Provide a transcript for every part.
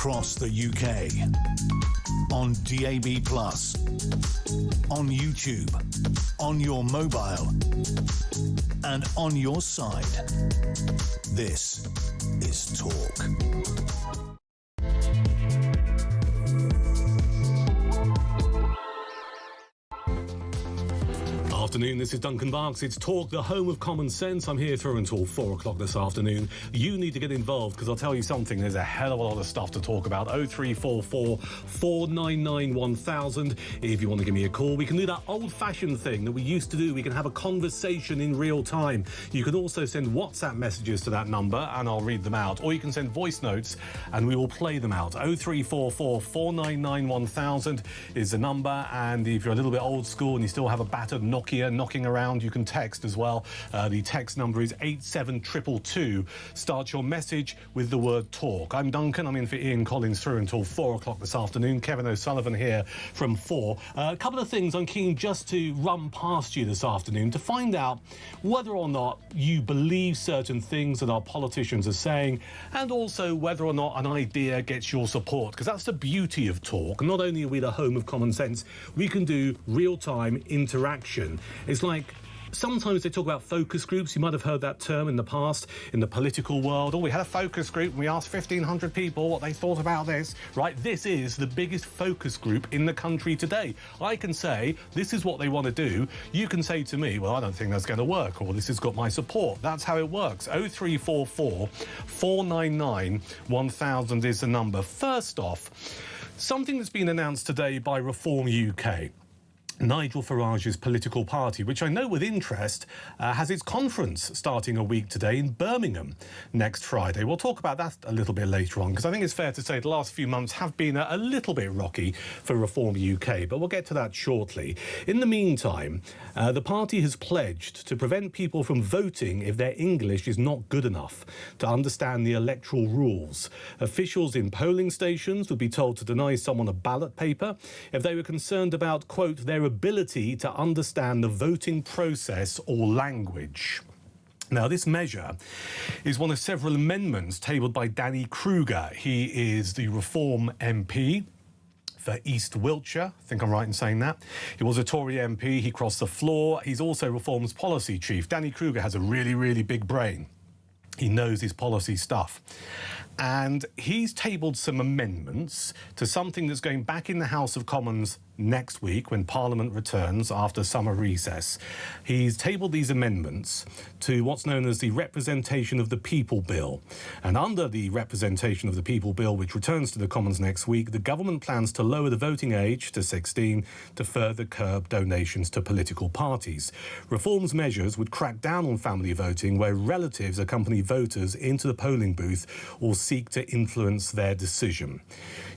across the UK, on DAB+, on YouTube, on your mobile, and on your side. This is Talk. Afternoon, this is Duncan Barkes. It's Talk, the home of common sense. I'm here through until 4 o'clock this afternoon. You need to get involved because I'll tell you something, there's a hell of a lot of stuff to talk about. 0344 499 1000 if you want to give me a call. We can do that old-fashioned thing that we used to do. We can have a conversation in real time. You can also send WhatsApp messages to that number and I'll read them out. Or you can send voice notes and we will play them out. 0344 499 1000 is the number, and if you're a little bit old school and you still have a battered Nokia knocking around, you can text as well. The text number is 87222. Start your message with the word talk. I'm Duncan. I'm in for Ian Collins through until 4 o'clock this afternoon. Kevin O'Sullivan here from 4. A couple of things I'm keen just to run past you this afternoon to find out whether or not you believe certain things that our politicians are saying, and also whether or not an idea gets your support, because that's the beauty of Talk. Not only are we the home of common sense, we can do real-time interaction. It's like sometimes they talk about focus groups. You might have heard that term in the past in the political world. Oh, we had a focus group and we asked 1,500 people what they thought about this. Right, this is the biggest focus group in the country today. I can say, this is what they want to do. You can say to me, well, I don't think that's going to work, or this has got my support. That's how it works. 0344 499 1000 is the number. First off, something that's been announced today by Reform UK. Nigel Farage's political party, which I know with interest, has its conference starting a week today in Birmingham next Friday. We'll talk about that a little bit later on, because I think it's fair to say the last few months have been a little bit rocky for Reform UK, but we'll get to that shortly. In the meantime, the party has pledged to prevent people from voting if their English is not good enough to understand the electoral rules. Officials in polling stations would be told to deny someone a ballot paper if they were concerned about, quote, their ability to understand the voting process or language. Now, this measure is one of several amendments tabled by Danny Kruger. He is the Reform MP for East Wiltshire. I think I'm right in saying that. He was a Tory MP. He crossed the floor. He's also Reform's policy chief. Danny Kruger has a really, really big brain. He knows his policy stuff. And he's tabled some amendments to something that's going back in the House of Commons next week when Parliament returns after summer recess. He's tabled these amendments to what's known as the Representation of the People Bill. And under the Representation of the People Bill, which returns to the Commons next week, the government plans to lower the voting age to 16 to further curb donations to political parties. Reform's measures would crack down on family voting, where relatives accompany voters into the polling booth or seek to influence their decision.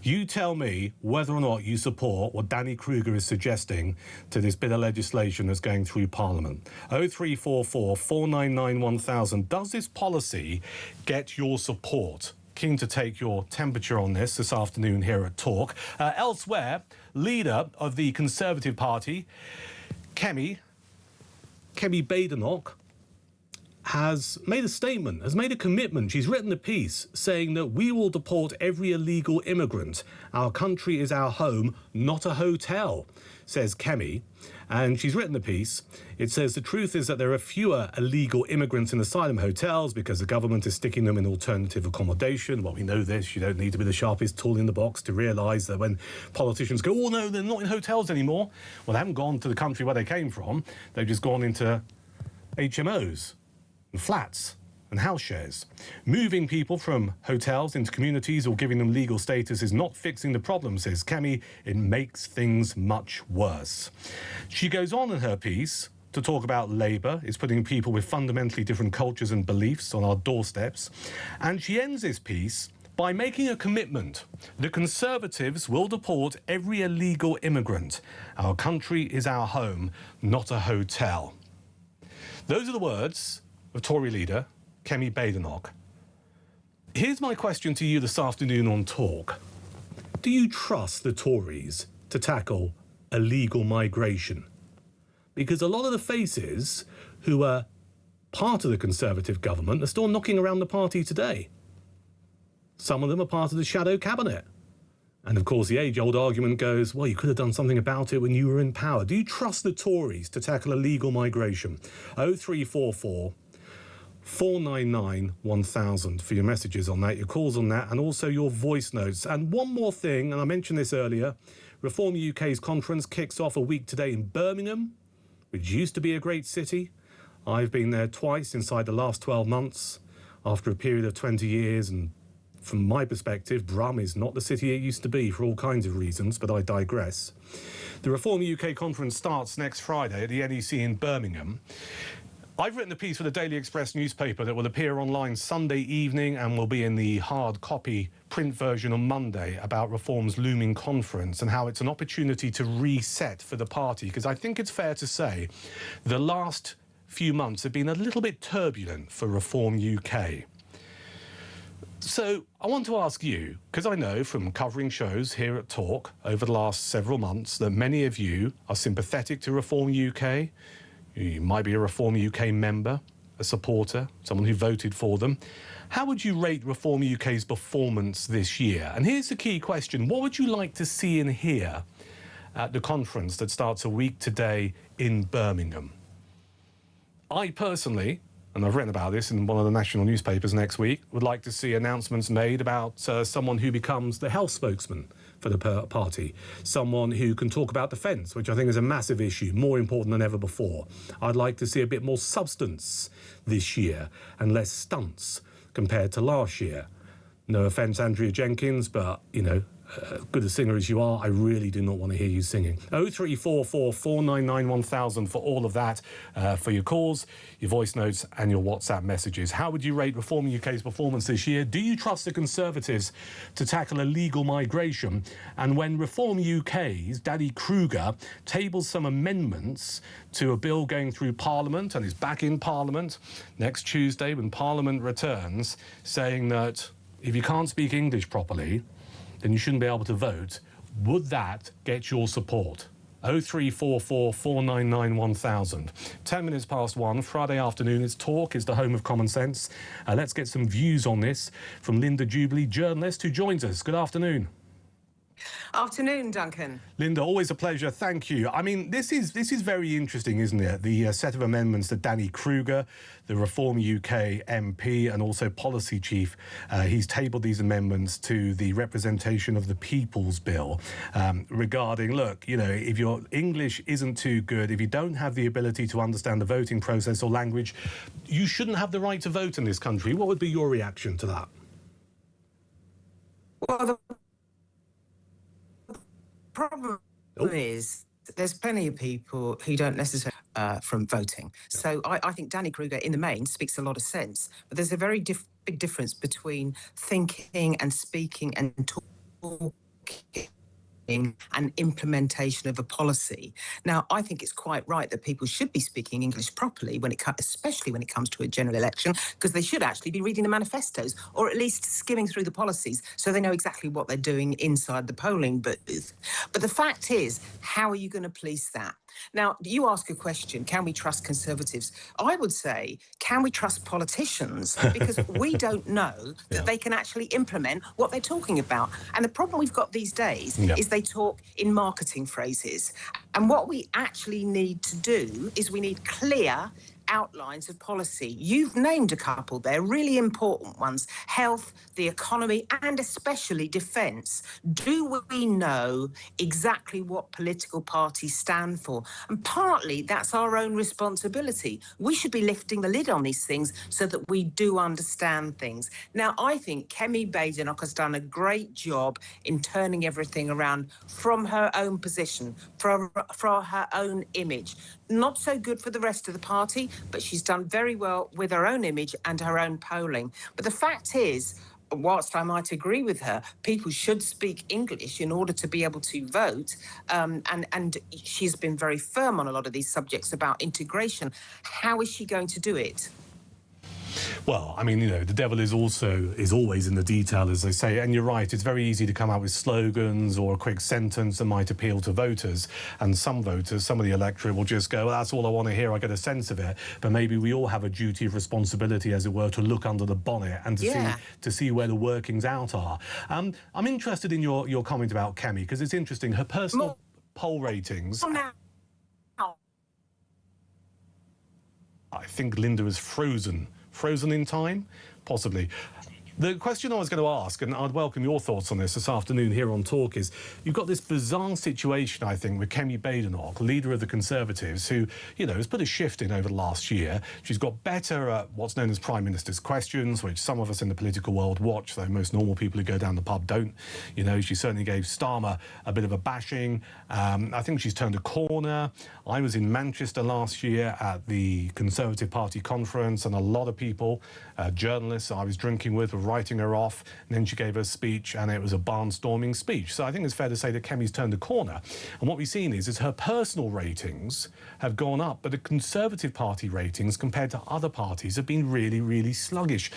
You tell me whether or not you support what Danny Kruger is suggesting to this bit of legislation that's going through Parliament. 0344 499 1000. Does this policy get your support? Keen to take your temperature on this afternoon here at Talk. Elsewhere, leader of the Conservative Party, Kemi Badenoch, has made a statement, has made a commitment. She's written a piece saying that we will deport every illegal immigrant. Our country is our home, not a hotel, says Kemi. And she's written a piece. It says the truth is that there are fewer illegal immigrants in asylum hotels because the government is sticking them in alternative accommodation. Well, we know this. You don't need to be the sharpest tool in the box to realise that when politicians go, oh, no, they're not in hotels anymore. Well, they haven't gone to the country where they came from. They've just gone into HMOs. And flats and house shares. Moving people from hotels into communities or giving them legal status is not fixing the problem, says Kemi. It makes things much worse. She goes on in her piece to talk about Labour is putting people with fundamentally different cultures and beliefs on our doorsteps. And she ends this piece by making a commitment. The Conservatives will deport every illegal immigrant. Our country is our home, not a hotel. Those are the words of Tory leader Kemi Badenoch. Here's my question to you this afternoon on Talk. Do you trust the Tories to tackle illegal migration? Because a lot of the faces who are part of the Conservative government are still knocking around the party today. Some of them are part of the shadow cabinet. And of course, the age-old argument goes, well, you could have done something about it when you were in power. Do you trust the Tories to tackle illegal migration? 0344 499 1000 for your messages on that, your calls on that, and also your voice notes. And one more thing, and I mentioned this earlier, Reform UK's conference kicks off a week today in Birmingham, which used to be a great city. I've been there twice inside the last 12 months after a period of 20 years, and from my perspective, Brum is not the city it used to be for all kinds of reasons, but I digress. The Reform UK conference starts next Friday at the NEC in Birmingham. I've written a piece for the Daily Express newspaper that will appear online Sunday evening and will be in the hard copy print version on Monday about Reform's looming conference and how it's an opportunity to reset for the party, because I think it's fair to say the last few months have been a little bit turbulent for Reform UK. So I want to ask you, because I know from covering shows here at Talk over the last several months that many of you are sympathetic to Reform UK. You might be a Reform UK member, a supporter, someone who voted for them. How would you rate Reform UK's performance this year? And here's the key question. What would you like to see and hear at the conference that starts a week today in Birmingham? I personally, and I've written about this in one of the national newspapers next week, would like to see announcements made about someone who becomes the health spokesman for the party, someone who can talk about defence, which I think is a massive issue, more important than ever before. I'd like to see a bit more substance this year and less stunts compared to last year. No offence, Andrea Jenkins, but, you know, good a singer as you are, I really do not want to hear you singing. 0344 499 1000 for all of that, for your calls, your voice notes and your WhatsApp messages. How would you rate Reform UK's performance this year? Do you trust the Conservatives to tackle illegal migration? And when Reform UK's Danny Kruger tables some amendments to a bill going through Parliament and is back in Parliament next Tuesday when Parliament returns, saying that if you can't speak English properly, then you shouldn't be able to vote, would that get your support? 0344 499 1000. 10 minutes past 1, Friday afternoon. It's Talk, is the home of common sense. Let's get some views on this from Linda Jubilee, journalist who joins us. Good afternoon. Afternoon, Duncan. Linda, always a pleasure. Thank you. I mean, this is very interesting, isn't it? The set of amendments that Danny Kruger, the Reform UK MP and also policy chief, he's tabled these amendments to the representation of the People's Bill regarding, look, you know, if your English isn't too good, if you don't have the ability to understand the voting process or language, you shouldn't have the right to vote in this country. What would be your reaction to that? Well, the problem is there's plenty of people who don't necessarily from voting. So I think Danny Kruger, in the main, speaks a lot of sense. But there's a very big difference between thinking and speaking and talking and implementation of a policy. Now, I think it's quite right that people should be speaking English properly especially when it comes to a general election, because they should actually be reading the manifestos or at least skimming through the policies so they know exactly what they're doing inside the polling booth. But the fact is, how are you going to police that? Now, you ask a question, can we trust Conservatives? I would say, can we trust politicians? Because we don't know that they can actually implement what they're talking about. And the problem we've got these days is they talk in marketing phrases. And what we actually need to do is we need clear outlines of policy. You've named a couple there, really important ones: health, the economy, and especially defence. Do we know exactly what political parties stand for? And partly that's our own responsibility. We should be lifting the lid on these things so that we do understand things. Now, I think Kemi Badenoch has done a great job in turning everything around from her own position, from her own image. Not so good for the rest of the party, but she's done very well with her own image and her own polling. But the fact is, whilst I might agree with her, people should speak English in order to be able to vote. And she's been very firm on a lot of these subjects about integration. How is she going to do it? Well, I mean, you know, the devil is always in the detail, as they say. And you're right, it's very easy to come out with slogans or a quick sentence that might appeal to voters. And some voters, some of the electorate will just go, well, that's all I want to hear, I get a sense of it. But maybe we all have a duty of responsibility, as it were, to look under the bonnet and to see where the workings out are. I'm interested in your comment about Kemi, because it's interesting. Her personal poll ratings... I think Linda is frozen. Frozen in time? Possibly. The question I was going to ask, and I'd welcome your thoughts on this afternoon here on Talk, is you've got this bizarre situation, I think, with Kemi Badenoch, leader of the Conservatives, who, you know, has put a shift in over the last year. She's got better at what's known as Prime Minister's questions, which some of us in the political world watch, though most normal people who go down the pub don't. You know, she certainly gave Starmer a bit of a bashing. I think she's turned a corner. I was in Manchester last year at the Conservative Party conference, and a lot of people, journalists I was drinking with, were writing her off, and then she gave her speech, and it was a barnstorming speech. So I think it's fair to say that Kemi's turned a corner. And what we've seen is her personal ratings have gone up, but the Conservative Party ratings compared to other parties have been really, really sluggish.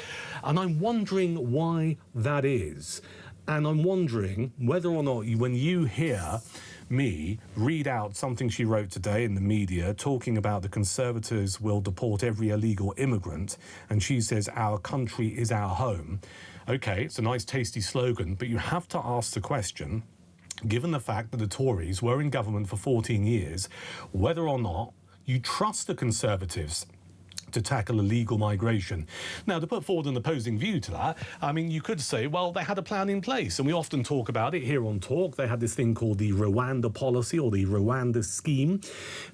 And I'm wondering why that is. And I'm wondering whether or not when you hear me read out something she wrote today in the media talking about the Conservatives will deport every illegal immigrant, and she says our country is our home. Okay, it's a nice tasty slogan, but you have to ask the question, given the fact that the Tories were in government for 14 years, whether or not you trust the Conservatives to tackle illegal migration. Now, to put forward an opposing view to that, I mean, you could say, well, they had a plan in place, and we often talk about it here on Talk. They had this thing called the Rwanda policy, or the Rwanda scheme,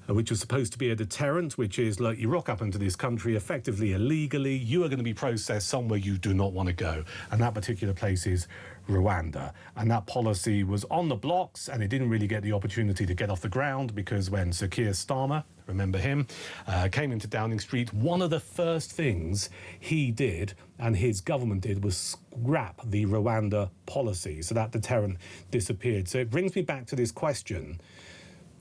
which was supposed to be a deterrent, which is, like, you rock up into this country effectively illegally, you are going to be processed somewhere you do not want to go. And that particular place is Rwanda. And that policy was on the blocks, and it didn't really get the opportunity to get off the ground, because when Sir Keir Starmer, remember him, came into Downing Street, one of the first things he did and his government did was scrap the Rwanda policy. So that deterrent disappeared. So it brings me back to this question.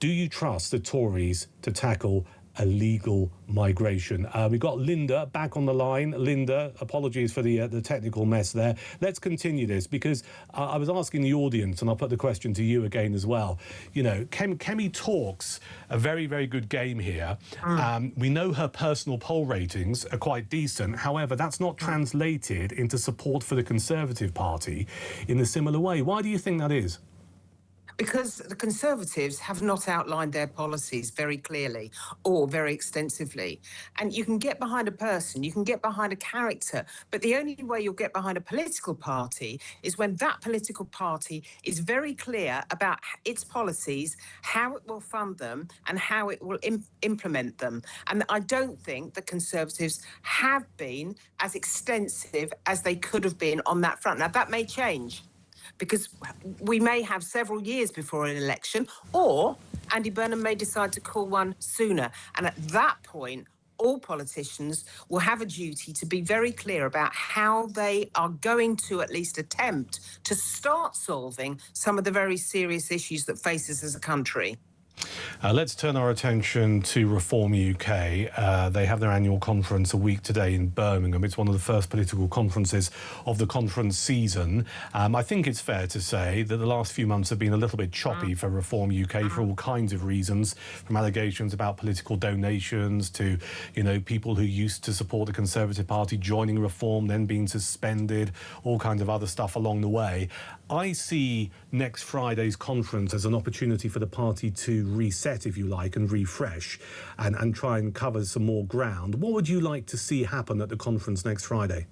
Do you trust the Tories to tackle illegal migration? We've got Linda back on the line. Linda, apologies for the technical mess there. Let's continue this, because I was asking the audience, and I'll put the question to you again as well. You know, Kemi talks a very, very good game here. We know her personal poll ratings are quite decent. However, that's not translated into support for the Conservative Party in a similar way. Why do you think that is? Because the Conservatives have not outlined their policies very clearly or very extensively. And you can get behind a person, you can get behind a character, but the only way you'll get behind a political party is when that political party is very clear about its policies, how it will fund them, and how it will implement them. And I don't think the Conservatives have been as extensive as they could have been on that front. Now, that may change, because we may have several years before an election, or Andy Burnham may decide to call one sooner. And at that point, all politicians will have a duty to be very clear about how they are going to at least attempt to start solving some of the very serious issues that face us as a country. Let's turn our attention to Reform UK. They have their annual conference a week today in Birmingham. It's one of the first political conferences of the conference season. I think it's fair to say that the last few months have been a little bit choppy for Reform UK for all kinds of reasons, from allegations about political donations to, you know, people who used to support the Conservative Party joining Reform, then being suspended, all kinds of other stuff along the way. I see next Friday's conference as an opportunity for the party to reset, if you like, and refresh and try and cover some more ground. What would you like to see happen at the conference next Friday?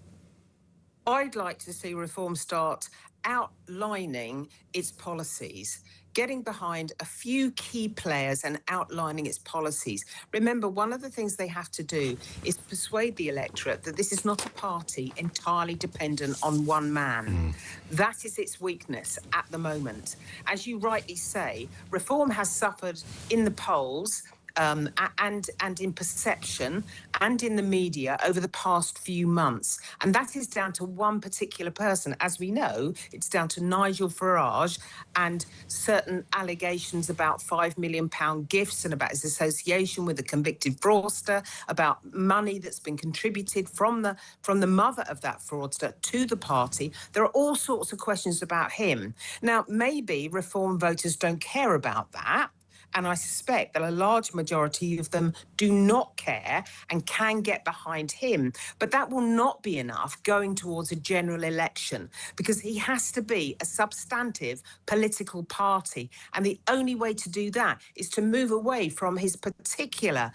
I'd like to see Reform start outlining its policies, getting behind a few key players and outlining its policies. Remember, one of the things they have to do is persuade the electorate that this is not a party entirely dependent on one man. That is its weakness at the moment. As you rightly say, Reform has suffered in the polls and in perception and in the media over the past few months. And that is down to one particular person. As we know, it's down to Nigel Farage and certain allegations about £5 million gifts and about his association with a convicted fraudster, about money that's been contributed from the mother of that fraudster to the party. There are all sorts of questions about him. Now, maybe Reform voters don't care about that. And I suspect that a large majority of them do not care and can get behind him. But that will not be enough going towards a general election, because he has to be a substantive political party. And the only way to do that is to move away from his particular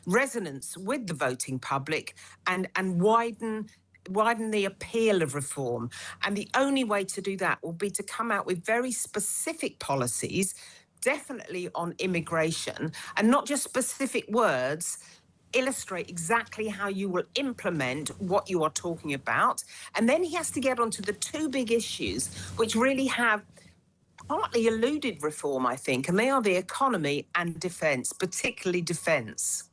resonance with the voting public and widen the appeal of Reform. And the only way to do that will be to come out with very specific policies, definitely on immigration, and not just specific words, illustrate exactly how you will implement what you are talking about. And then he has to get onto the two big issues which really have partly eluded Reform, I think, and they are the economy and defence, particularly defence.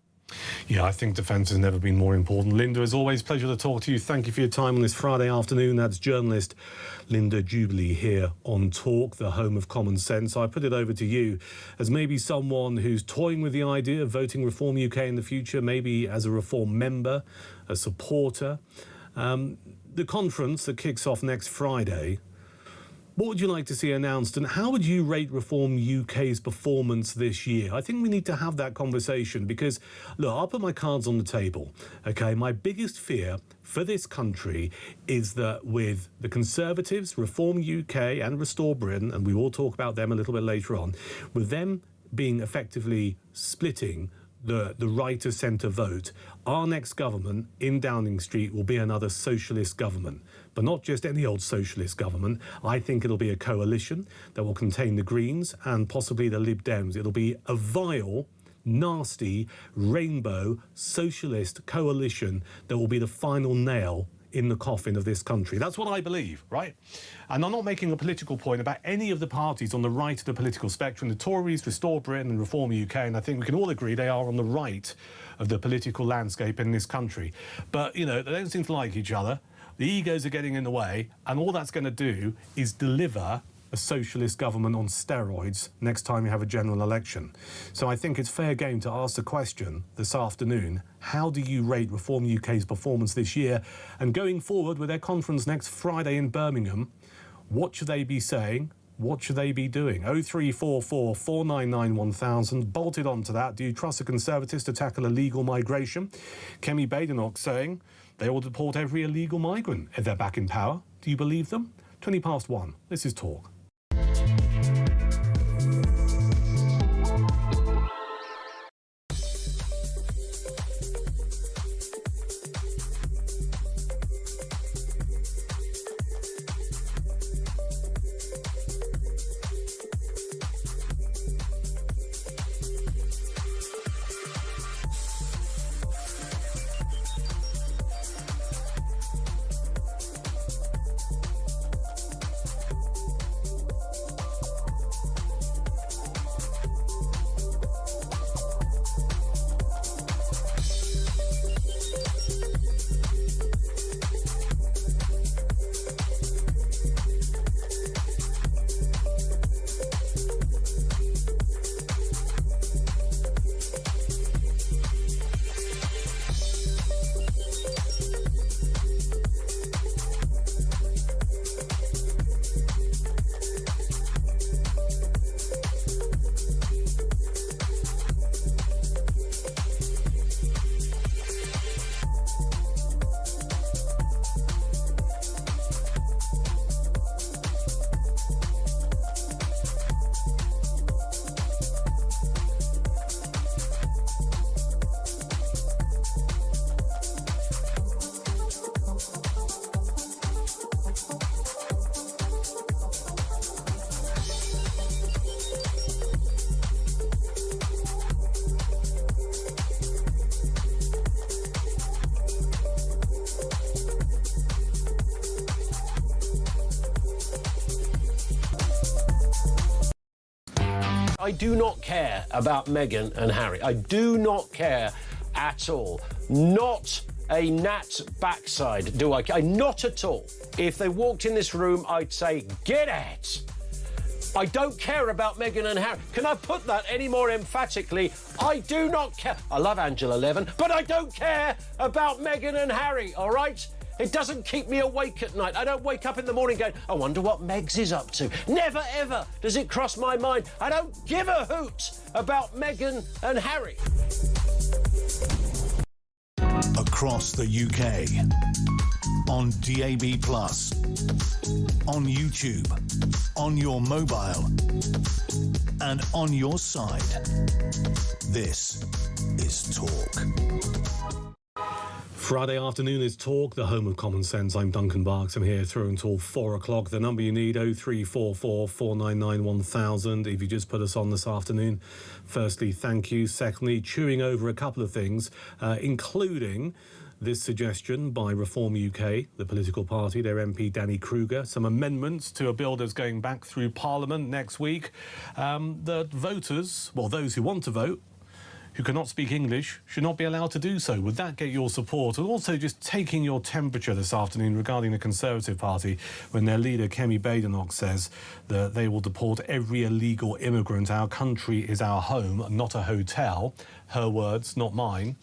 Yeah, I think defence has never been more important. Linda, as always, pleasure to talk to you. Thank you for your time on this Friday afternoon. That's journalist Linda Jubilee here on Talk, the home of common sense. I put it over to you as maybe someone who's toying with the idea of voting Reform UK in the future, maybe as a Reform member, a supporter. The conference that kicks off next Friday, what would you like to see announced, and how would you rate Reform UK's performance this year? I think we need to have that conversation because, look, I'll put my cards on the table, OK? My biggest fear for this country is that with the Conservatives, Reform UK and Restore Britain, and we will talk about them a little bit later on, with them being effectively splitting the right of centre vote, our next government in Downing Street will be another socialist government. But not just any old socialist government. I think it'll be a coalition that will contain the Greens and possibly the Lib Dems. It'll be a vile, nasty, rainbow socialist coalition that will be the final nail in the coffin of this country. That's what I believe, right? And I'm not making a political point about any of the parties on the right of the political spectrum. The Tories, Restore Britain and Reform UK, and I think we can all agree they are on the right of the political landscape in this country. But, you know, they don't seem to like each other. The egos are getting in the way, and all that's going to do is deliver a socialist government on steroids next time you have a general election. So I think it's fair game to ask the question this afternoon, how do you rate Reform UK's performance this year? And going forward with their conference next Friday in Birmingham, what should they be saying? What should they be doing? 0344 499 1000. Bolted onto that, do you trust the Conservatives to tackle illegal migration? Kemi Badenoch saying they will deport every illegal migrant if they're back in power. Do you believe them? 20 past 1. This is Talk. I do not care about Meghan and Harry. I do not care at all. Not a gnat's backside, do I? Not at all. If they walked in this room, I'd say, get out. I don't care about Meghan and Harry. Can I put that any more emphatically? I do not care. I love Angela Levin, but I don't care about Meghan and Harry, all right? It doesn't keep me awake at night. I don't wake up in the morning going, I wonder what Megs is up to. Never, ever does it cross my mind. I don't give a hoot about Meghan and Harry. Across the UK, on DAB+, on YouTube, on your mobile, and on your side. This is Talk. Friday afternoon is Talk, the home of common sense. I'm Duncan Barkes. I'm here through until 4 o'clock. The number you need, 0344 499 1000. If you just put us on this afternoon, firstly, thank you. Secondly, chewing over a couple of things, including this suggestion by Reform UK, the political party, their MP Danny Kruger, some amendments to a bill that's going back through Parliament next week. The voters, well, those who want to vote, who cannot speak English, should not be allowed to do so. Would that get your support? And also just taking your temperature this afternoon regarding the Conservative Party when their leader, Kemi Badenoch, says that they will deport every illegal immigrant. Our country is our home, not a hotel. Her words, not mine.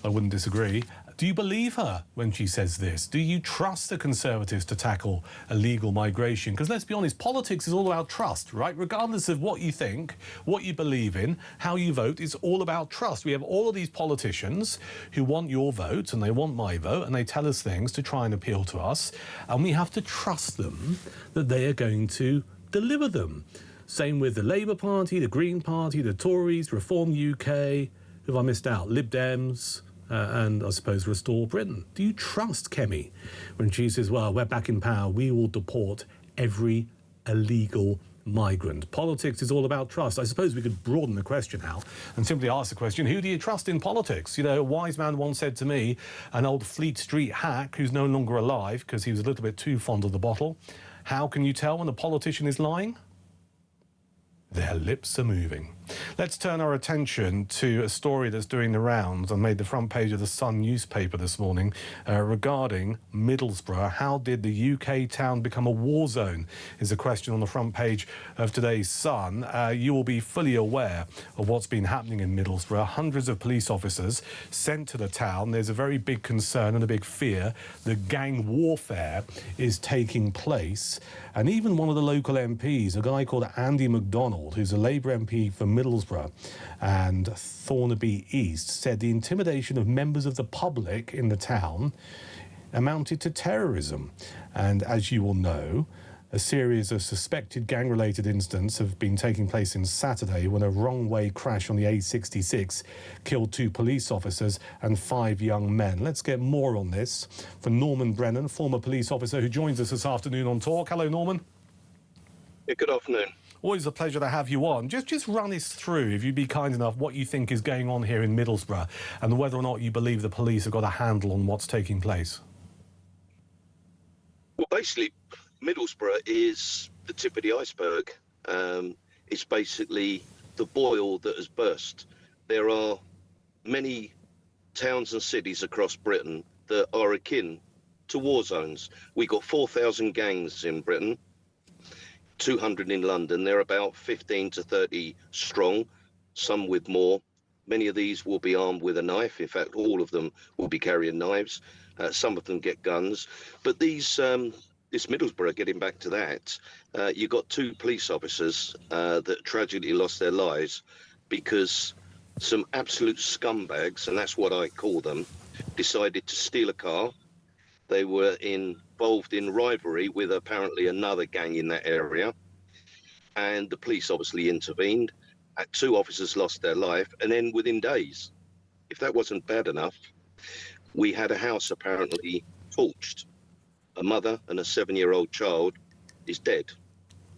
I wouldn't disagree. Do you believe her when she says this? Do you trust the Conservatives to tackle illegal migration? Because let's be honest, politics is all about trust, right? Regardless of what you think, what you believe in, how you vote, it's all about trust. We have all of these politicians who want your vote and they want my vote and they tell us things to try and appeal to us, and we have to trust them that they are going to deliver them. Same with the Labour Party, the Green Party, the Tories, Reform UK, who have I missed out? Lib Dems, and I suppose Restore Britain. Do you trust Kemi when she says, well, we're back in power, we will deport every illegal migrant? Politics is all about trust. I suppose we could broaden the question out and simply ask the question, who do you trust in politics? You know, a wise man once said to me, an old Fleet Street hack who's no longer alive because he was a little bit too fond of the bottle, how can you tell when a politician is lying? Their lips are moving. Let's turn our attention to a story that's doing the rounds and made the front page of the Sun newspaper this morning regarding Middlesbrough. How did the UK town become a war zone is a question on the front page of today's Sun. You will be fully aware of what's been happening in Middlesbrough. Hundreds of police officers sent to the town. There's a very big concern and a big fear that gang warfare is taking place. And even one of the local MPs, a guy called Andy MacDonald, who's a Labour MP for Middlesbrough and Thornaby East, said the intimidation of members of the public in the town amounted to terrorism. And as you will know, a series of suspected gang-related incidents have been taking place since Saturday when a wrong-way crash on the A66 killed 2 police officers and 5 young men. Let's get more on this from Norman Brennan, former police officer who joins us this afternoon on Talk. Hello, Norman. Yeah, good afternoon. Always a pleasure to have you on. Just run us through, if you'd be kind enough, what you think is going on here in Middlesbrough and whether or not you believe the police have got a handle on what's taking place. Well, basically, Middlesbrough is the tip of the iceberg. It's basically the boil that has burst. There are many towns and cities across Britain that are akin to war zones. We've got 4,000 gangs in Britain, 200 in London. They're about 15 to 30 strong, some with more. Many of these will be armed with a knife. In fact, all of them will be carrying knives. Some of them get guns. But this Middlesbrough, getting back to that, you got 2 police officers that tragically lost their lives because some absolute scumbags, and that's what I call them, decided to steal a car. They were involved in rivalry with apparently another gang in that area, and the police obviously intervened. 2 officers lost their life, and then within days, if that wasn't bad enough, we had a house apparently torched. A mother and a 7-year-old child is dead.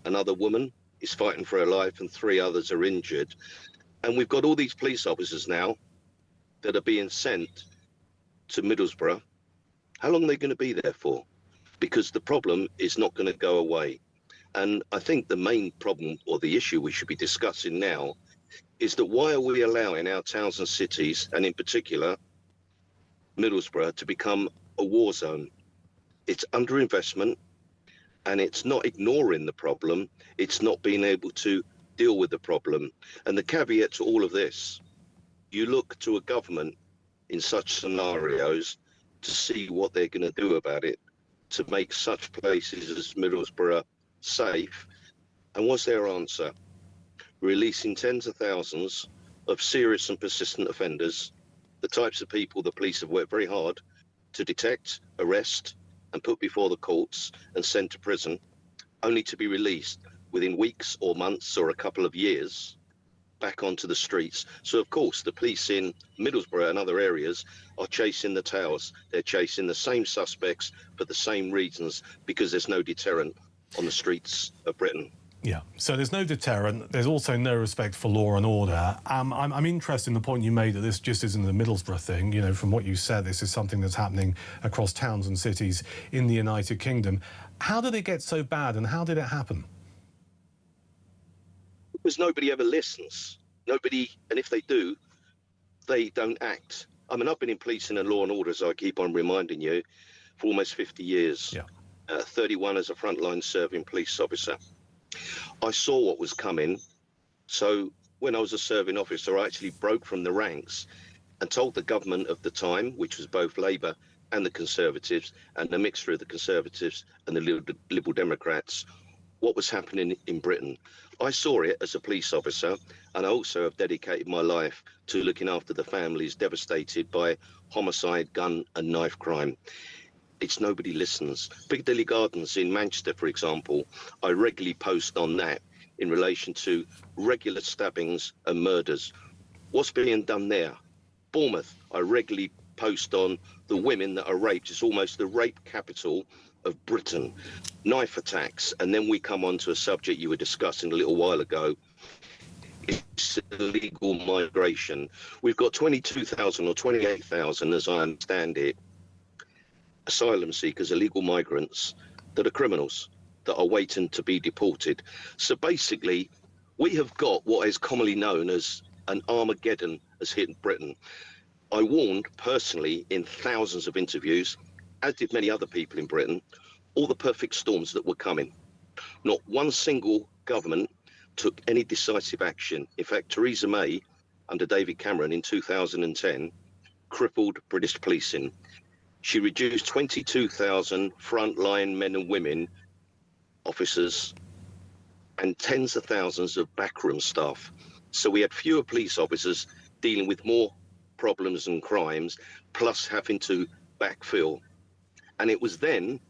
Another woman is fighting for her life, and 3 others are injured. And we've got all these police officers now that are being sent to Middlesbrough. How long are they going to be there for? Because the problem is not going to go away. And I think the main problem or the issue we should be discussing now is that why are we allowing our towns and cities, and in particular Middlesbrough, to become a war zone? It's underinvestment, and it's not ignoring the problem, it's not being able to deal with the problem. And the caveat to all of this, you look to a government in such scenarios to see what they're going to do about it, to make such places as Middlesbrough safe. And what's their answer? Releasing tens of thousands of serious and persistent offenders, the types of people the police have worked very hard to detect, arrest, and put before the courts and sent to prison, only to be released within weeks or months or a couple of years back onto the streets. So, of course, the police in Middlesbrough and other areas are chasing the tails. They're chasing the same suspects for the same reasons, because there's no deterrent on the streets of Britain. Yeah, so there's no deterrent. There's also no respect for law and order. I'm interested in the point you made that this just isn't a Middlesbrough thing. You know, from what you said, this is something that's happening across towns and cities in the United Kingdom. How did it get so bad, and how did it happen? Because nobody ever listens. Nobody, and if they do, they don't act. I mean, I've been in policing and law and order, as I keep on reminding you, for almost 50 years. Yeah. 31 as a frontline serving police officer. I saw what was coming. So when I was a serving officer, I actually broke from the ranks and told the government of the time, which was both Labour and the Conservatives, and a mixture of the Conservatives and the Liberal Democrats, what was happening in Britain. I saw it as a police officer, and I also have dedicated my life to looking after the families devastated by homicide, gun and knife crime. It's nobody listens. Piccadilly Gardens in Manchester, for example, I regularly post on that in relation to regular stabbings and murders. What's being done there? Bournemouth, I regularly post on the women that are raped. It's almost the rape capital of Britain. Knife attacks, and then we come on to a subject you were discussing a little while ago. It's illegal migration. We've got 22,000 or 28,000, as I understand it, asylum seekers, illegal migrants that are criminals, that are waiting to be deported. So basically, we have got what is commonly known as an Armageddon has hit Britain. I warned personally in thousands of interviews, as did many other people in Britain, all the perfect storms that were coming. Not one single government took any decisive action. In fact, Theresa May, under David Cameron in 2010, crippled British policing. She reduced 22,000 frontline men and women, officers, and tens of thousands of backroom staff. So we had fewer police officers dealing with more problems and crimes, plus having to backfill. And it was then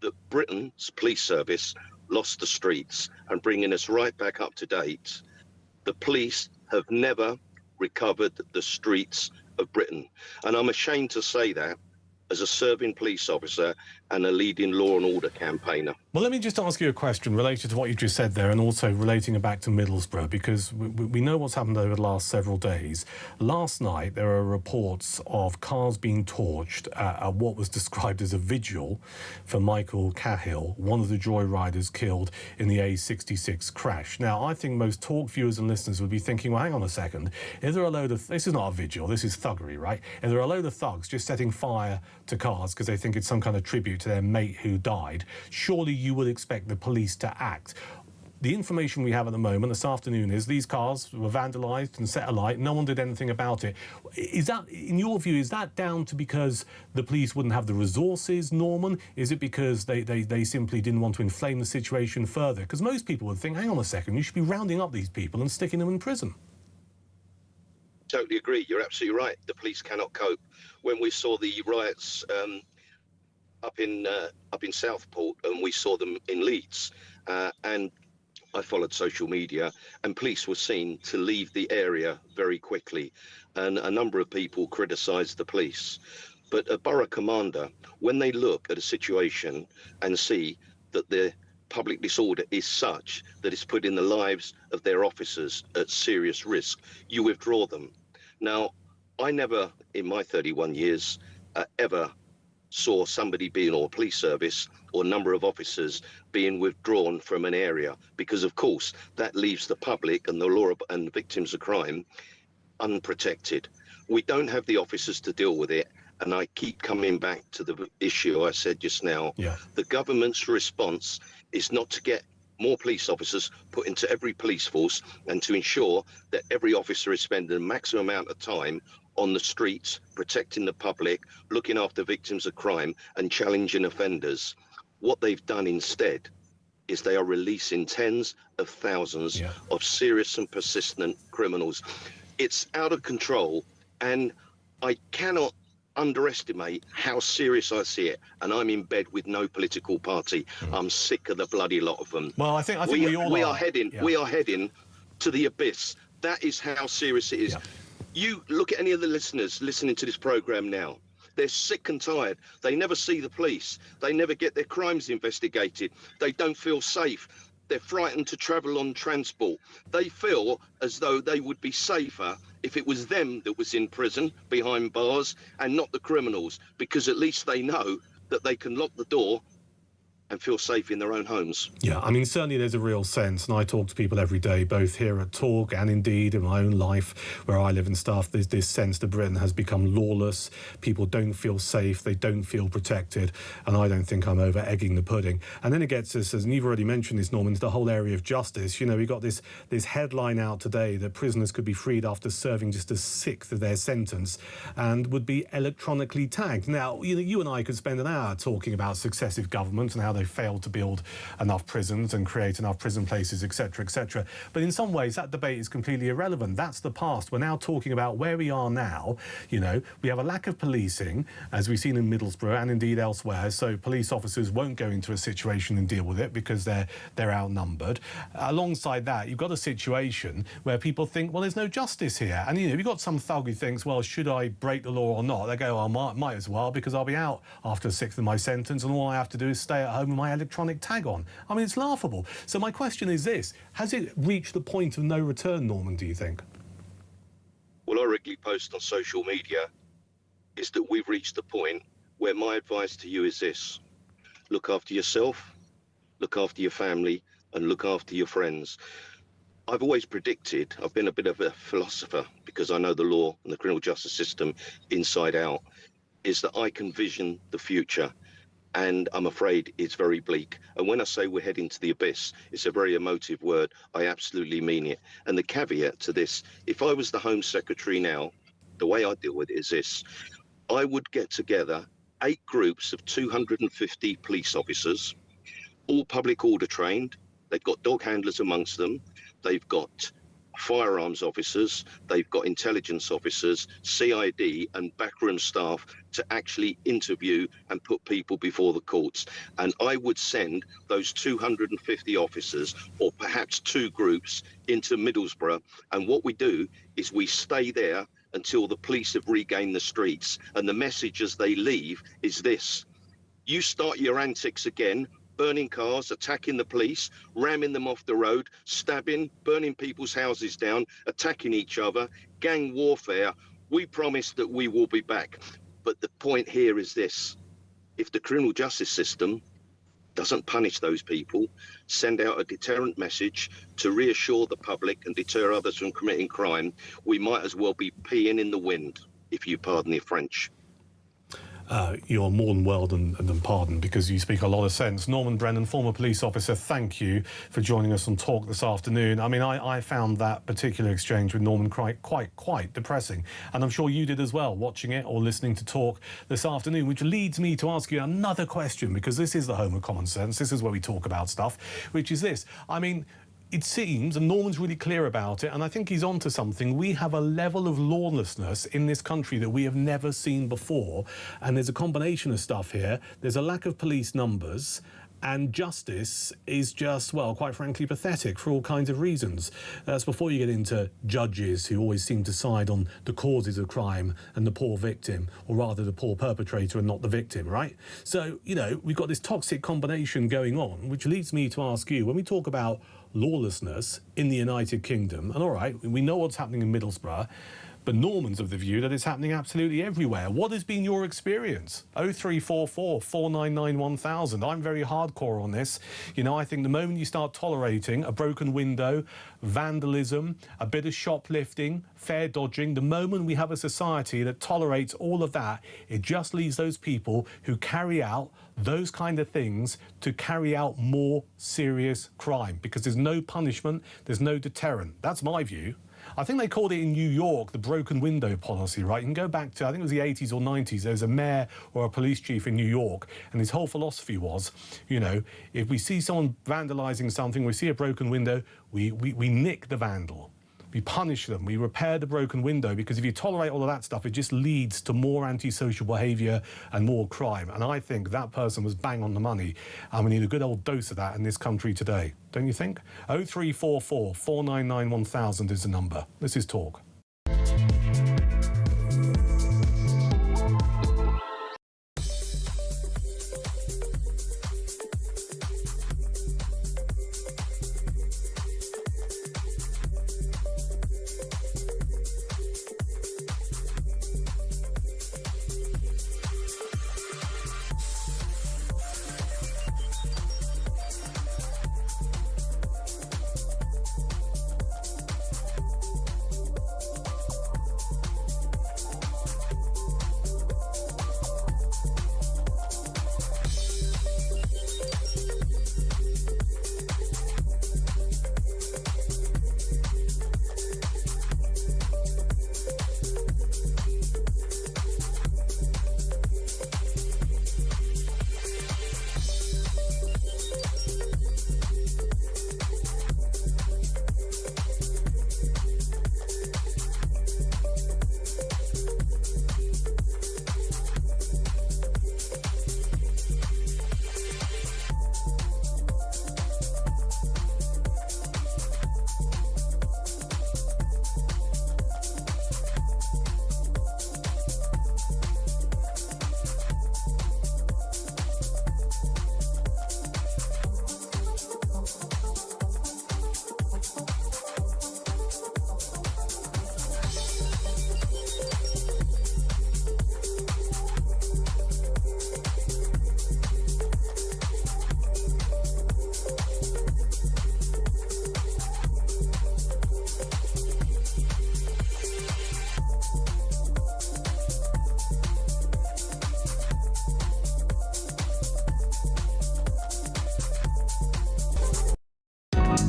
that Britain's police service lost the streets, and bringing us right back up to date, the police have never recovered the streets of Britain. And I'm ashamed to say that as a serving police officer and a leading law and order campaigner. Well, let me just ask you a question related to what you just said there, and also relating it back to Middlesbrough, because we know what's happened over the last several days. Last night, there are reports of cars being torched at what was described as a vigil for Michael Cahill, one of the joyriders killed in the A66 crash. Now, I think most talk viewers and listeners would be thinking, well, hang on a second, is there a load of... This is not a vigil, this is thuggery, right? Is there a load of thugs just setting fire to cars because they think it's some kind of tribute to their mate who died? Surely you would expect the police to act. The information we have at the moment this afternoon is these cars were vandalised and set alight. No one did anything about it. Is that, in your view, is that down to because the police wouldn't have the resources, Norman? Is it because they simply didn't want to inflame the situation further? Because most people would think, hang on a second, you should be rounding up these people and sticking them in prison. Totally agree. You're absolutely right. The police cannot cope. When we saw the riots up in Southport, and we saw them in Leeds, and I followed social media, and police were seen to leave the area very quickly, and a number of people criticised the police. But a borough commander, when they look at a situation and see that the public disorder is such that it's putting the lives of their officers at serious risk, you withdraw them. Now, I never, in my 31 years, ever saw somebody being, or police service, or number of officers being withdrawn from an area, because of course that leaves the public and the law and victims of crime unprotected. We don't have the officers to deal with it. And I keep coming back to the issue I said just now. Yeah. The government's response is not to get more police officers put into every police force and to ensure that every officer is spending the maximum amount of time on the streets, protecting the public, looking after victims of crime and challenging offenders. What they've done instead is they are releasing tens of thousands of serious and persistent criminals. It's out of control, and I cannot underestimate how serious I see it, and I'm in bed with no political party. I'm sick of the bloody lot of them. Well, I think we all are heading to the abyss. That is how serious it is. Yeah. You look at any of the listeners listening to this program now. They're sick and tired. They never see the police. They never get their crimes investigated. They don't feel safe. They're frightened to travel on transport. They feel as though they would be safer if it was them that was in prison behind bars and not the criminals, because at least they know that they can lock the door and feel safe in their own homes. Yeah, I mean, certainly there's a real sense, and I talk to people every day, both here at Talk and indeed in my own life where I live and stuff. There's this sense that Britain has become lawless. People don't feel safe, they don't feel protected, and I don't think I'm over egging the pudding. And then it gets us, and you've already mentioned this, Norman, to the whole area of justice. You know, we got this headline out today that prisoners could be freed after serving just a sixth of their sentence and would be electronically tagged. Now, you know, you and I could spend an hour talking about successive governments and how they failed to build enough prisons and create enough prison places, etc., etc. But in some ways, that debate is completely irrelevant. That's the past. We're now talking about where we are now. You know, we have a lack of policing, as we've seen in Middlesbrough and indeed elsewhere. So police officers won't go into a situation and deal with it because they're outnumbered. Alongside that, you've got a situation where people think, well, there's no justice here. And, you know, you've got some thug who thinks, well, should I break the law or not? They go, I might as well, because I'll be out after a sixth of my sentence and all I have to do is stay at home with my electronic tag on. I mean, it's laughable. So my question is this: has it reached the point of no return, Norman, do you think? Well, I regularly post on social media is that we've reached the point where my advice to you is this: look after yourself, look after your family, and look after your friends. I've always predicted, I've been a bit of a philosopher because I know the law and the criminal justice system inside out, is that I can vision the future. And I'm afraid it's very bleak. And when I say we're heading to the abyss, it's a very emotive word. I absolutely mean it. And the caveat to this, if I was the Home Secretary now, the way I deal with it is this: I would get together 8 groups of 250 police officers, all public order trained. They've got dog handlers amongst them. They've got firearms officers, they've got intelligence officers, CID and backroom staff to actually interview and put people before the courts. And I would send those 250 officers, or perhaps 2 groups, into Middlesbrough. And what we do is we stay there until the police have regained the streets. And the message as they leave is this: you start your antics again, burning cars, attacking the police, ramming them off the road, stabbing, burning people's houses down, attacking each other, gang warfare. We promise that we will be back. But the point here is this: if the criminal justice system doesn't punish those people, send out a deterrent message to reassure the public and deter others from committing crime, we might as well be peeing in the wind, if you pardon the French. You're more than well than pardoned, because you speak a lot of sense. Norman Brennan, former police officer, thank you for joining us on Talk this afternoon. I mean, I found that particular exchange with Norman quite depressing, and I'm sure you did as well, watching it or listening to Talk this afternoon, which leads me to ask you another question, because this is the home of common sense. This is where we talk about stuff, which is this. I mean, it seems, and Norman's really clear about it, and I think he's onto something, we have a level of lawlessness in this country that we have never seen before. And there's a combination of stuff here. There's a lack of police numbers, and justice is just, well, quite frankly, pathetic for all kinds of reasons. That's before you get into judges who always seem to side on the causes of crime and the poor victim, or rather the poor perpetrator and not the victim, right? So, you know, we've got this toxic combination going on, which leads me to ask you, when we talk about lawlessness in the United Kingdom, and all right, we know what's happening in Middlesbrough, But Norman's of the view that it's happening absolutely everywhere. What has been your experience? 0344 499 1000. I'm very hardcore on this. You know, I think the moment you start tolerating a broken window, vandalism, a bit of shoplifting, fare dodging, the moment we have a society that tolerates all of that, it just leaves those people who carry out those kind of things to carry out more serious crime, because there's no punishment, there's no deterrent. That's my view. I think they called it in New York the broken window policy, right? You can go back to, I think it was the 80s or 90s. There was a mayor or a police chief in New York, and his whole philosophy was, you know, if we see someone vandalizing something, we see a broken window, we nick the vandal. We punish them, we repair the broken window, because if you tolerate all of that stuff, it just leads to more antisocial behaviour and more crime. And I think that person was bang on the money, and we need a good old dose of that in this country today. Don't you think? 0344 499 1000 is the number. This is Talk.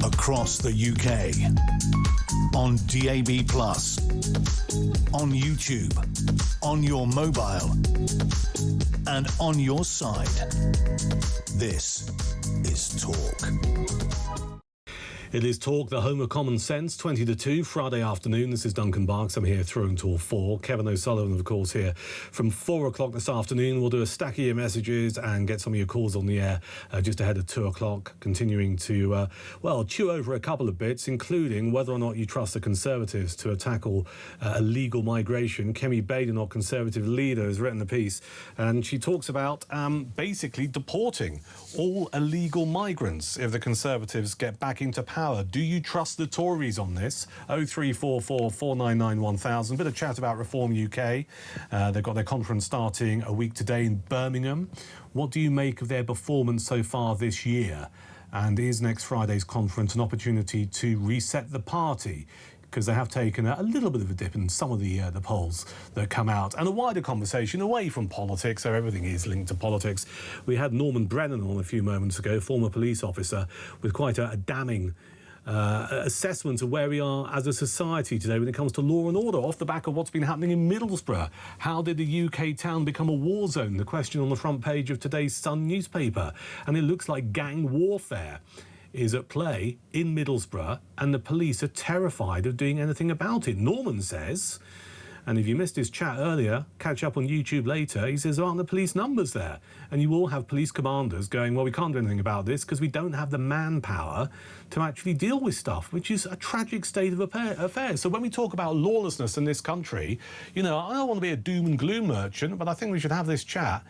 Across the UK, on DAB+, on YouTube, on your mobile, and on your side. This is Talk. It is Talk, the home of common sense, 20 to 2, Friday afternoon. This is Duncan Barkes. I'm here through until 4. Kevin O'Sullivan, of course, here from 4 o'clock this afternoon. We'll do a stack of your messages and get some of your calls on the air just ahead of 2 o'clock, continuing to, well, chew over a couple of bits, including whether or not you trust the Conservatives to tackle illegal migration. Kemi Badenoch, Conservative leader, has written a piece, and she talks about basically deporting all illegal migrants if the Conservatives get back into power. Do you trust the Tories on this? 0344 499 1000. Bit of chat about Reform UK. They've got their conference starting a week today in Birmingham. What do you make of their performance so far this year? And is next Friday's conference an opportunity to reset the party? Because they have taken a little bit of a dip in some of the polls that come out. And a wider conversation away from politics, so everything is linked to politics. We had Norman Brennan on a few moments ago, former police officer, with quite a damning assessment of where we are as a society today when it comes to law and order, off the back of what's been happening in Middlesbrough. How did the UK town become a war zone? The question on the front page of today's Sun newspaper. And it looks like gang warfare is at play in Middlesbrough, and the police are terrified of doing anything about it. Norman says, and if you missed his chat earlier, catch up on YouTube later, he says, aren't the police numbers there? And you will have police commanders going, well, we can't do anything about this because we don't have the manpower to actually deal with stuff, which is a tragic state of affairs. So when we talk about lawlessness in this country, you know, I don't want to be a doom and gloom merchant, but I think we should have this chat.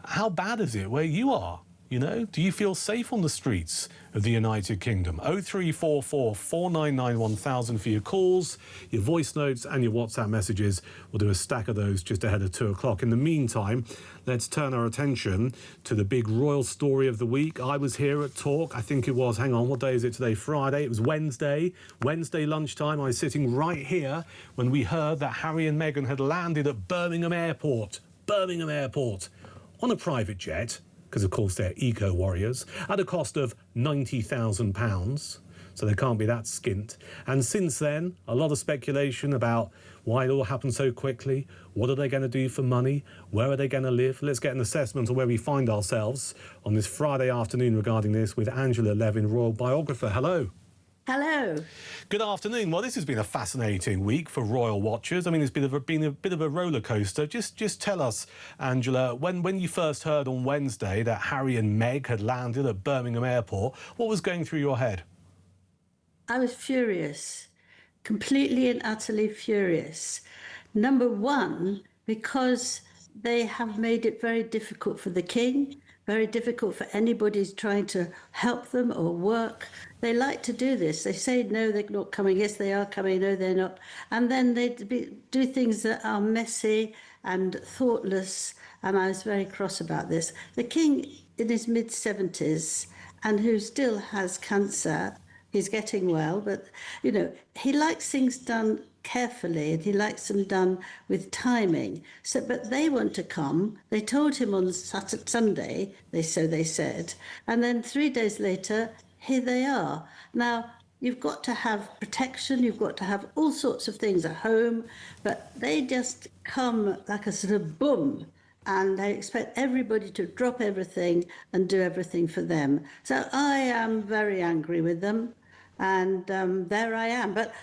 How bad is it where you are? You know, do you feel safe on the streets of the United Kingdom? 0344 499 1000 for your calls, your voice notes and your WhatsApp messages. We'll do a stack of those just ahead of 2 o'clock. In the meantime, let's turn our attention to the big royal story of the week. I was here at Talk, I think it was, hang on, what day is it today? Friday. It was Wednesday lunchtime. I was sitting right here when we heard that Harry and Meghan had landed at Birmingham Airport, on a private jet, because of course they're eco-warriors, at a cost of £90,000, so they can't be that skint. And since then, a lot of speculation about why it all happened so quickly, what are they going to do for money, where are they going to live? Let's get an assessment of where we find ourselves on this Friday afternoon regarding this with Angela Levin, royal biographer. Hello. Hello. Good afternoon. Well, this has been a fascinating week for royal watchers. I mean, it's been a bit of a roller coaster. Just tell us, Angela, when you first heard on Wednesday that Harry and Meg had landed at Birmingham Airport, what was going through your head? I was furious, completely and utterly furious. Number one, because they have made it very difficult for the king, very difficult for anybody who's trying to help them or work. They like to do this. They say, no, they're not coming. Yes, they are coming. No, they're not. And then they do things that are messy and thoughtless. And I was very cross about this. The king in his mid-70s and who still has cancer, he's getting well, but, you know, he likes things done carefully and he likes them done with timing. So, but they want to come. They told him on Sunday, so they said, and then 3 days later, here they are. Now, you've got to have protection, you've got to have all sorts of things at home, but they just come like a sort of boom, and they expect everybody to drop everything and do everything for them. So I am very angry with them, and there I am. But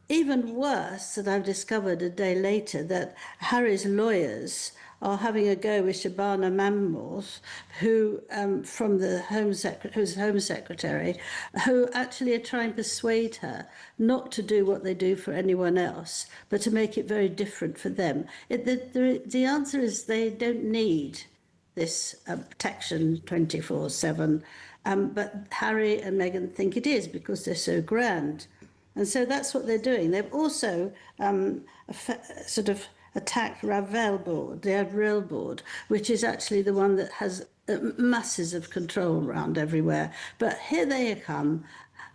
even worse, that I've discovered a day later, that Harry's lawyers are having a go with Shabana Mammoth, who from the who's Home Secretary, who actually are trying to persuade her not to do what they do for anyone else, but to make it very different for them. The answer is they don't need this protection 24/7, but Harry and Meghan think it is because they're so grand. And so that's what they're doing. They've also sort of attacked the Avril board, which is actually the one that has masses of control around everywhere. But here they come.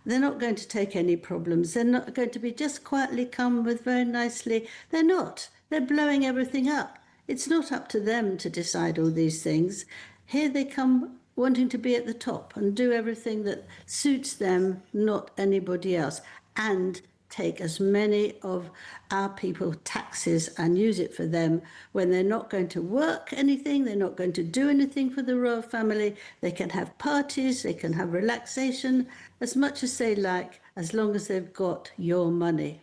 They're not going to take any problems. They're not going to be just quietly come with very nicely. They're not. They're blowing everything up. It's not up to them to decide all these things. Here they come wanting to be at the top and do everything that suits them, not anybody else, and take as many of our people taxes and use it for them when they're not going to work anything, they're not going to do anything for the royal family. They can have parties, they can have relaxation, as much as they like, as long as they've got your money.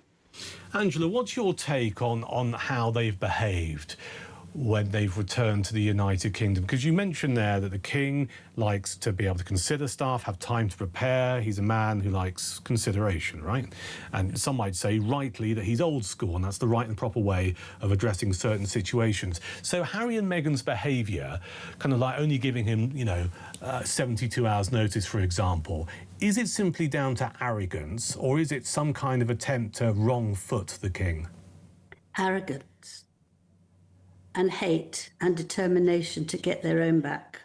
Angela, what's your take on how they've behaved when they've returned to the United Kingdom? Because you mentioned there that the king likes to be able to consider stuff, have time to prepare. He's a man who likes consideration, right? And some might say rightly that he's old school, and that's the right and proper way of addressing certain situations. So Harry and Meghan's behaviour, kind of like only giving him, 72 hours notice, for example, is it simply down to arrogance, or is it some kind of attempt to wrong foot the king? Arrogance and hate and determination to get their own back.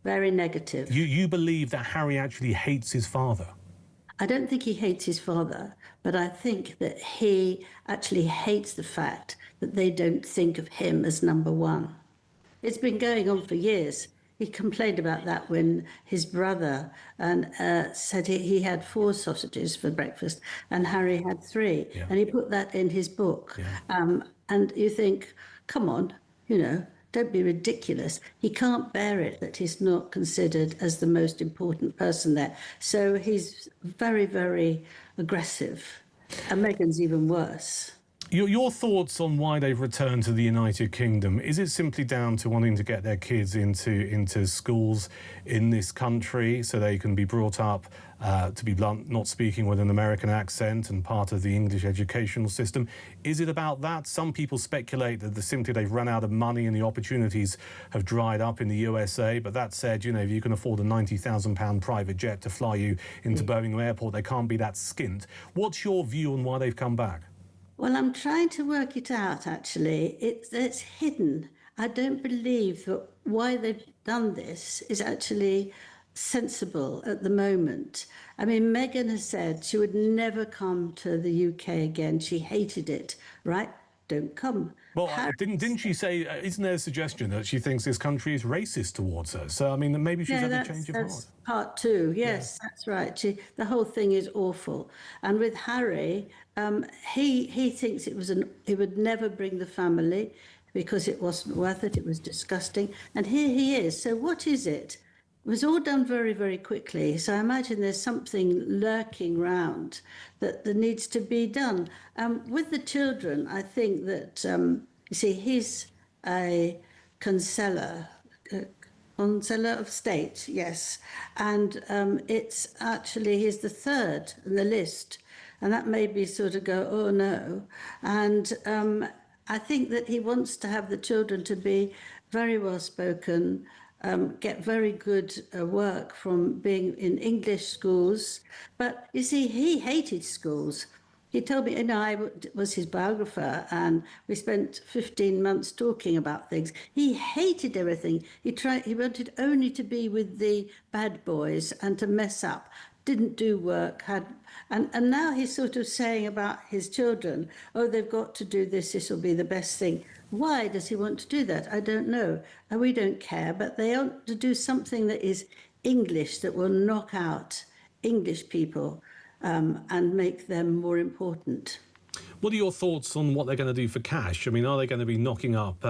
Very negative. You believe that Harry actually hates his father? I don't think he hates his father, but I think that he actually hates the fact that they don't think of him as number one. It's been going on for years. He complained about that when his brother said he had 4 sausages for breakfast and Harry had 3. Yeah. And he put that in his book. Yeah. And you think, come on, don't be ridiculous. He can't bear it that he's not considered as the most important person there. So he's very, very aggressive. And Meghan's even worse. Your thoughts on why they've returned to the United Kingdom? Is it simply down to wanting to get their kids into schools in this country so they can be brought up, to be blunt, not speaking with an American accent and part of the English educational system? Is it about that? Some people speculate that simply they've run out of money and the opportunities have dried up in the USA. But that said, you know, if you can afford a £90,000 private jet to fly you into Birmingham Airport, they can't be that skint. What's your view on why they've come back? Well, I'm trying to work it out, actually. It's hidden. I don't believe that why they've done this is actually sensible at the moment. I mean, Meghan has said she would never come to the UK again. She hated it, right? Don't come. Well, didn't she say, isn't there a suggestion that she thinks this country is racist towards her? So, I mean, maybe she's had a change of heart. That's part two. Yes, that's right. The whole thing is awful. And with Harry, he thinks he would never bring the family because it wasn't worth it. It was disgusting. And here he is. So what is it? It was all done very, very quickly. So I imagine there's something lurking round that needs to be done. With the children, I think that, you see, he's a consular of state, yes. And it's actually, he's the third in the list. And that made me sort of go, oh no. And I think that he wants to have the children to be very well spoken, get very good work from being in English schools. But you see, he hated schools. He told me, and I was his biographer, and we spent 15 months talking about things. He hated everything. He wanted only to be with the bad boys and to mess up. Didn't do work, and now he's sort of saying about his children, oh, they've got to do this, this will be the best thing. Why does he want to do that? I don't know. And we don't care, but they want to do something that is English, that will knock out English people and make them more important. What are your thoughts on what they're going to do for cash? I mean, are they going to be knocking up,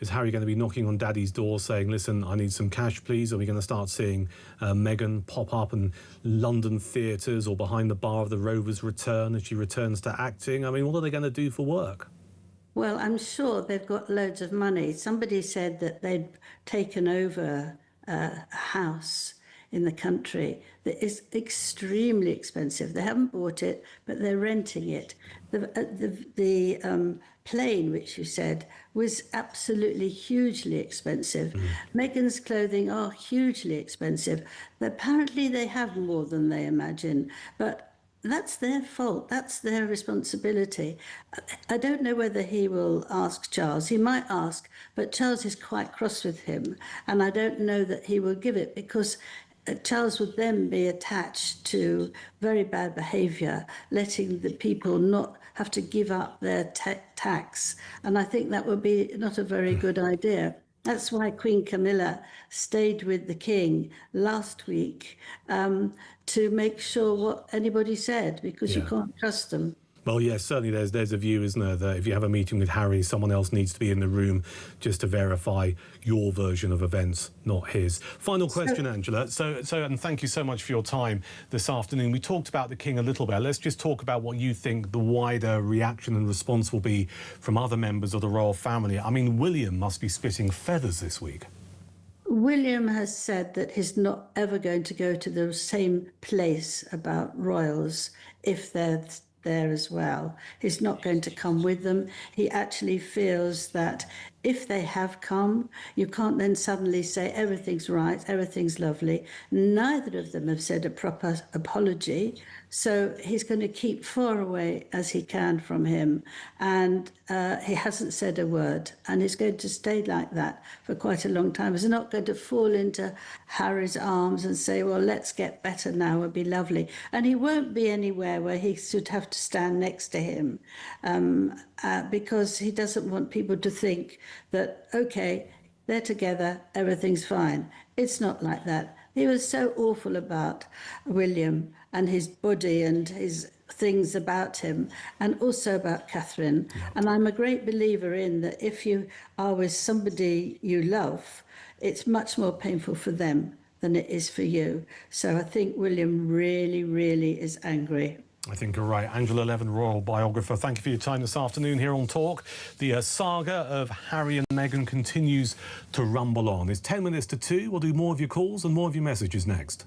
is Harry going to be knocking on Daddy's door saying, listen, I need some cash, please? Are we going to start seeing Meghan pop up in London theatres or behind the bar of the Rovers Return as she returns to acting? I mean, what are they going to do for work? Well, I'm sure they've got loads of money. Somebody said that they'd taken over a house in the country that is extremely expensive. They haven't bought it, but they're renting it. The plane, which you said, was absolutely hugely expensive. Meghan's clothing are hugely expensive. Apparently they have more than they imagine, but that's their fault. That's their responsibility. I don't know whether he will ask Charles. He might ask, but Charles is quite cross with him, and I don't know that he will give it because Charles would then be attached to very bad behaviour, letting the people not have to give up their tax. And I think that would be not a very good idea. That's why Queen Camilla stayed with the King last week to make sure what anybody said, because you can't trust them. Well, yes, certainly there's a view, isn't there, that if you have a meeting with Harry, someone else needs to be in the room just to verify your version of events, not his. Final question, Angela. So, and thank you so much for your time this afternoon. We talked about the King a little bit. Let's just talk about what you think the wider reaction and response will be from other members of the royal family. I mean, William must be spitting feathers this week. William has said that he's not ever going to go to the same place about royals if they're there as well. He's not going to come with them. He actually feels that if they have come, you can't then suddenly say everything's right, everything's lovely. Neither of them have said a proper apology. So he's going to keep far away as he can from him. And he hasn't said a word. And he's going to stay like that for quite a long time. He's not going to fall into Harry's arms and say, well, let's get better now, it'll be lovely. And he won't be anywhere where he should have to stand next to him because he doesn't want people to think that, OK, they're together, everything's fine. It's not like that. He was so awful about William and his body and his things about him, and also about Catherine. And I'm a great believer in that if you are with somebody you love, it's much more painful for them than it is for you. So I think William really, really is angry. I think you're right. Angela Levin, royal biographer. Thank you for your time this afternoon here on Talk. The saga of Harry and Meghan continues to rumble on. It's 10 minutes to 2. We'll do more of your calls and more of your messages next.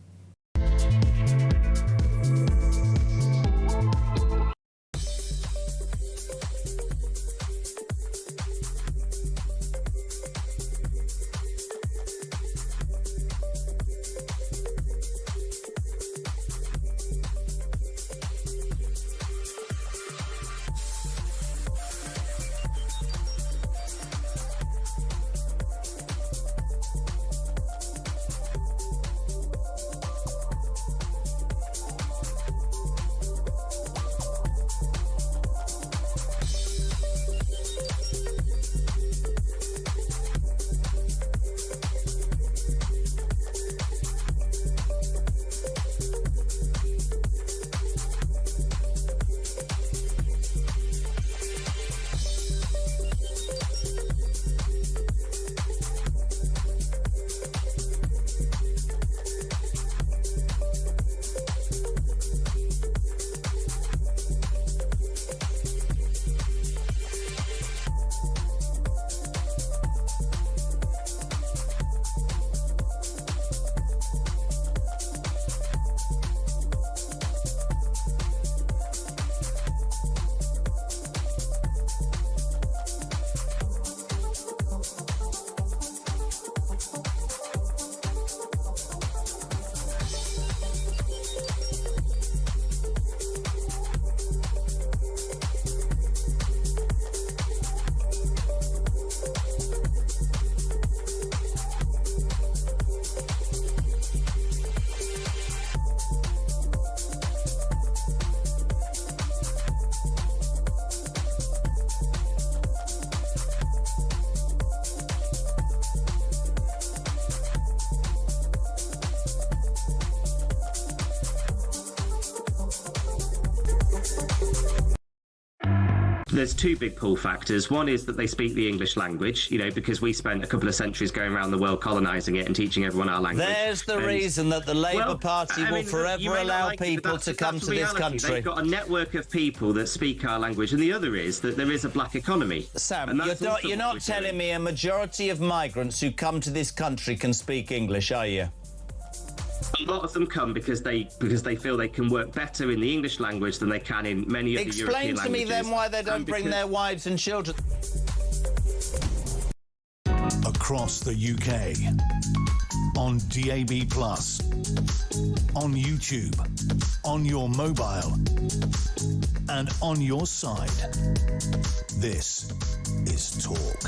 There's two big pull factors. One is that they speak the English language, you know, because we spent a couple of centuries going around the world colonising it and teaching everyone our language. There's the reason that the Labour Party will forever allow people to come to this country. They've got a network of people that speak our language, and the other is that there is a black economy. Sam, you're not telling me a majority of migrants who come to this country can speak English, are you? A lot of them come because they feel they can work better in the English language than they can in many other European languages. Explain to me then why they don't bring their wives and children. Across the UK, on DAB+, on YouTube, on your mobile, and on your side. This is Talk.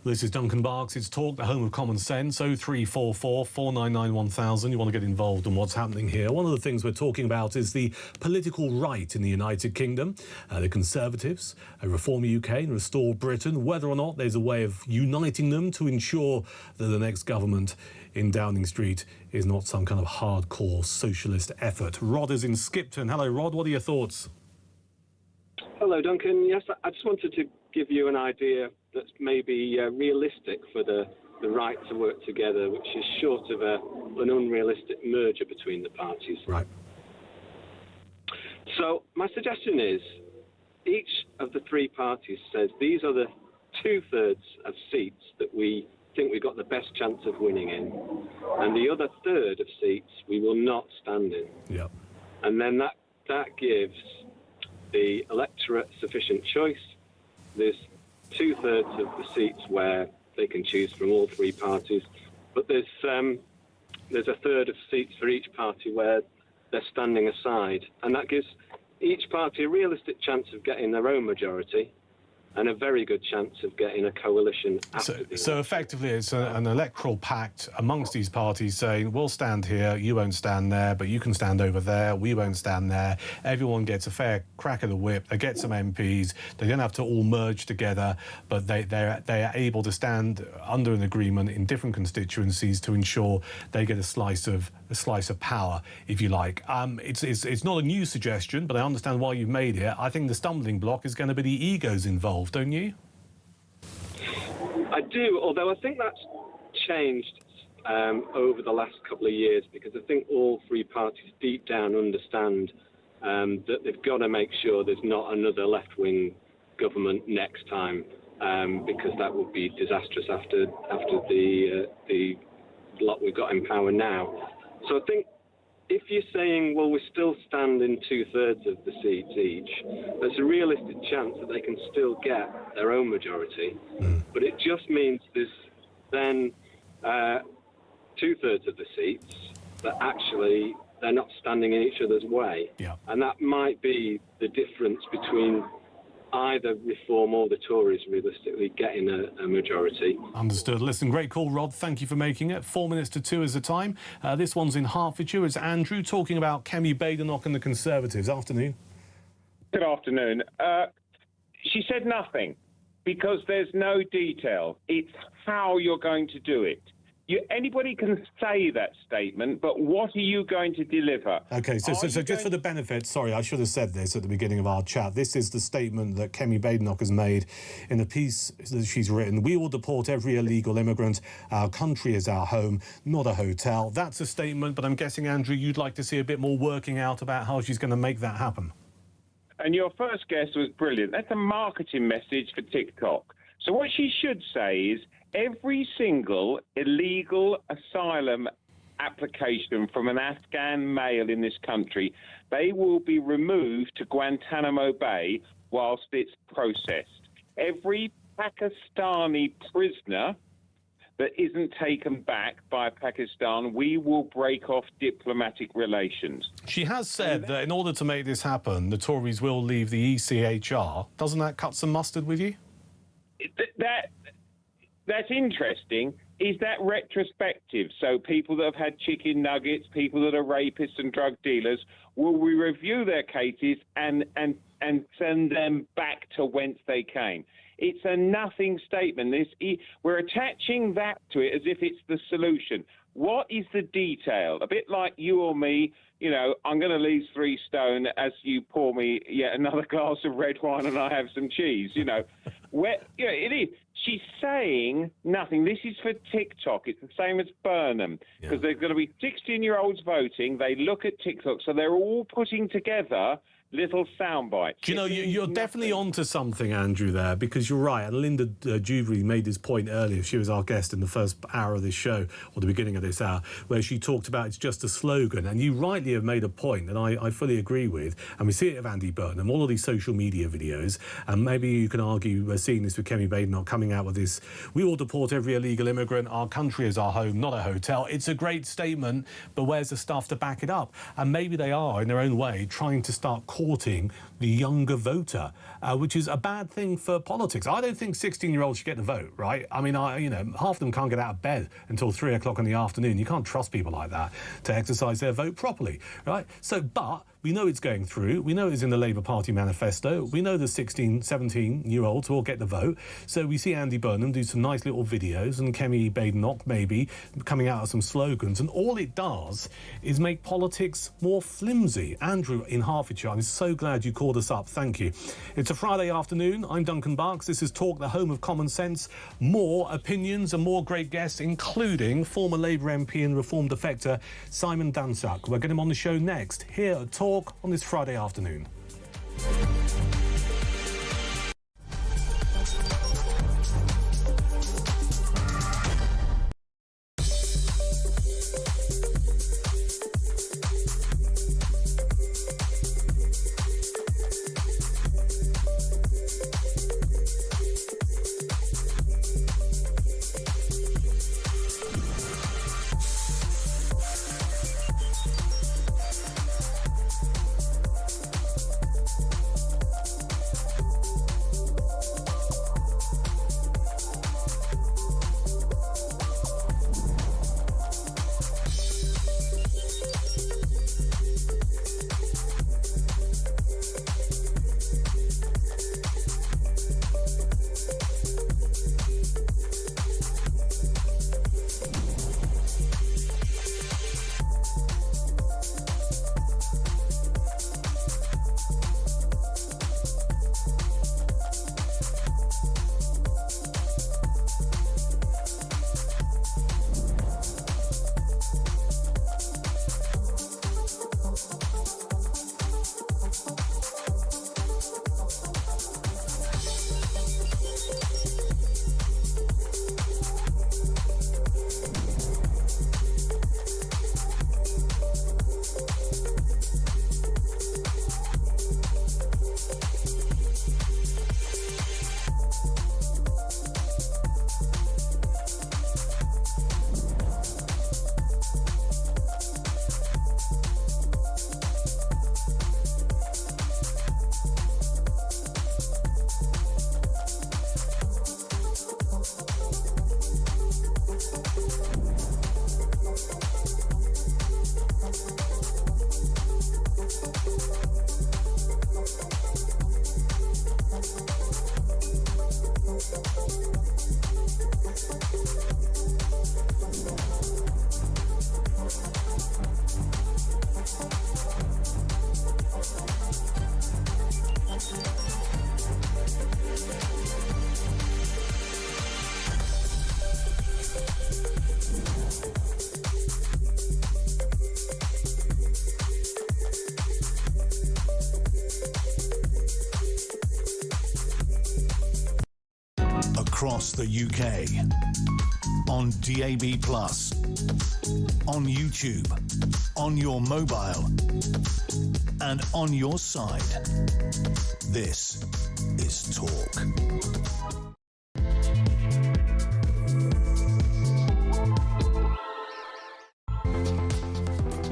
This is Duncan Barkes. It's Talk, the home of common sense. 0344 499 1000. You want to get involved in what's happening here. One of the things we're talking about is the political right in the United Kingdom. The Conservatives, Reform UK and Restore Britain, whether or not there's a way of uniting them to ensure that the next government in Downing Street is not some kind of hardcore socialist effort. Rod is in Skipton. Hello, Rod. What are your thoughts? Hello, Duncan. Yes, I just wanted to give you an idea that's maybe realistic for the right to work together, which is short of an unrealistic merger between the parties. Right. So my suggestion is each of the three parties says these are the 2/3 of seats that we think we've got the best chance of winning in, and the other third of seats we will not stand in. Yep. And then that gives the electorate sufficient choice. There's 2/3 of the seats where they can choose from all three parties, but there's a third of seats for each party where they're standing aside, and that gives each party a realistic chance of getting their own majority and a very good chance of getting a coalition after So effectively it's an electoral pact amongst these parties saying, we'll stand here, you won't stand there, but you can stand over there, we won't stand there. Everyone gets a fair crack of the whip, they get some MPs, they don't have to all merge together, but they are able to stand under an agreement in different constituencies to ensure they get a slice of power, if you like. It's not a new suggestion, but I understand why you've made it. I think the stumbling block is going to be the egos involved, don't you? I do, although I think that's changed over the last couple of years, because I think all three parties deep down understand that they've got to make sure there's not another left-wing government next time, because that would be disastrous after the lot we've got in power now. So I think if you're saying, well, we're still standing 2/3 of the seats each, there's a realistic chance that they can still get their own majority. But it just means there's then 2/3 of the seats that actually they're not standing in each other's way. Yeah. And that might be the difference between either Reform or the Tories realistically getting a majority. Understood. Listen, great call, Rod. Thank you for making it. 4 minutes to 2 is the time. This one's in Hertfordshire. It's Andrew talking about Kemi Badenoch and the Conservatives. Afternoon. Good afternoon. She said nothing because there's no detail. It's how you're going to do it. Anybody can say that statement, but what are you going to deliver? OK, so just for the benefit, sorry, I should have said this at the beginning of our chat. This is the statement that Kemi Badenoch has made in a piece that she's written. We will deport every illegal immigrant. Our country is our home, not a hotel. That's a statement, but I'm guessing, Andrew, you'd like to see a bit more working out about how she's going to make that happen. And your first guess was brilliant. That's a marketing message for TikTok. So what she should say is, every single illegal asylum application from an Afghan male in this country, they will be removed to Guantanamo Bay whilst it's processed. Every Pakistani prisoner that isn't taken back by Pakistan, we will break off diplomatic relations. She has said that in order to make this happen, the Tories will leave the ECHR. Doesn't that cut some mustard with you? That's interesting. Is that retrospective? So people that have had chicken nuggets, people that are rapists and drug dealers, will we review their cases and send them back to whence they came? It's a nothing statement. We're attaching that to it as if it's the solution. What is the detail? A bit like you or me, you know, I'm going to leave 3 stone as you pour me yet another glass of red wine and I have some cheese, you know. It is. She's saying nothing. This is for TikTok. It's the same as Burnham, because there's going to be 16-year-olds voting. They look at TikTok, so they're all putting together little sound bites. Do you know, you're definitely onto something, Andrew, there, because you're right. And Linda Juvry made this point earlier. She was our guest in the first hour of this show, or the beginning of this hour, where she talked about it's just a slogan. And you rightly have made a point, and I fully agree with. And we see it of Andy Burnham, all of these social media videos. And maybe you can argue we're seeing this with Kemi Badenoch coming out with this, we will deport every illegal immigrant. Our country is our home, not a hotel. It's a great statement, but where's the stuff to back it up? And maybe they are, in their own way, trying to start courting the younger voter, which is a bad thing for politics. I don't think 16-year-olds should get the vote, right? I mean, half of them can't get out of bed until 3 o'clock in the afternoon. You can't trust people like that to exercise their vote properly, right? So, but we know it's going through. We know it's in the Labour Party manifesto. We know the 16, 17-year-olds will get the vote. So we see Andy Burnham do some nice little videos and Kemi Badenoch maybe coming out with some slogans. And all it does is make politics more flimsy. Andrew in Hertfordshire, I'm so glad you called us up. Thank you. It's a Friday afternoon. I'm Duncan Barkes. This is Talk, the home of common sense. More opinions and more great guests, including former Labour MP and Reform defector Simon Danczuk. We'll get him on the show next, here at Talk on this Friday afternoon. across the UK. On DAB+, on YouTube, on your mobile, and on your side. This is Talk.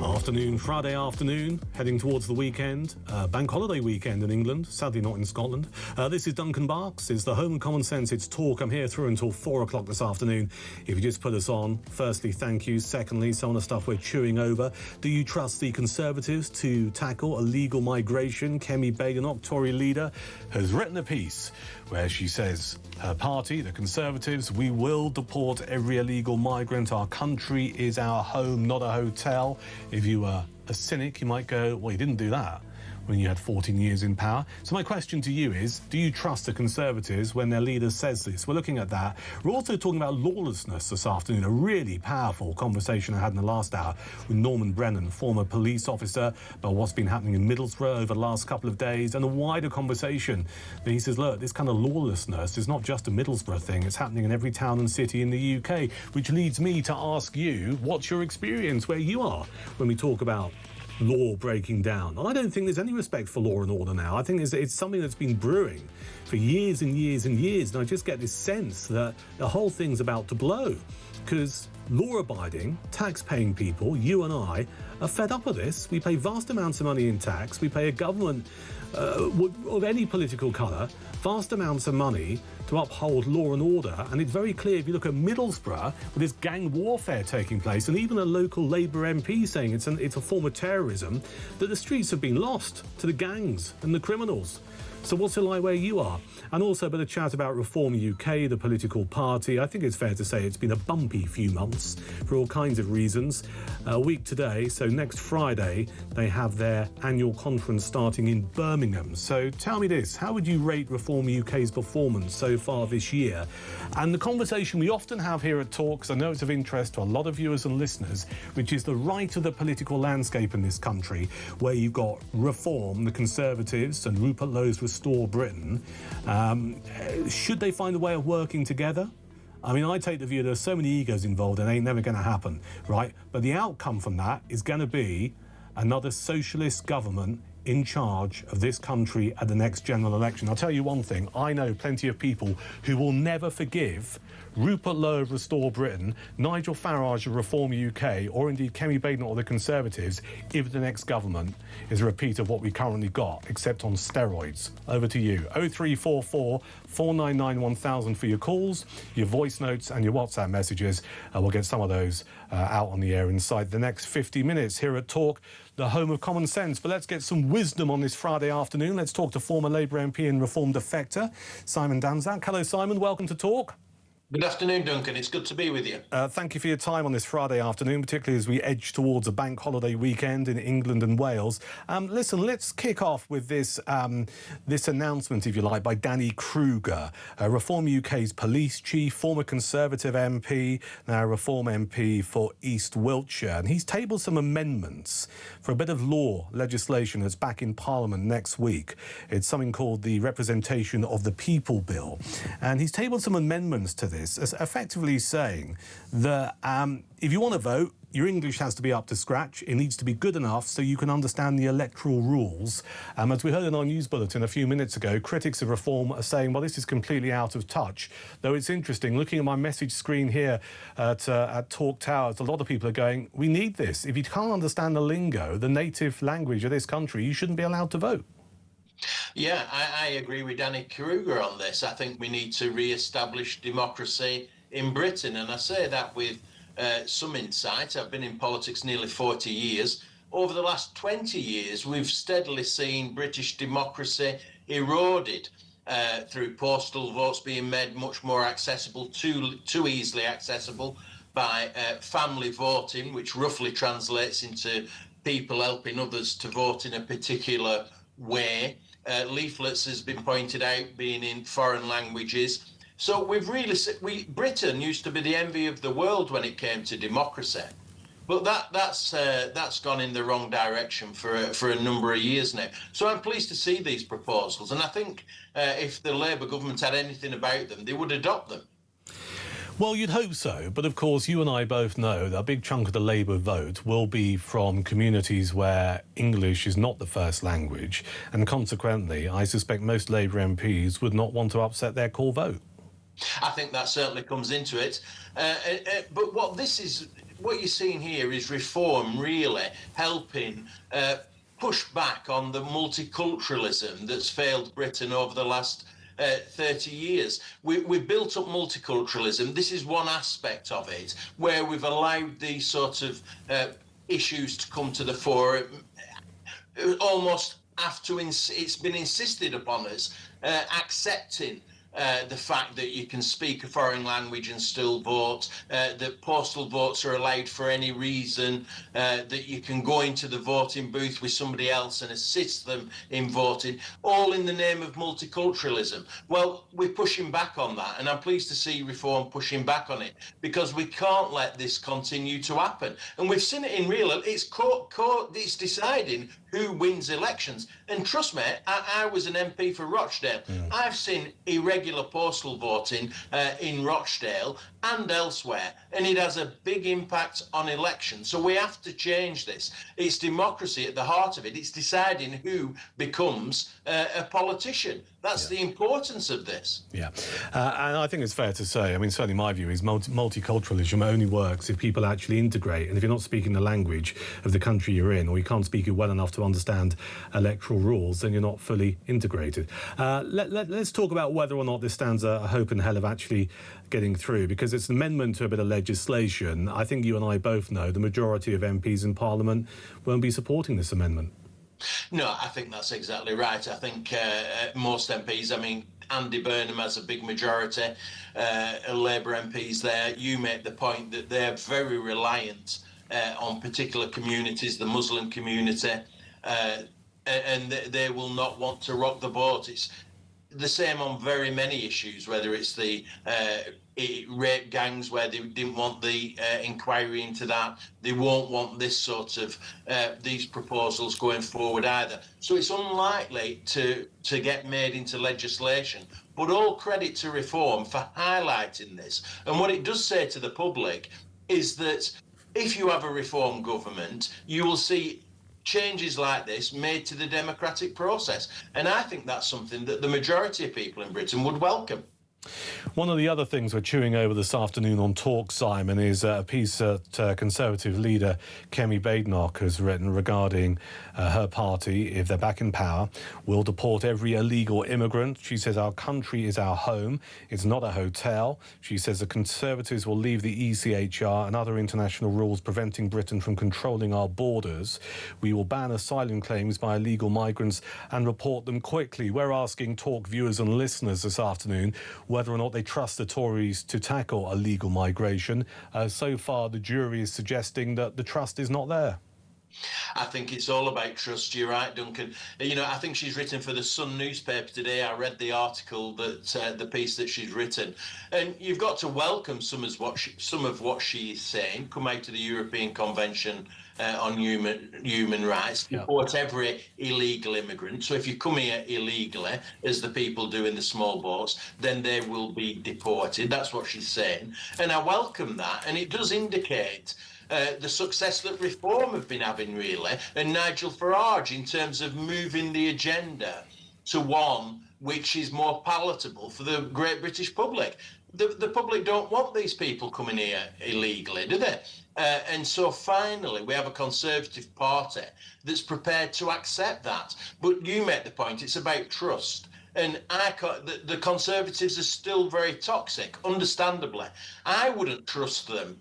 Afternoon, Friday afternoon, heading towards the weekend, bank holiday weekend in England, sadly not in Scotland. This is Duncan Barkes, it's the home of common sense, it's Talk. I'm here through until 4 o'clock this afternoon. If you just put us on, firstly, thank you. Secondly, some of the stuff we're chewing over. Do you trust the Conservatives to tackle illegal migration? Kemi Badenoch, Tory leader, has written a piece where she says her party, the Conservatives, we will deport every illegal migrant. Our country is our home, not a hotel. If you were a cynic, you might go, well, you didn't do that when you had 14 years in power. So my question to you is, do you trust the Conservatives when their leader says this? We're looking at that. We're also talking about lawlessness this afternoon, a really powerful conversation I had in the last hour with Norman Brennan, former police officer, about what's been happening in Middlesbrough over the last couple of days, and a wider conversation. That he says, look, this kind of lawlessness is not just a Middlesbrough thing, it's happening in every town and city in the UK, which leads me to ask you, what's your experience where you are when we talk about law breaking down? I don't think there's any respect for law and order now. I think it's something that's been brewing for years and years and years, and I just get this sense that the whole thing's about to blow, because law-abiding, tax-paying people, you and I, are fed up with this. We pay vast amounts of money in tax. We pay a government of any political colour vast amounts of money to uphold law and order, and it's very clear if you look at Middlesbrough with this gang warfare taking place, and even a local Labour MP saying it's a form of terrorism, that the streets have been lost to the gangs and the criminals. So what's it like where you are? And also a bit of chat about Reform UK, the political party. I think it's fair to say it's been a bumpy few months for all kinds of reasons. A week today, so next Friday, they have their annual conference starting in Birmingham. So tell me this, how would you rate Reform UK's performance so far this year? And the conversation we often have here at Talk, 'cause I know it's of interest to a lot of viewers and listeners, which is the right of the political landscape in this country, where you've got Reform, the Conservatives, and Rupert Lowe's Restore Britain. Should they find a way of working together? I mean, I take the view there's so many egos involved and it ain't never going to happen, right? But the outcome from that is going to be another socialist government in charge of this country at the next general election. I'll tell you one thing, I know plenty of people who will never forgive Rupert Lowe of Restore Britain, Nigel Farage of Reform UK, or indeed Kemi Badenoch or the Conservatives, if the next government is a repeat of what we currently got, except on steroids. Over to you. 0344 499 1000 for your calls, your voice notes and your WhatsApp messages. We'll get some of those out on the air inside the next 50 minutes here at Talk, the home of common sense. But let's get some wisdom on this Friday afternoon. Let's talk to former Labour MP and Reform defector, Simon Danczak. Hello, Simon. Welcome to Talk. Good afternoon, Duncan. It's good to be with you. Thank you for your time on this Friday afternoon, particularly as we edge towards a bank holiday weekend in England and Wales. Listen, let's kick off with this this announcement, if you like, by Danny Kruger, Reform UK's police chief, former Conservative MP, now Reform MP for East Wiltshire. And he's tabled some amendments for a bit of law legislation that's back in Parliament next week. It's something called the Representation of the People Bill. And he's tabled some amendments to this, as effectively saying that if you want to vote, your English has to be up to scratch. It needs to be good enough so you can understand the electoral rules. As we heard in our news bulletin a few minutes ago, critics of Reform are saying, well, this is completely out of touch. Though it's interesting, looking at my message screen here at Talk Towers, a lot of people are going, we need this. If you can't understand the lingo, the native language of this country, you shouldn't be allowed to vote. Yeah, I agree with Danny Kruger on this. I think we need to re-establish democracy in Britain. And I say that with some insight. I've been in politics nearly 40 years. Over the last 20 years, we've steadily seen British democracy eroded through postal votes being made much more accessible, too easily accessible, by family voting, which roughly translates into people helping others to vote in a particular way. Leaflets, has been pointed out, being in foreign languages. So we've really, Britain used to be the envy of the world when it came to democracy. But that's gone in the wrong direction for a number of years now. So I'm pleased to see these proposals, and I think if the Labour government had anything about them, they would adopt them. Well, you'd hope so, but of course you and I both know that a big chunk of the Labour vote will be from communities where English is not the first language, and consequently I suspect most Labour MPs would not want to upset their core vote. I think that certainly comes into it. But what you're seeing here is reform really helping push back on the multiculturalism that's failed Britain over the last 30 years. We've built up multiculturalism. This is one aspect of it where we've allowed these sort of issues to come to the fore. Almost after it's been insisted upon us accepting the fact that you can speak a foreign language and still vote, that postal votes are allowed for any reason, that you can go into the voting booth with somebody else and assist them in voting, all in the name of multiculturalism. Well, we're pushing back on that, and I'm pleased to see reform pushing back on it, because we can't let this continue to happen. And we've seen it in real, it's deciding who wins elections. And trust me, I was an MP for Rochdale. I've seen irregular postal voting in Rochdale and elsewhere, and it has a big impact on elections. So we have to change this. It's democracy at the heart of it. It's deciding who becomes a politician. That's the importance of this. Yeah, and I think it's fair to say, I mean, certainly my view is multiculturalism only works if people actually integrate. And if you're not speaking the language of the country you're in, or you can't speak it well enough to understand electoral rules, then you're not fully integrated. Let's talk about whether or not this stands a hope in hell of actually getting through, because it's an amendment to a bit of legislation. I think you and I both know the majority of MPs in Parliament won't be supporting this amendment. No, I think that's exactly right. I think most MPs, I mean, Andy Burnham has a big majority, Labour MPs there. You make the point that they're very reliant on particular communities, the Muslim community, and they will not want to rock the boat. It's the same on very many issues, whether it's the rape gangs, where they didn't want the inquiry into that. They won't want this sort of these proposals going forward either. So it's unlikely to get made into legislation. But all credit to Reform for highlighting this. And what it does say to the public is that if you have a Reform government, you will see changes like this made to the democratic process. And I think that's something that the majority of people in Britain would welcome. One of the other things we're chewing over this afternoon on Talk, Simon, is a piece that Conservative leader Kemi Badenoch has written regarding her party, if they're back in power, will deport every illegal immigrant. She says our country is our home. It's not a hotel. She says the Conservatives will leave the ECHR and other international rules preventing Britain from controlling our borders. We will ban asylum claims by illegal migrants and report them quickly. We're asking Talk viewers and listeners this afternoon whether or not they trust the Tories to tackle illegal migration. So far, the jury is suggesting that the trust is not there. I think it's all about trust. You're right, Duncan. You know, I think she's written for the Sun newspaper today. I read the article, that the piece that she's written, and you've got to welcome some of what she is saying. Come out to the European Convention on human rights, deport every illegal immigrant. So if you come here illegally, as the people do in the small boats, then they will be deported. That's what she's saying, and I welcome that. And it does indicate the success that Reform have been having, really, and Nigel Farage, in terms of moving the agenda to one which is more palatable for the great British public. The public don't want these people coming here illegally, do they? And so finally we have a Conservative party that's prepared to accept that. But you make the point, it's about trust. And the Conservatives are still very toxic, understandably. I wouldn't trust them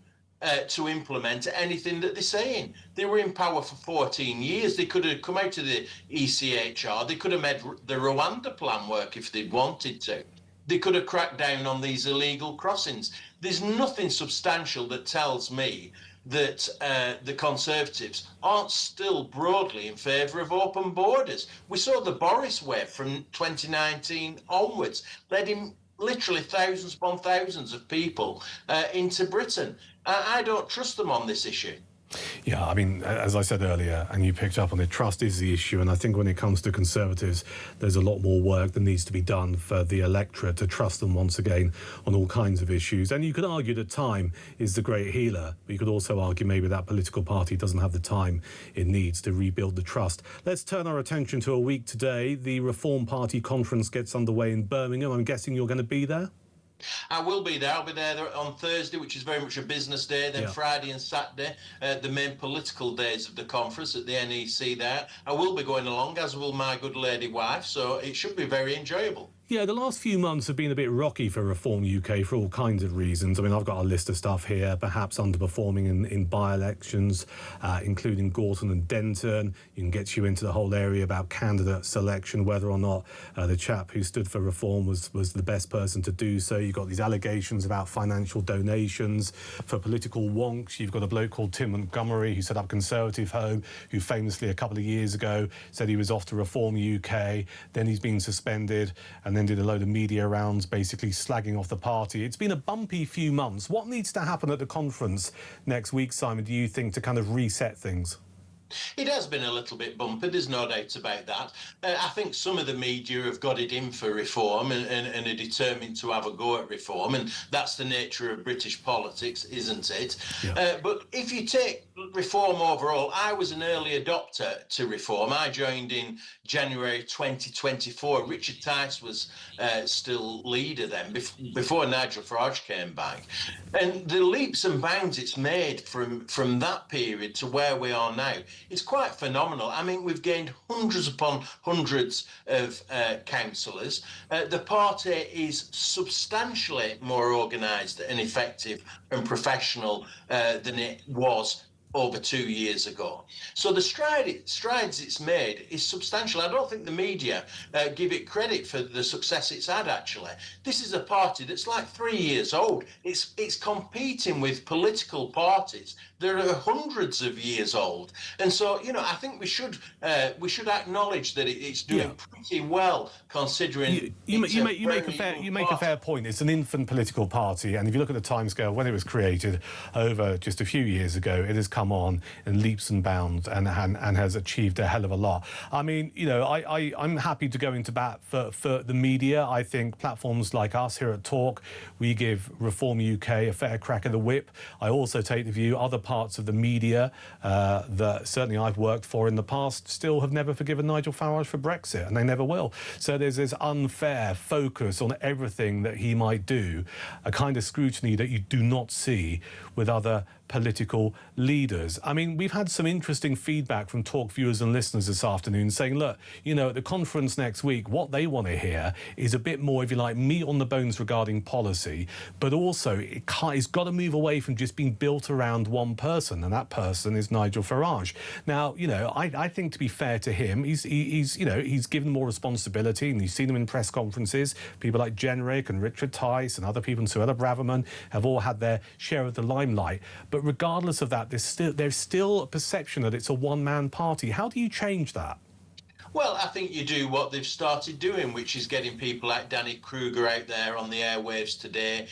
to implement anything that they're saying. They were in power for 14 years. They could have come out to the ECHR. They could have made the Rwanda plan work if they'd wanted to. They could have cracked down on these illegal crossings. There's nothing substantial that tells me that the Conservatives aren't still broadly in favour of open borders. We saw the Boris wave from 2019 onwards, letting literally thousands upon thousands of people into Britain. I don't trust them on this issue. Yeah, I mean, as I said earlier, and you picked up on it, trust is the issue. And I think when it comes to Conservatives, there's a lot more work that needs to be done for the electorate to trust them once again on all kinds of issues. And you could argue that time is the great healer, but you could also argue maybe that political party doesn't have the time it needs to rebuild the trust. Let's turn our attention to a week today. The Reform Party conference gets underway in Birmingham. I'm guessing you're going to be there? I will be there. I'll be there on Thursday, which is very much a business day. Then Friday and Saturday, the main political days of the conference at the NEC there. I will be going along, as will my good lady wife, so it should be very enjoyable. Yeah, the last few months have been a bit rocky for Reform UK for all kinds of reasons. I mean, I've got a list of stuff here, perhaps underperforming in by-elections, including Gorton and Denton. You can get you into the whole area about candidate selection, whether or not the chap who stood for Reform was the best person to do so. You've got these allegations about financial donations for political wonks. You've got a bloke called Tim Montgomery who set up Conservative Home, who famously a couple of years ago said he was off to Reform UK. Then he's been suspended and then did a load of media rounds basically slagging off the party. It's been a bumpy few months. What needs to happen at the conference next week, Simon, do you think, to kind of reset things? It has been a little bit bumpy, there's no doubt about that. I think some of the media have got it in for reform and are determined to have a go at reform, and that's the nature of British politics, isn't it? Yeah. But if you take reform overall, I was an early adopter to reform. I joined in January 2024. Richard Tice was still leader then, before Nigel Farage came back. And the leaps and bounds it's made from that period to where we are now, it's quite phenomenal. I mean, we've gained hundreds upon hundreds of councillors. The party is substantially more organised and effective and professional than it was over 2 years ago. So the strides it's made is substantial. I don't think the media give it credit for the success it's had, actually. This is a party that's like 3 years old. It's competing with political parties that are hundreds of years old. And so, you know, I think we should acknowledge that it's doing pretty well, considering you make a fair point. It's an infant political party, and if you look at the timescale when it was created over just a few years ago, it has come on in leaps and bounds and has achieved a hell of a lot. I mean, you know, I'm happy to go into bat for the media. I think platforms like us here at Talk, we give Reform UK a fair crack of the whip. I also take the view other parts of the media that certainly I've worked for in the past still have never forgiven Nigel Farage for Brexit, and they never will. So there's this unfair focus on everything that he might do, a kind of scrutiny that you do not see with other political leaders. I mean, we've had some interesting feedback from Talk viewers and listeners this afternoon saying, look, you know, at the conference next week, what they want to hear is a bit more, if you like, meat on the bones regarding policy, but also it's got to move away from just being built around one person, and that person is Nigel Farage. Now, you know, I think, to be fair to him, he's given more responsibility, and you've seen him in press conferences. People like Jenrick and Richard Tice and other people, and Suella Braverman, have all had their share of the limelight. But regardless of that, there's still a perception that it's a one-man party. How do you change that? Well, I think you do what they've started doing, which is getting people like Danny Kruger out there on the airwaves today,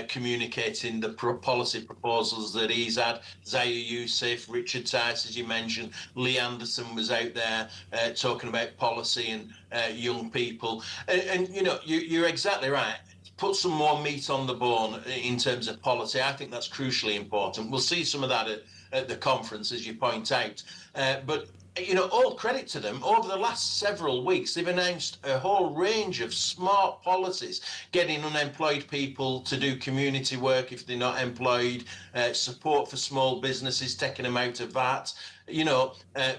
communicating the policy proposals that he's had. Zaya Youssef, Richard Tice, as you mentioned, Lee Anderson was out there talking about policy and young people. And you know, you're exactly right. Put some more meat on the bone in terms of policy. I think that's crucially important. We'll see some of that at the conference, as you point out. But, you know, all credit to them. Over the last several weeks, they've announced a whole range of smart policies, getting unemployed people to do community work if they're not employed, support for small businesses, taking them out of VAT. You know,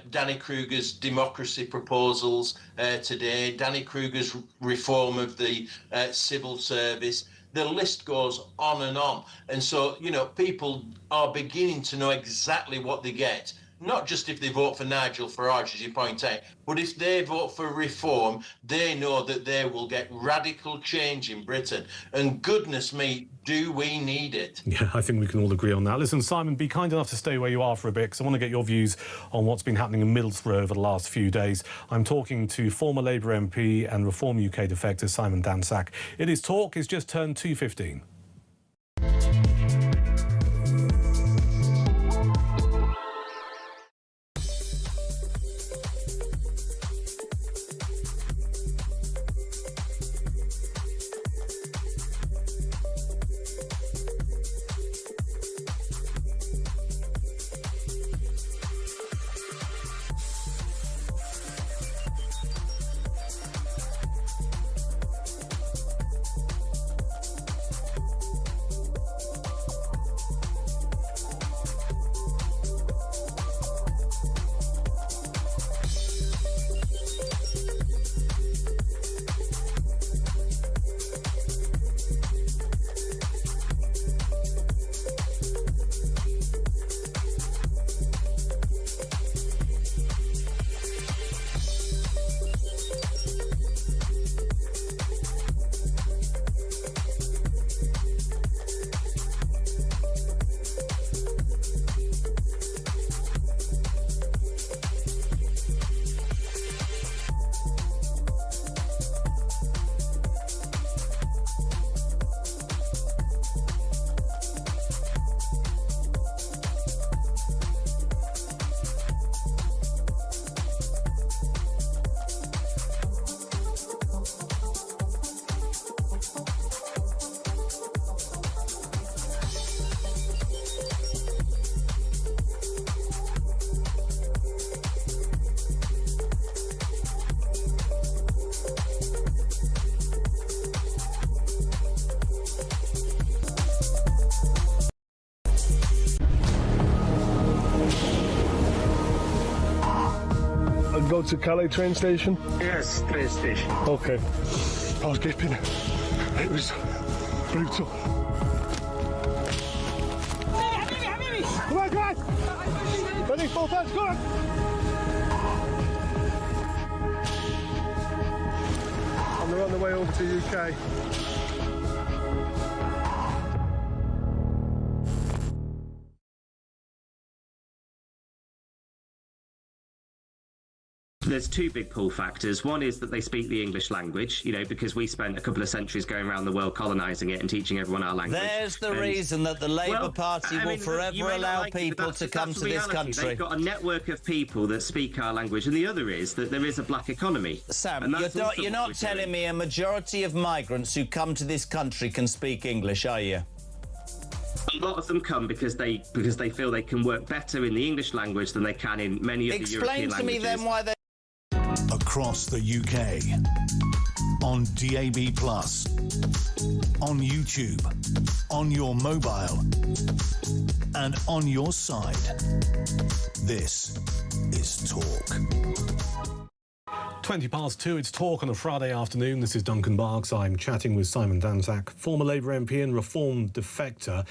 Danny Kruger's democracy proposals today, Danny Kruger's reform of the civil service. The list goes on and on. And so, you know, people are beginning to know exactly what they get. Not just if they vote for Nigel Farage, as you point out, but if they vote for reform, they know that they will get radical change in Britain. And goodness me, do we need it? Yeah, I think we can all agree on that. Listen, Simon, be kind enough to stay where you are for a bit, because I want to get your views on what's been happening in Middlesbrough over the last few days. I'm talking to former Labour MP and Reform UK defector Simon Dansack. It is Talk. It's just turned 2:15. go to Calais train station? Yes, train station. Okay. I was gripping. It was brutal. Come on, come on! Ready, full fast, go on! And they're on the way over to the UK. There's two big pull factors. One is that they speak the English language, you know, because we spent a couple of centuries going around the world colonising it and teaching everyone our language. There's the reason that the Labour Party will forever allow people to come to this country. They've got a network of people that speak our language, and the other is that there is a black economy. Sam, you're not telling me a majority of migrants who come to this country can speak English, are you? A lot of them come because they feel they can work better in the English language than they can in many of the European languages. Explain to me then why they... Across the UK, on DAB+, on YouTube, on your mobile, and on your side. This is Talk. 2:20, it's Talk on a Friday afternoon. This is Duncan Barkes. I'm chatting with Simon Danczak, former Labour MP and Reform defector.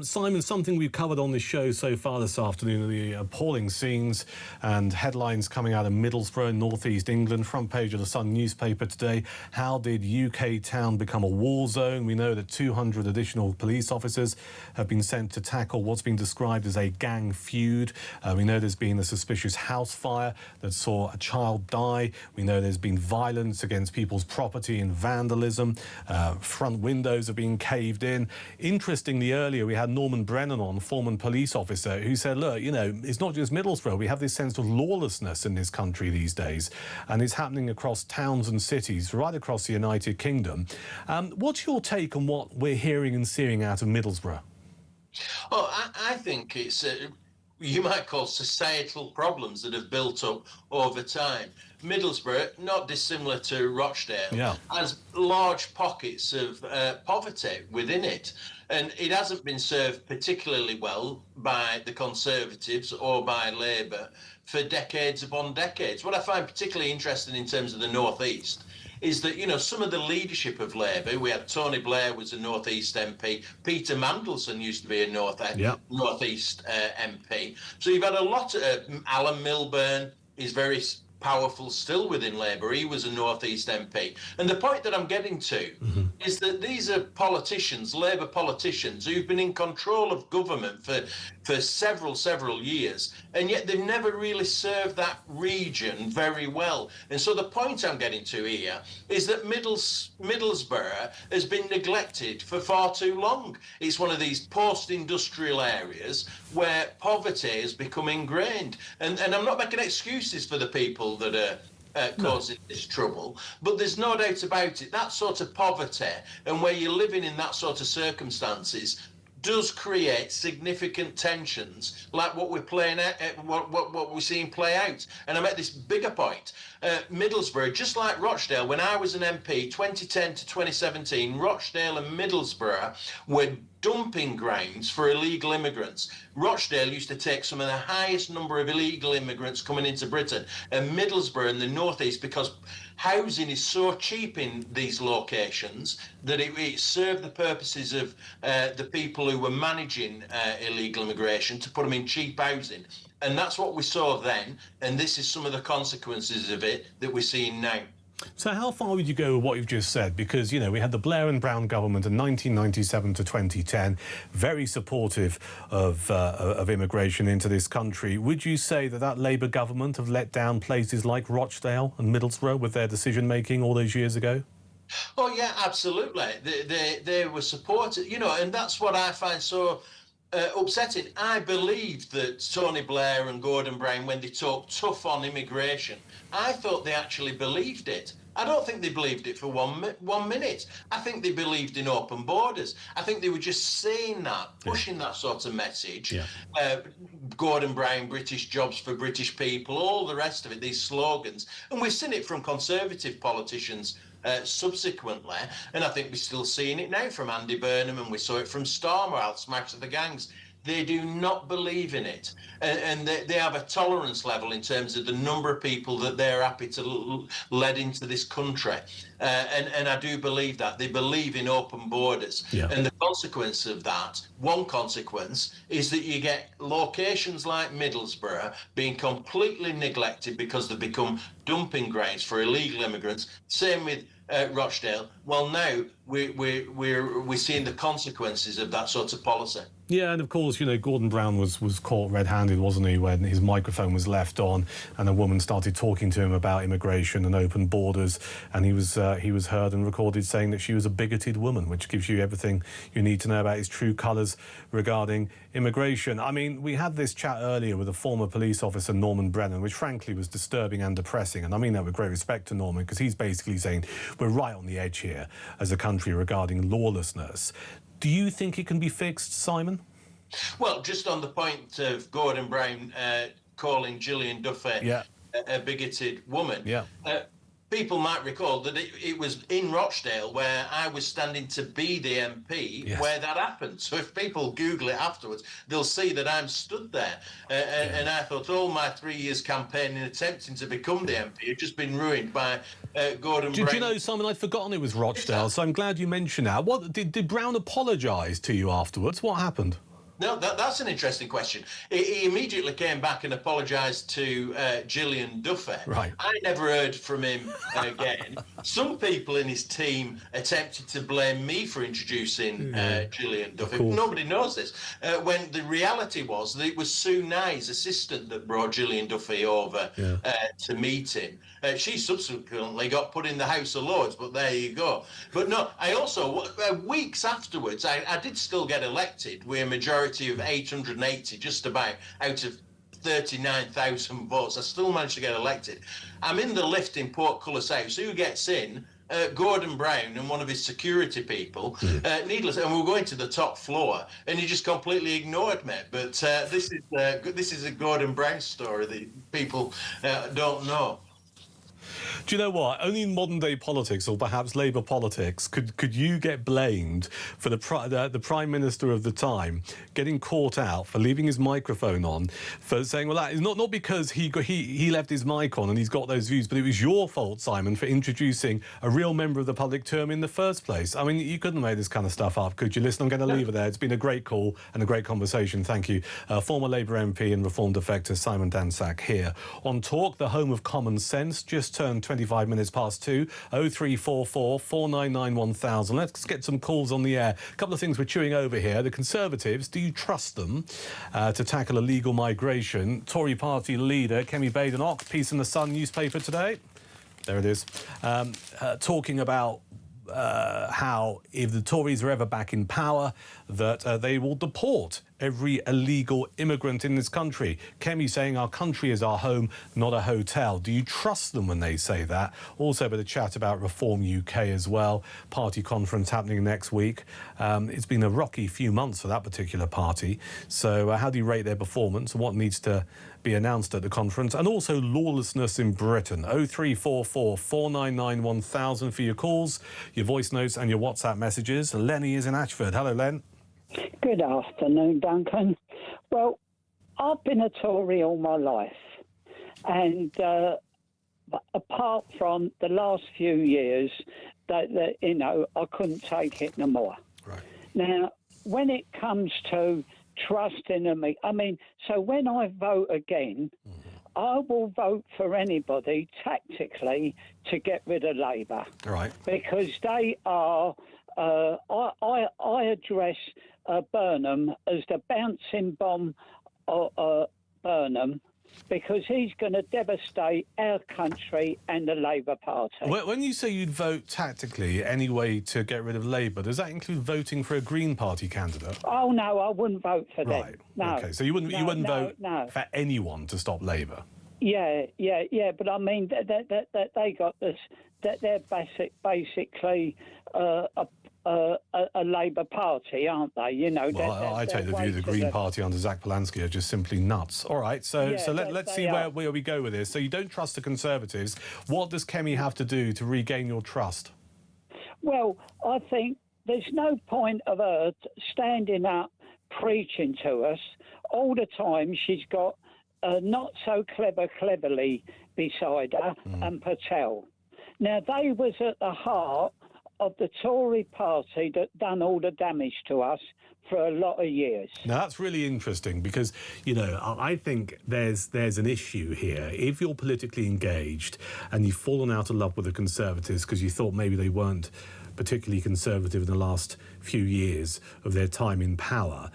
Simon, something we've covered on this show so far this afternoon are the appalling scenes and headlines coming out of Middlesbrough, North East England. Front page of the Sun newspaper today. How did UK town become a war zone? We know that 200 additional police officers have been sent to tackle what's been described as a gang feud. We know there's been a suspicious house fire that saw a child die. We know there's been violence against people's property and vandalism. Front windows are being caved in. Interestingly, earlier we had Norman Brennan on, former police officer, who said, look, you know, it's not just Middlesbrough. We have this sense of lawlessness in this country these days, and it's happening across towns and cities right across the United Kingdom. What's your take on what we're hearing and seeing out of Middlesbrough? Oh, I think it's... you might call societal problems that have built up over time. Middlesbrough, not dissimilar to Rochdale, has large pockets of poverty within it. And it hasn't been served particularly well by the Conservatives or by Labour for decades upon decades. What I find particularly interesting in terms of the North East is that, you know, some of the leadership of Labour, we had Tony Blair was a North East MP, Peter Mandelson used to be a North East MP. So you've had a lot of, Alan Milburn is very powerful still within Labour. He was a North East MP. And the point that I'm getting to is that these are politicians, Labour politicians, who've been in control of government for several years, and yet they've never really served that region very well. And so the point I'm getting to here is that Middlesbrough has been neglected for far too long. It's one of these post-industrial areas where poverty has become ingrained. And I'm not making excuses for the people that are causing this trouble, but there's no doubt about it, that sort of poverty and where you're living in that sort of circumstances does create significant tensions, like what we're playing out, what we're seeing play out. And I make this bigger point. Middlesbrough, just like Rochdale, when I was an MP, 2010 to 2017, Rochdale and Middlesbrough were dumping grounds for illegal immigrants. Rochdale used to take some of the highest number of illegal immigrants coming into Britain, and Middlesbrough in the northeast, because housing is so cheap in these locations that it served the purposes of the people who were managing illegal immigration to put them in cheap housing. And that's what we saw then, and this is some of the consequences of it that we're seeing now. So how far would you go with what you've just said? Because, you know, we had the Blair and Brown government in 1997 to 2010, very supportive of immigration into this country. Would you say that that Labour government have let down places like Rochdale and Middlesbrough with their decision-making all those years ago? Oh, yeah, absolutely. They were supported, you know, and that's what I find so upsetting. I believe that Tony Blair and Gordon Brown, when they talked tough on immigration, I thought they actually believed it. I don't think they believed it for one minute. I think they believed in open borders. I think they were just saying that, pushing that sort of message. Gordon Brown, British jobs for British people, all the rest of it, these slogans. And we've seen it from Conservative politicians subsequently, and I think we're still seeing it now from Andy Burnham, and we saw it from Starmer, I'll smash the gangs. They do not believe in it, and they have a tolerance level in terms of the number of people that they're happy to let into this country, and I do believe that they believe in open borders. And the consequence of that, one consequence, is that you get locations like Middlesbrough being completely neglected because they become dumping grounds for illegal immigrants. Same with Rochdale. Well, now we're seeing the consequences of that sort of policy. Yeah, and of course, you know, Gordon Brown was caught red-handed, wasn't he, when his microphone was left on and a woman started talking to him about immigration and open borders, and he was heard and recorded saying that she was a bigoted woman, which gives you everything you need to know about his true colours regarding immigration. I mean, we had this chat earlier with a former police officer, Norman Brennan, which frankly was disturbing and depressing, and I mean that with great respect to Norman, because he's basically saying we're right on the edge here as a country regarding lawlessness. Do you think it can be fixed, Simon? Well, just on the point of Gordon Brown calling Gillian Duffy a bigoted woman, people might recall that it was in Rochdale where I was standing to be the MP where that happened. So if people Google it afterwards, they'll see that I'm stood there. And I thought all my 3 years campaigning attempting to become the MP had just been ruined by Gordon Brown. Do you know, Simon, I'd forgotten it was Rochdale, so I'm glad you mentioned that. What did Brown apologise to you afterwards? What happened? No, that's an interesting question. He immediately came back and apologised to Gillian Duffy. Right. I never heard from him again. Some people in his team attempted to blame me for introducing Gillian Duffy. Nobody knows this. When the reality was that it was Sue Nye's assistant that brought Gillian Duffy over to meet him. She subsequently got put in the House of Lords, but there you go. But no, I also, weeks afterwards, I did still get elected with a majority of 880, just about, out of 39,000 votes. I still managed to get elected. I'm in the lift in Portcullis House. Who gets in? Gordon Brown and one of his security people, needless, and we were going to the top floor, and he just completely ignored me. But this is a Gordon Brown story that people don't know. Do you know what? Only in modern-day politics, or perhaps Labour politics, could you get blamed for the Prime Minister of the time getting caught out for leaving his microphone on, for saying, well, that is not because he left his mic on and he's got those views, but it was your fault, Simon, for introducing a real member of the public to him in the first place. I mean, you couldn't have made this kind of stuff up, could you? Listen, I'm going to leave it there. It's been a great call and a great conversation. Thank you. Former Labour MP and Reform defector Simon Dansack here on Talk, the home of common sense. Just turned 25 minutes past 2, 0344 499 1000. Let's get some calls on the air. A couple of things we're chewing over here. The Conservatives, do you trust them to tackle illegal migration? Tory party leader Kemi Badenoch, Peace in the Sun newspaper today. There it is. Talking about how if the Tories are ever back in power, that they will deport every illegal immigrant in this country. Kemi saying our country is our home, not a hotel. Do you trust them when they say that? Also a bit of chat about Reform UK as well. Party conference happening next week. It's been a rocky few months for that particular party. So how do you rate their performance? What needs to be announced at the conference? And also lawlessness in Britain. 0344 499 1000 for your calls, your voice notes and your WhatsApp messages. Lenny is in Ashford. Hello, Len. Good afternoon, Duncan. Well, I've been a Tory all my life, and apart from the last few years, that you know, I couldn't take it no more. Right. Now, when it comes to trusting in me, I mean, so when I vote again, I will vote for anybody tactically to get rid of Labour. Right. Because they are. I address Burnham as the bouncing bomb of Burnham, because he's going to devastate our country and the Labour Party. When you say you'd vote tactically anyway to get rid of Labour, does that include voting for a Green Party candidate? Oh no, I wouldn't vote for them. Right. No. Okay. So you wouldn't vote for anyone to stop Labour. Yeah. But I mean that they got this. That they're basically a Labour Party, aren't they? You know. Well, I take the view the Green Party under Zach Polansky are just simply nuts. All right, so let's see where we go with this. So you don't trust the Conservatives. What does Kemi have to do to regain your trust? Well, I think there's no point of her standing up preaching to us. All the time she's got not so cleverly beside her and Patel. Now, they was at the heart of the Tory party that done all the damage to us for a lot of years. Now, that's really interesting because, you know, I think there's an issue here. If you're politically engaged and you've fallen out of love with the Conservatives because you thought maybe they weren't particularly conservative in the last few years of their time in power,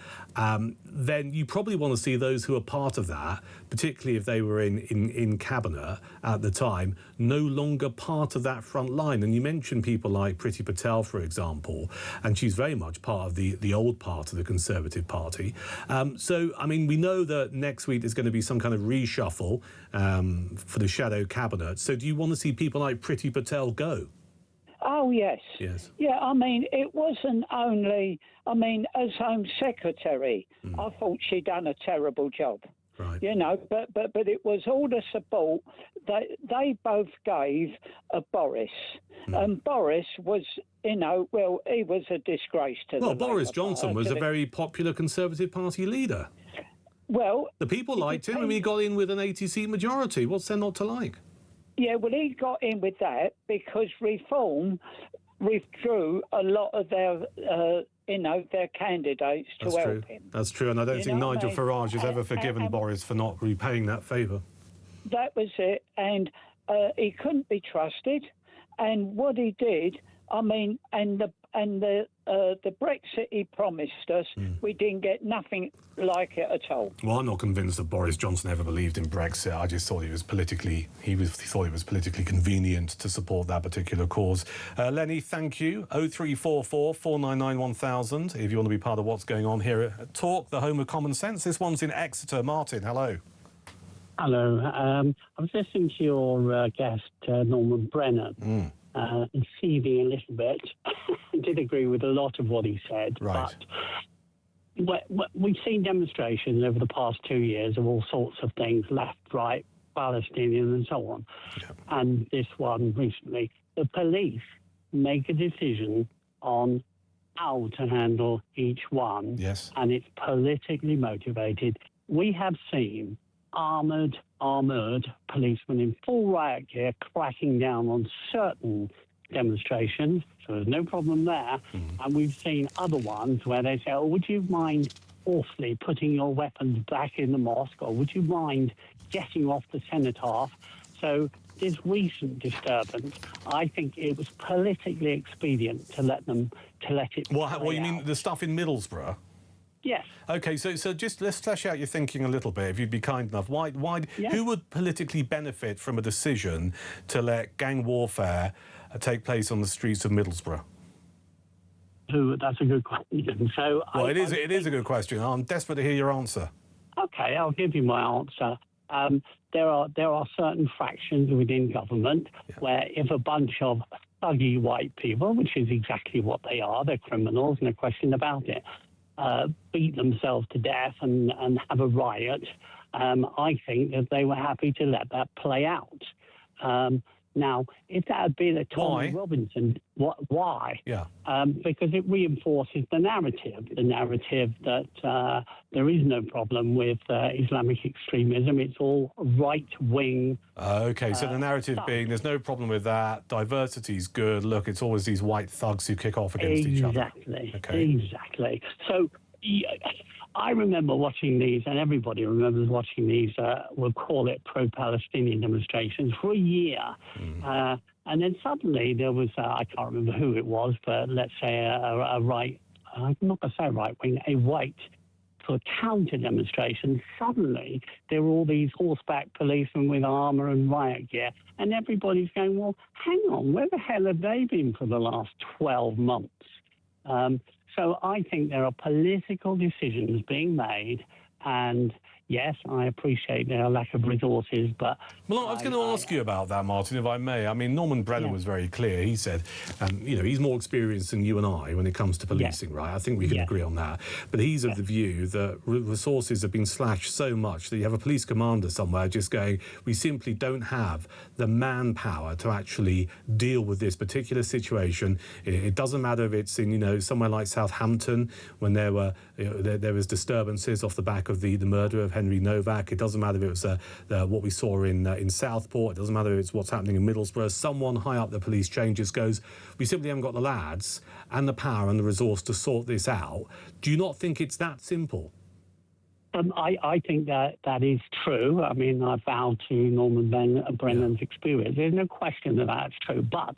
then you probably want to see those who are part of that, particularly if they were in cabinet at the time, no longer part of that front line. And you mentioned people like Priti Patel, for example, and she's very much part of the old part of the Conservative Party. So, I mean, we know that next week there's going to be some kind of reshuffle for the shadow cabinet. So do you want to see people like Priti Patel go? Oh, yes. Yes. Yeah, I mean, it wasn't only... I mean, as Home Secretary, I thought she'd done a terrible job. Right. You know, but it was all the support that they both gave Boris. And Boris was, you know, well, he was a disgrace to the... Well, Boris Johnson was a very popular Conservative Party leader. Well... The people liked him and he got in with an 80-seat majority. What's there not to like? Yeah, well, he got in with that because Reform withdrew a lot of their, you know, their candidates to help him. That's true, and I don't think Nigel Farage has ever forgiven Boris for not repaying that favour. That was it, and he couldn't be trusted. And what he did, I mean, and the Brexit he promised us, we didn't get nothing like it at all. Well, I'm not convinced that Boris Johnson ever believed in Brexit. I just thought he thought it was politically convenient to support that particular cause. Lenny, thank you. 0344 499 1000 if you want to be part of what's going on here at Talk, the home of common sense. This one's in Exeter. Martin, hello. Hello. I was listening to your guest, Norman Brennan. Seething a little bit. I did agree with a lot of what he said. Right. But we've seen demonstrations over the past 2 years of all sorts of things, left, right, Palestinian and so on. Yeah. And this one recently. The police make a decision on how to handle each one. Yes. And it's politically motivated. We have seen armoured policemen in full riot gear cracking down on certain demonstrations, so there's no problem there. And we've seen other ones where they say, oh, would you mind awfully putting your weapons back in the mosque, or would you mind getting off the cenotaph? So this recent disturbance, I think it was politically expedient to let it What you mean the stuff in Middlesbrough? Yes. Okay, so just let's flesh out your thinking a little bit, if you'd be kind enough. Who would politically benefit from a decision to let gang warfare take place on the streets of Middlesbrough? That's a good question. So, well, it is a good question. I'm desperate to hear your answer. Okay, I'll give you my answer. There are certain fractions within government where if a bunch of thuggy white people, which is exactly what they are, they're criminals, no question about it, beat themselves to death and have a riot, I think that they were happy to let that play out. Now, if that had been a Tommy Robinson, why? Yeah. Because it reinforces the narrative that there is no problem with Islamic extremism. It's all right-wing. Okay, so the narrative being there's no problem with that, diversity's good, look, it's always these white thugs who kick off against each other. Exactly. So I remember watching these, and everybody remembers watching these, we'll call it pro-Palestinian demonstrations, for a year. And then suddenly there was, I can't remember who it was, but let's say a right, I'm not going to say right-wing, a white sort of counter-demonstration. Suddenly there were all these horseback policemen with armour and riot gear, and everybody's going, well, hang on, where the hell have they been for the last 12 months? So I think there are political decisions being made, and yes, I appreciate their lack of resources, but... Well, I was going to ask you about that, Martin, if I may. I mean, Norman Brennan was very clear. He said, he's more experienced than you and I when it comes to policing, right? I think we can agree on that. But he's of the view that resources have been slashed so much that you have a police commander somewhere just going, we simply don't have the manpower to actually deal with this particular situation. It doesn't matter if it's in, somewhere like Southampton, when there was disturbances off the back of the murder of Henry Novak. It doesn't matter if it was what we saw in Southport. It doesn't matter if it's what's happening in Middlesbrough. Someone high up the police chain just goes, we simply haven't got the lads and the power and the resource to sort this out. Do you not think it's that simple? I think that is true. I mean, I bow to Norman Brennan's experience. There's no question that that's true. But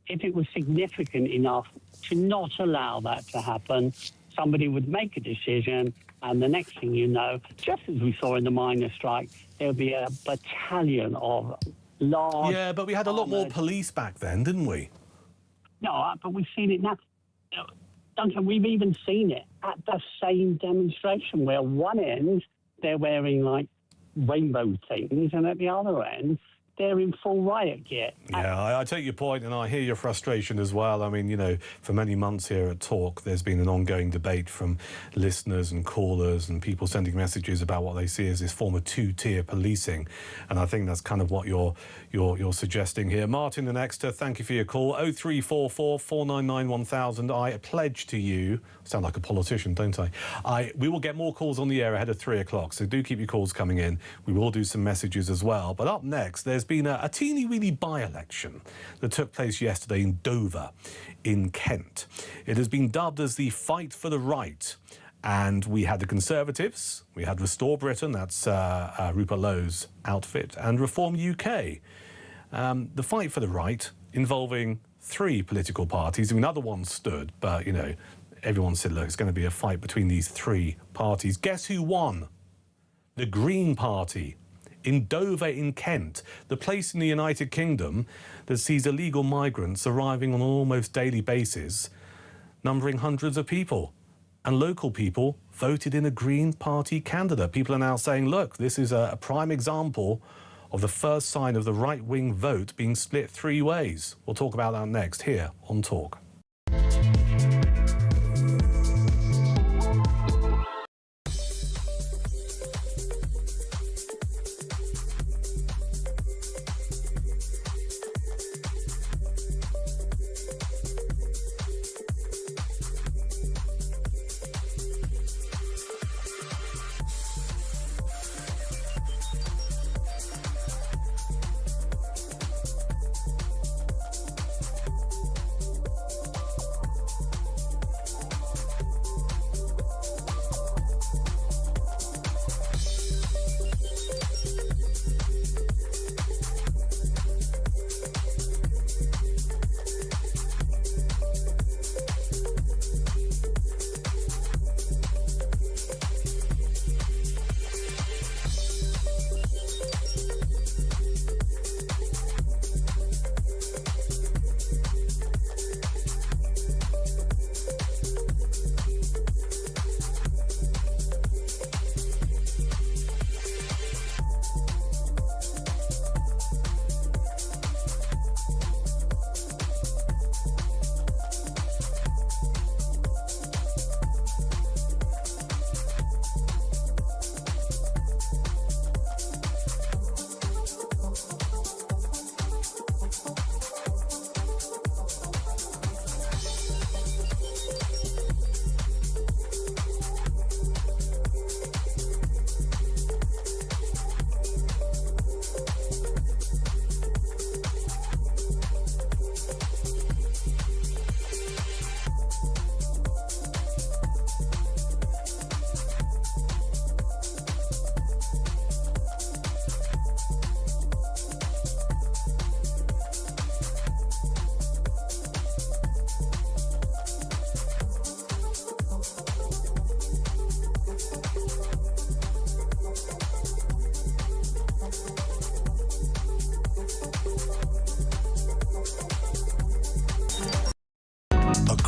if it was significant enough to not allow that to happen, somebody would make a decision, and the next thing you know, just as we saw in the miners' strike, there'll be a battalion of large... Yeah, but we had a lot more police back then, didn't we? No, but we've seen it now. Duncan, we've even seen it at the same demonstration where one end, they're wearing, like, rainbow things, and at the other end, they're in full riot gear. Yeah, I take your point, and I hear your frustration as well. I mean, for many months here at Talk, there's been an ongoing debate from listeners and callers and people sending messages about what they see as this form of two-tier policing, and I think that's kind of what you're suggesting here. Martin, the next, thank you for your call. 0344 499 1000. I pledge to you, sound like a politician, don't I? We will get more calls on the air ahead of 3 o'clock, so do keep your calls coming in. We will do some messages as well. But up next, there's been a teeny-weeny by-election that took place yesterday in Dover, in Kent. It has been dubbed as the fight for the right. And we had the Conservatives, we had Restore Britain, that's Rupert Lowe's outfit, and Reform UK. The fight for the right involving 3 political parties. I mean, other ones stood, but, everyone said, look, it's going to be a fight between these 3 parties. Guess who won? The Green Party. In Dover in Kent, the place in the United Kingdom that sees illegal migrants arriving on an almost daily basis, numbering hundreds of people. And local people voted in a Green Party candidate. People are now saying, look, this is a prime example of the first sign of the right-wing vote being split 3 ways. We'll talk about that next here on Talk.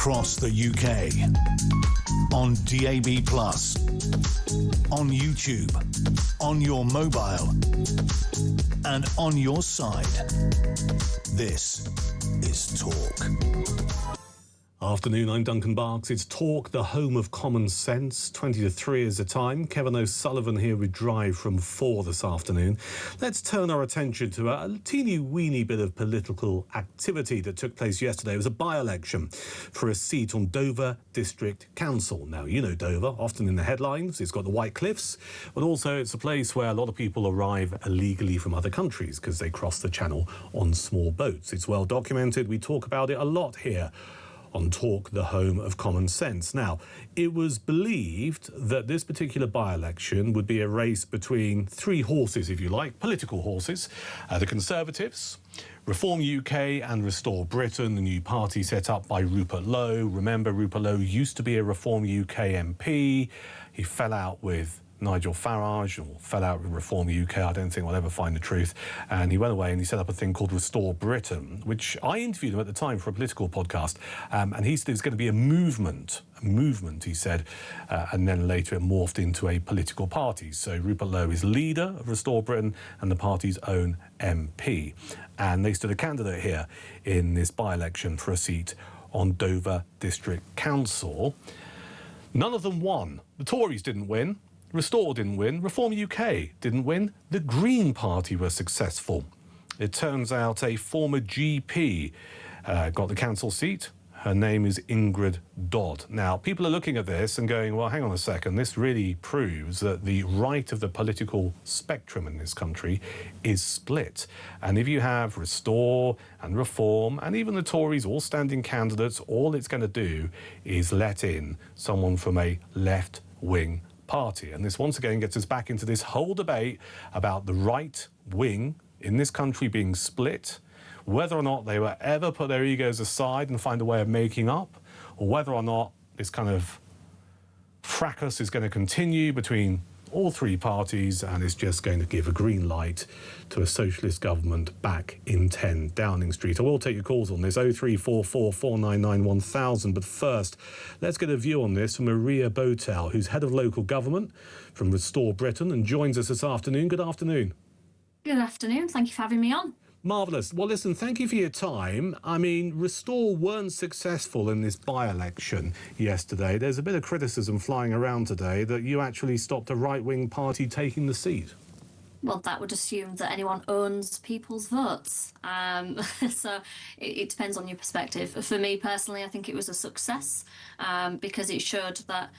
across the UK. On DAB+, on YouTube, on your mobile, and on your side. This is Talk. Afternoon, I'm Duncan Barkes. It's Talk, the home of common sense. 20 to 3 is the time. Kevin O'Sullivan here with Drive from 4 this afternoon. Let's turn our attention to a teeny-weeny bit of political activity that took place yesterday. It was a by-election for a seat on Dover District Council. Now, you know Dover, often in the headlines. It's got the White Cliffs, but also it's a place where a lot of people arrive illegally from other countries because they cross the channel on small boats. It's well documented. We talk about it a lot here on Talk, the home of common sense. Now, it was believed that this particular by-election would be a race between three horses, if you like, political horses. The Conservatives, Reform UK and Restore Britain, the new party set up by Rupert Lowe. Remember, Rupert Lowe used to be a Reform UK MP. He fell out with Nigel Farage, or fell out with Reform UK, I don't think we'll ever find the truth. And he went away and he set up a thing called Restore Britain, which I interviewed him at the time for a political podcast. And he said there's going to be a movement, he said, and then later it morphed into a political party. So Rupert Lowe is leader of Restore Britain and the party's own MP. And they stood a candidate here in this by-election for a seat on Dover District Council. None of them won. The Tories didn't win. Restore didn't win. Reform UK didn't win. The Green Party were successful. It turns out a former GP got the council seat. Her name is Ingrid Dodd. Now, people are looking at this and going, well, hang on a second, this really proves that the right of the political spectrum in this country is split. And if you have Restore and Reform and even the Tories all standing candidates, all it's going to do is let in someone from a left-wing party. And this once again gets us back into this whole debate about the right wing in this country being split, whether or not they will ever put their egos aside and find a way of making up, or whether or not this kind of fracas is going to continue between all three parties and is just going to give a green light to a socialist government back in 10 Downing Street. I will take your calls on this, 0344 499 1000. But first, let's get a view on this from Maria Botel, who's head of local government from Restore Britain and joins us this afternoon. Good afternoon. Good afternoon. Thank you for having me on. Marvellous. Well, listen, thank you for your time. I mean, Restore weren't successful in this by-election yesterday. There's a bit of criticism flying around today that you actually stopped a right-wing party taking the seat. Well, that would assume that anyone owns people's votes. So it depends on your perspective. For me personally, I think it was a success because it showed that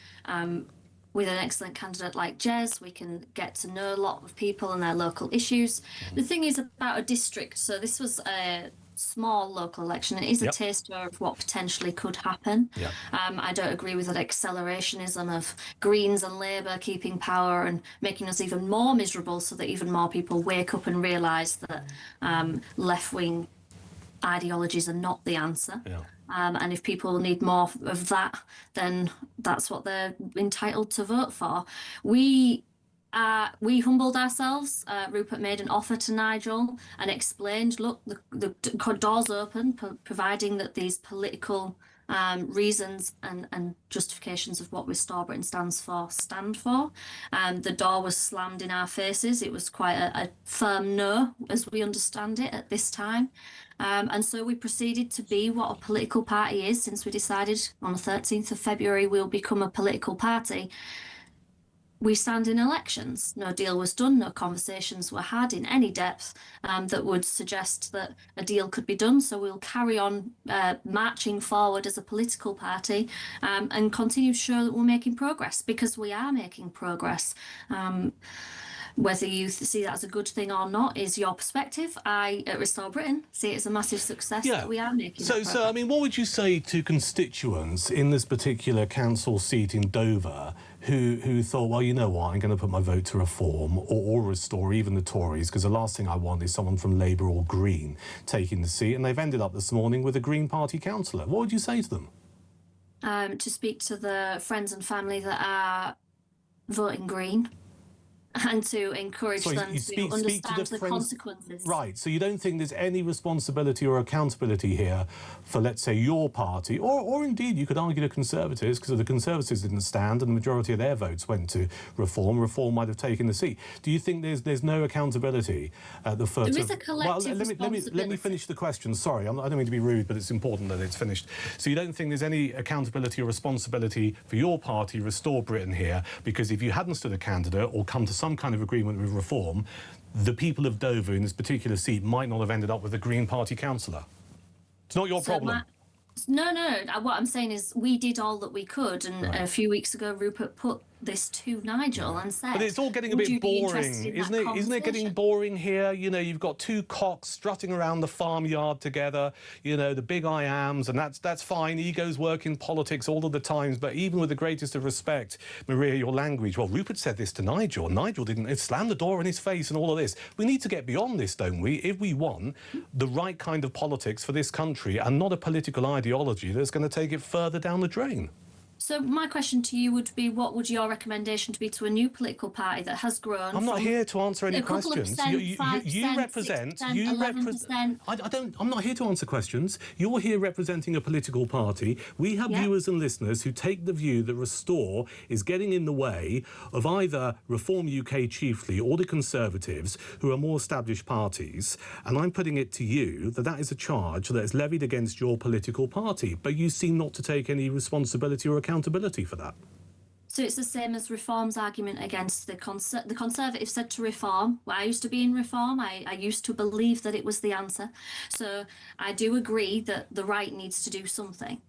with an excellent candidate like Jez, we can get to know a lot of people and their local issues. The thing is about a district, so this was a small local election. It is a taster of what potentially could happen. I don't agree with that accelerationism of Greens and Labour keeping power and making us even more miserable so that even more people wake up and realise that left-wing ideologies are not the answer. And if people need more of that, then that's what they're entitled to vote for. We humbled ourselves. Rupert made an offer to Nigel and explained, look, the door's open, providing that these political reasons and justifications of what Restore Britain stand for. The door was slammed in our faces. It was quite a firm no, as we understand it at this time. And so we proceeded to be what a political party is, since we decided on the 13th of February we'll become a political party. We stand in elections. No deal was done, no conversations were had in any depth that would suggest that a deal could be done. So we'll carry on marching forward as a political party and continue to show that we're making progress, because we are making progress. Whether you see that as a good thing or not is your perspective. I, at Restore Britain, see it as a massive success that we are making. So, I mean, what would you say to constituents in this particular council seat in Dover who thought, well, you know what, I'm going to put my vote to Reform or Restore, even the Tories, because the last thing I want is someone from Labour or Green taking the seat, and they've ended up this morning with a Green Party councillor. What would you say to them? To speak to the friends and family that are voting Green, and to encourage them to understand the consequences. Right, so you don't think there's any responsibility or accountability here for, let's say, your party, or indeed you could argue the Conservatives, because the Conservatives didn't stand and the majority of their votes went to Reform. Reform might have taken the seat. Do you think there's no accountability at the foot of... There is a collective responsibility. Let me finish the question. Sorry, I don't mean to be rude, but it's important that it's finished. So you don't think there's any accountability or responsibility for your party, Restore Britain, here, because if you hadn't stood a candidate or come to some kind of agreement with Reform, the people of Dover in this particular seat might not have ended up with a Green Party councillor. It's not your problem. No. What I'm saying is we did all that we could, and a few weeks ago Rupert put this to Nigel and said... But it's all getting a bit boring, isn't it? Isn't it getting boring here? You know, you've got two cocks strutting around the farmyard together, you know, the big I ams, and that's fine. Egos work in politics all of the times, but even with the greatest of respect, Maria, your language, well, Rupert said this to Nigel. Nigel didn't slam the door in his face and all of this. We need to get beyond this, don't we, if we want the right kind of politics for this country and not a political ideology that's going to take it further down the drain. So my question to you would be, what would your recommendation to be to a new political party that has grown? I'm not here to answer any questions. You represent. 11%. I'm not here to answer questions. You're here representing a political party. We have viewers and listeners who take the view that Restore is getting in the way of either Reform UK chiefly or the Conservatives, who are more established parties. And I'm putting it to you that that is a charge that is levied against your political party. But you seem not to take any responsibility or accountability for that. So it's the same as Reform's argument against the Conservatives said to Reform. Well, I used to be in Reform. I used to believe that it was the answer. So I do agree that the right needs to do something.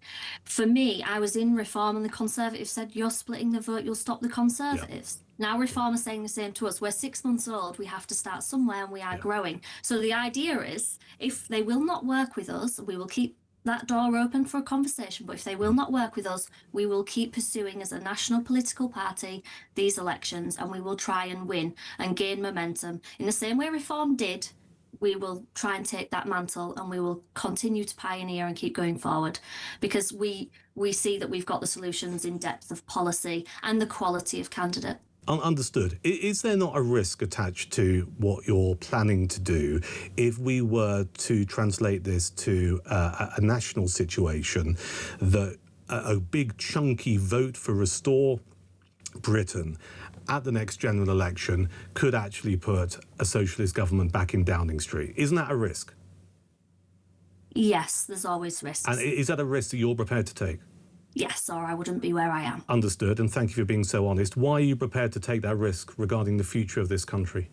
For me, I was in Reform and the Conservatives said, you're splitting the vote, you'll stop the Conservatives. Now Reform are saying the same to us. We're 6 months old, we have to start somewhere and we are growing. So the idea is, if they will not work with us, we will keep that door open for a conversation, but if they will not work with us, we will keep pursuing as a national political party these elections, and we will try and win and gain momentum. In the same way Reform did, we will try and take that mantle and we will continue to pioneer and keep going forward, because we see that we've got the solutions in depth of policy and the quality of candidate. Understood. Is there not a risk attached to what you're planning to do if we were to translate this to a national situation, that a big chunky vote for Restore Britain at the next general election could actually put a socialist government back in Downing Street? Isn't that a risk? Yes, there's always risks. And is that a risk that you're prepared to take? Yes, or I wouldn't be where I am. Understood, and thank you for being so honest. Why are you prepared to take that risk regarding the future of this country?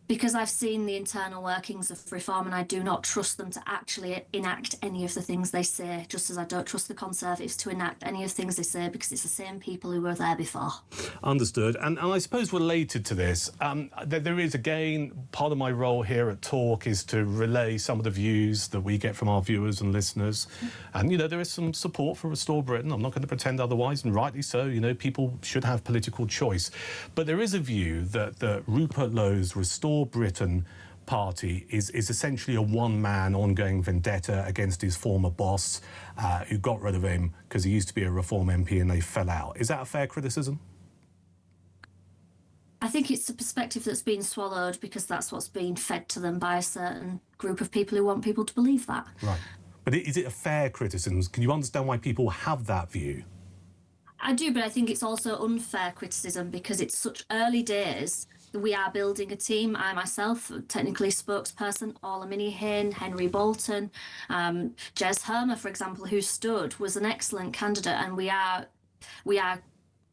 Because I've seen the internal workings of Reform and I do not trust them to actually enact any of the things they say, just as I don't trust the Conservatives to enact any of the things they say, because it's the same people who were there before. Understood. And I suppose related to this, there is, again, part of my role here at Talk is to relay some of the views that we get from our viewers and listeners. And, you know, there is some support for Restore Britain. I'm not going to pretend otherwise, and rightly so. You know, people should have political choice. But there is a view that Rupert Lowe's Restore Britain party is essentially a one-man ongoing vendetta against his former boss, who got rid of him because he used to be a Reform MP and they fell out. Is that a fair criticism? I think it's a perspective that's been swallowed because that's what's being fed to them by a certain group of people who want people to believe that. Right. But is it a fair criticism? Can you understand why people have that view? I do, but I think it's also unfair criticism because it's such early days. We are building a team. I myself, technically spokesperson, Orla Minihane, Henry Bolton, Jez Hermer, for example, who stood, was an excellent candidate, and we are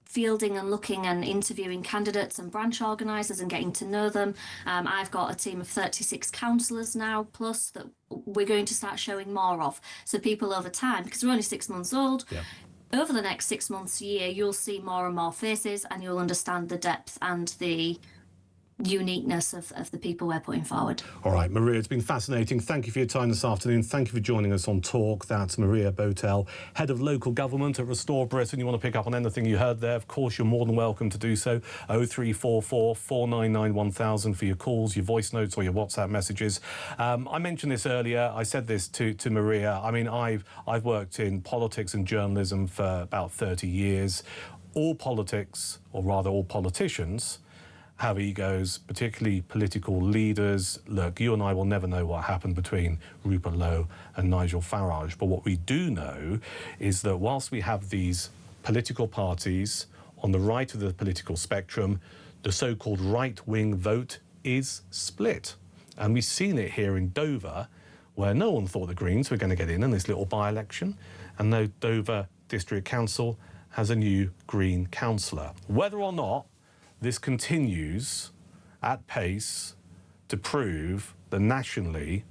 fielding and looking and interviewing candidates and branch organisers and getting to know them. I've got a team of 36 councillors now, plus that we're going to start showing more of. So people over time, because we're only 6 months old, over the next 6 months, year, you'll see more and more faces and you'll understand the depth and the uniqueness of the people we're putting forward. All right, Maria, it's been fascinating. Thank you for your time this afternoon. Thank you for joining us on Talk. That's Maria Botel, Head of Local Government at Restore Britain. You want to pick up on anything you heard there, of course, you're more than welcome to do so. 0344 499 1000 for your calls, your voice notes or your WhatsApp messages. I mentioned this earlier. I said this to Maria. I mean, I've worked in politics and journalism for about 30 years. All politics, or rather all politicians, have egos, particularly political leaders. Look, you and I will never know what happened between Rupert Lowe and Nigel Farage, but what we do know is that whilst we have these political parties on the right of the political spectrum, the so-called right-wing vote is split. And we've seen it here in Dover, where no one thought the Greens were going to get in this little by-election, and the Dover District Council has a new Green councillor. Whether or not this continues at pace to prove that nationally,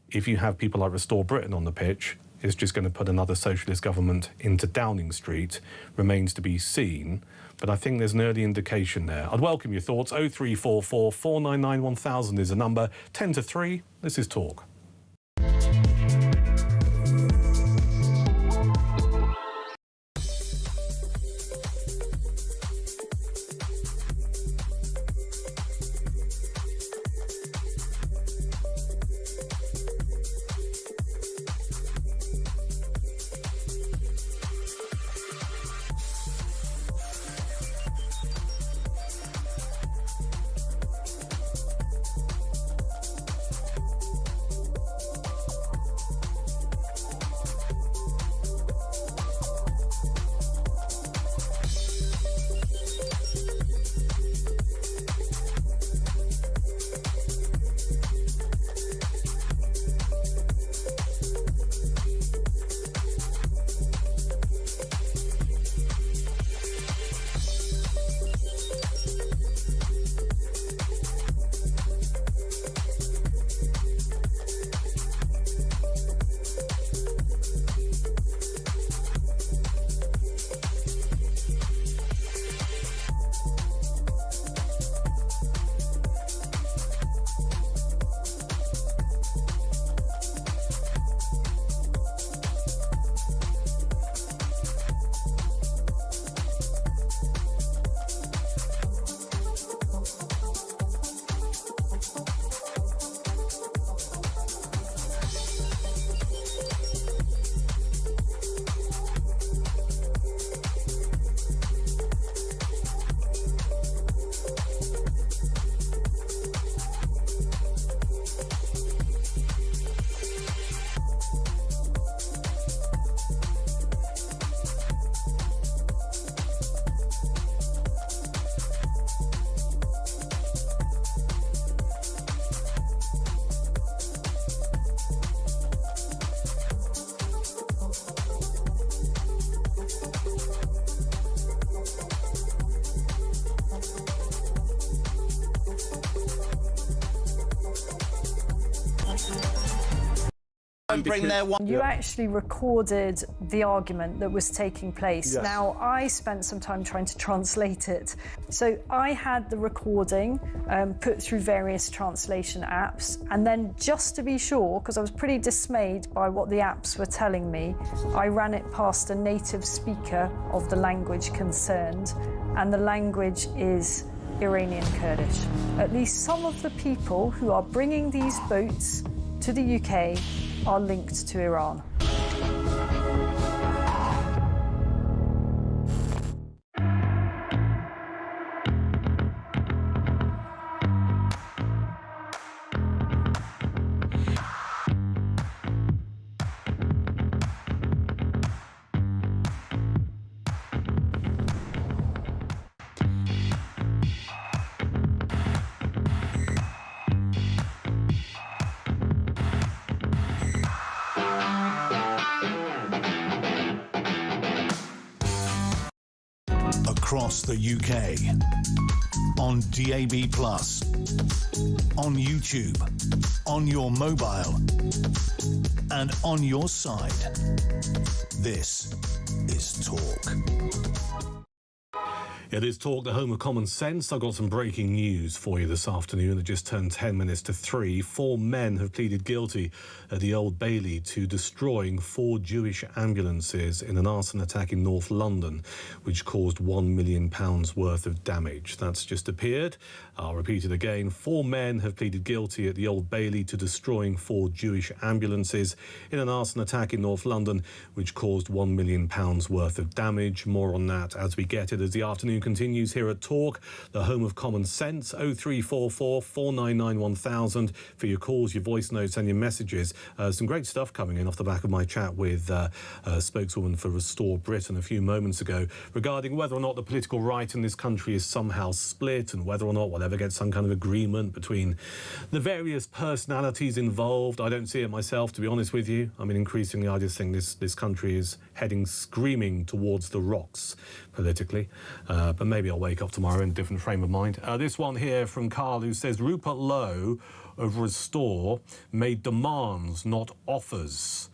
if you have people like Restore Britain on the pitch, it's just going to put another socialist government into Downing Street remains to be seen. But I think there's an early indication there. I'd welcome your thoughts. 0344 499 1000 is the number. 10 to 3, this is Talk. You actually recorded the argument that was taking place. Yes. Now, I spent some time trying to translate it. So I had the recording put through various translation apps, and then just to be sure, because I was pretty dismayed by what the apps were telling me, I ran it past a native speaker of the language concerned, and the language is Iranian Kurdish. At least some of the people who are bringing these boats to the UK are linked to Iran. Across the UK, on DAB+, on YouTube, on your mobile, and on your side. This is Talk. It is Talk, the home of common sense. I've got some breaking news for you this afternoon. It just turned 10 minutes to 3. 4 men have pleaded guilty at the Old Bailey to destroying 4 Jewish ambulances in an arson attack in North London, which caused £1 million worth of damage. That's just appeared. I'll repeat it again. 4 men have pleaded guilty at the Old Bailey to destroying 4 Jewish ambulances in an arson attack in North London, which caused £1 million worth of damage. More on that as we get it as the afternoon afternoon continues here at Talk, the home of common sense. 0344 499 1000 for your calls, your voice notes and your messages. Some great stuff coming in off the back of my chat with spokeswoman for Restore Britain a few moments ago regarding whether or not the political right in this country is somehow split and whether or not we'll ever get some kind of agreement between the various personalities involved. I don't see it myself, to be honest with you. I mean, increasingly, I just think this country is heading screaming towards the rocks politically. But maybe I'll wake up tomorrow in a different frame of mind. This one here from Carl, who says Rupert Lowe of Restore made demands, not offers,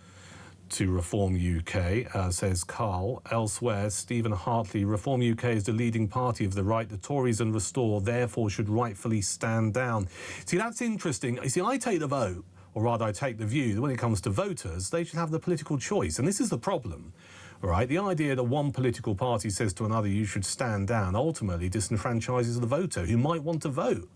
to Reform UK, says Carl. Elsewhere, Stephen Hartley, Reform UK is the leading party of the right. The Tories and Restore therefore should rightfully stand down. See, that's interesting. You see, I take the vote, or rather I take the view that when it comes to voters, they should have the political choice. And this is the problem, right? The idea that one political party says to another, you should stand down, ultimately disenfranchises the voter who might want to vote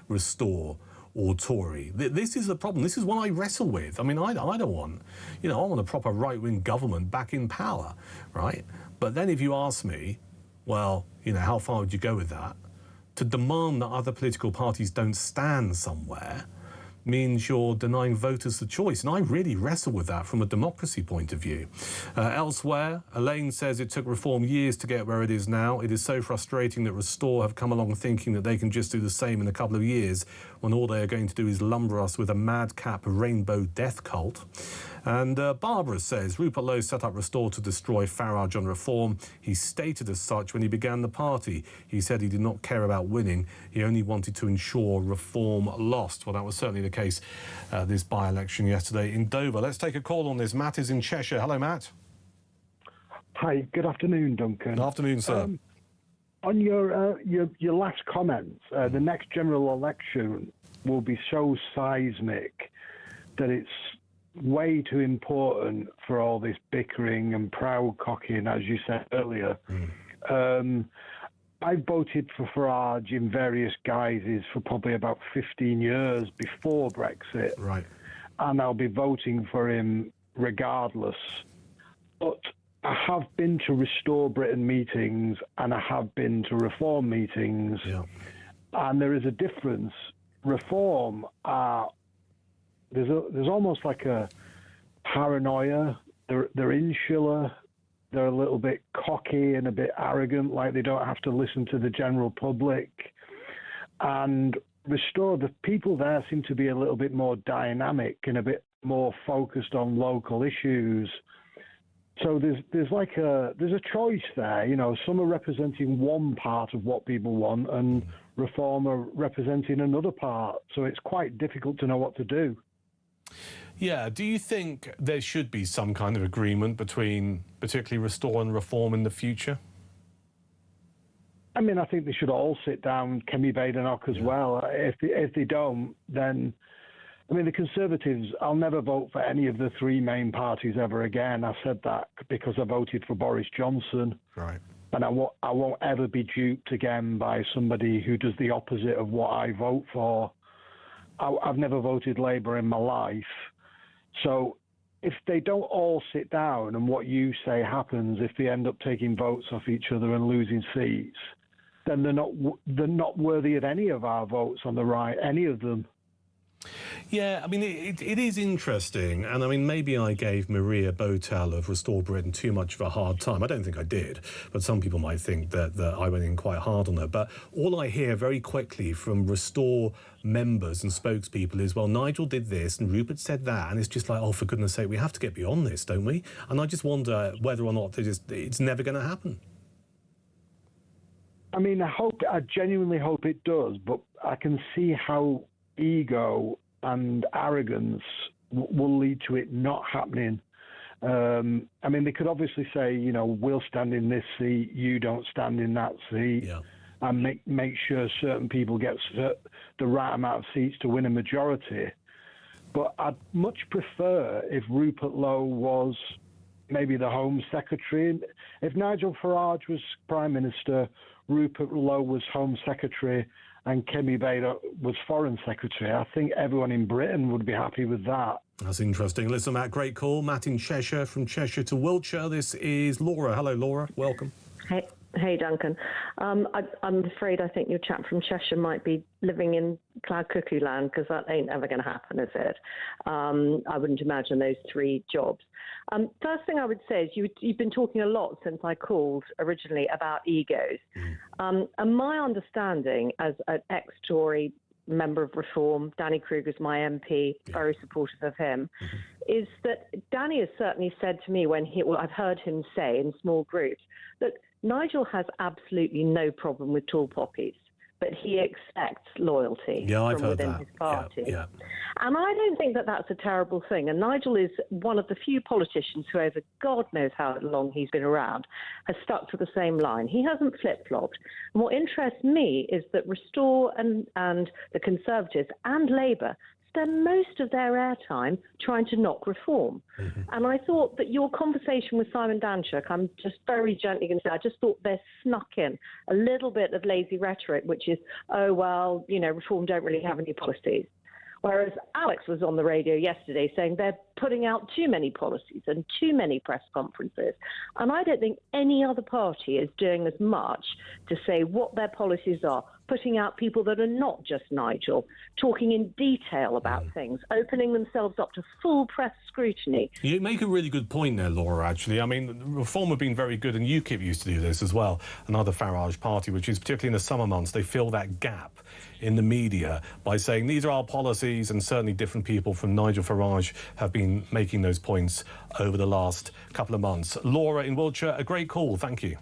Restore or Tory. This is the problem. This is what I wrestle with. I mean, I don't want, I want a proper right-wing government back in power, right? But then if you ask me, well, how far would you go with that? To demand that other political parties don't stand somewhere means you're denying voters the choice. And I really wrestle with that from a democracy point of view. Elsewhere, Elaine says it took Reform years to get where it is now. It is so frustrating that Restore have come along thinking that they can just do the same in a couple of years when all they are going to do is lumber us with a madcap rainbow death cult. And Barbara says Rupert Lowe set up Restore to destroy Farage on Reform. He stated as such when he began the party. He said he did not care about winning. He only wanted to ensure Reform lost. Well, that was certainly the case this by-election yesterday in Dover. Let's take a call on this. Matt is in Cheshire. Hello, Matt. Hi, good afternoon, Duncan. Good afternoon, sir. On your last comments, the next general election will be so seismic that it's way too important for all this bickering and proud-cocking, as you said earlier. I voted for Farage in various guises for probably about 15 years before Brexit. Right. And I'll be voting for him regardless. But I have been to Restore Britain meetings and I have been to Reform meetings. Yeah. And there is a difference. Reform are... There's almost like a paranoia. They're insular. They're a little bit cocky and a bit arrogant, like they don't have to listen to the general public. And Restore, the people there seem to be a little bit more dynamic and a bit more focused on local issues. So there's a choice there. Some are representing one part of what people want, and Reform are representing another part. So it's quite difficult to know what to do. Yeah, do you think there should be some kind of agreement between particularly Restore and Reform in the future? I mean, I think they should all sit down, Kemi Badenoch as well. If they don't, then... I mean, the Conservatives, I'll never vote for any of the three main parties ever again. I said that because I voted for Boris Johnson. Right. And I won't ever be duped again by somebody who does the opposite of what I vote for. I've never voted Labour in my life. So if they don't all sit down and what you say happens, if they end up taking votes off each other and losing seats, then they're not worthy of any of our votes on the right, any of them. Yeah, I mean, it is interesting. And I mean, maybe I gave Maria Botel of Restore Britain too much of a hard time. I don't think I did, but some people might think that I went in quite hard on her. But all I hear very quickly from Restore members and spokespeople is, well, Nigel did this and Rupert said that. And it's just like, oh, for goodness sake, we have to get beyond this, don't we? And I just wonder whether or not it's never going to happen. I mean, I genuinely hope it does, but I can see how ego and arrogance will lead to it not happening. I mean, they could obviously say, we'll stand in this seat, you don't stand in that seat, and make sure certain people get the right amount of seats to win a majority. But I'd much prefer if Rupert Lowe was maybe the Home Secretary. If Nigel Farage was Prime Minister, Rupert Lowe was Home Secretary, and Kemi Badenoch was Foreign Secretary. I think everyone in Britain would be happy with that. That's interesting. Listen, Matt, great call. Matt in Cheshire, from Cheshire to Wiltshire. This is Laura. Hello, Laura. Welcome. Hey, Duncan. I'm afraid I think your chap from Cheshire might be living in cloud cuckoo land, because that ain't ever going to happen, is it? I wouldn't imagine those 3 jobs. First thing I would say is you've been talking a lot since I called originally about egos. And my understanding as an ex-Tory member of Reform, Danny Kruger's my MP, very supportive of him, is that Danny has certainly said to me I've heard him say in small groups, that Nigel has absolutely no problem with tall poppies, but he expects loyalty from within his party. Yeah. And I don't think that that's a terrible thing. And Nigel is one of the few politicians who, over God knows how long he's been around, has stuck to the same line. He hasn't flip-flopped. And what interests me is that Restore and the Conservatives and Labour spend most of their airtime trying to knock reform. And I thought that your conversation with Simon Danczuk, I'm just very gently going to say, I just thought there snuck in a little bit of lazy rhetoric, which is, oh, well, Reform don't really have any policies. Whereas Alex was on the radio yesterday saying they're putting out too many policies and too many press conferences. And I don't think any other party is doing as much to say what their policies are, putting out people that are not just Nigel, talking in detail about things, opening themselves up to full press scrutiny. You make a really good point there, Laura, actually. I mean, Reform have been very good, and UKIP used to do this as well, another Farage party, which is particularly in the summer months, they fill that gap in the media by saying these are our policies, and certainly different people from Nigel Farage have been making those points over the last couple of months. Laura in Wiltshire, a great call. Thank you.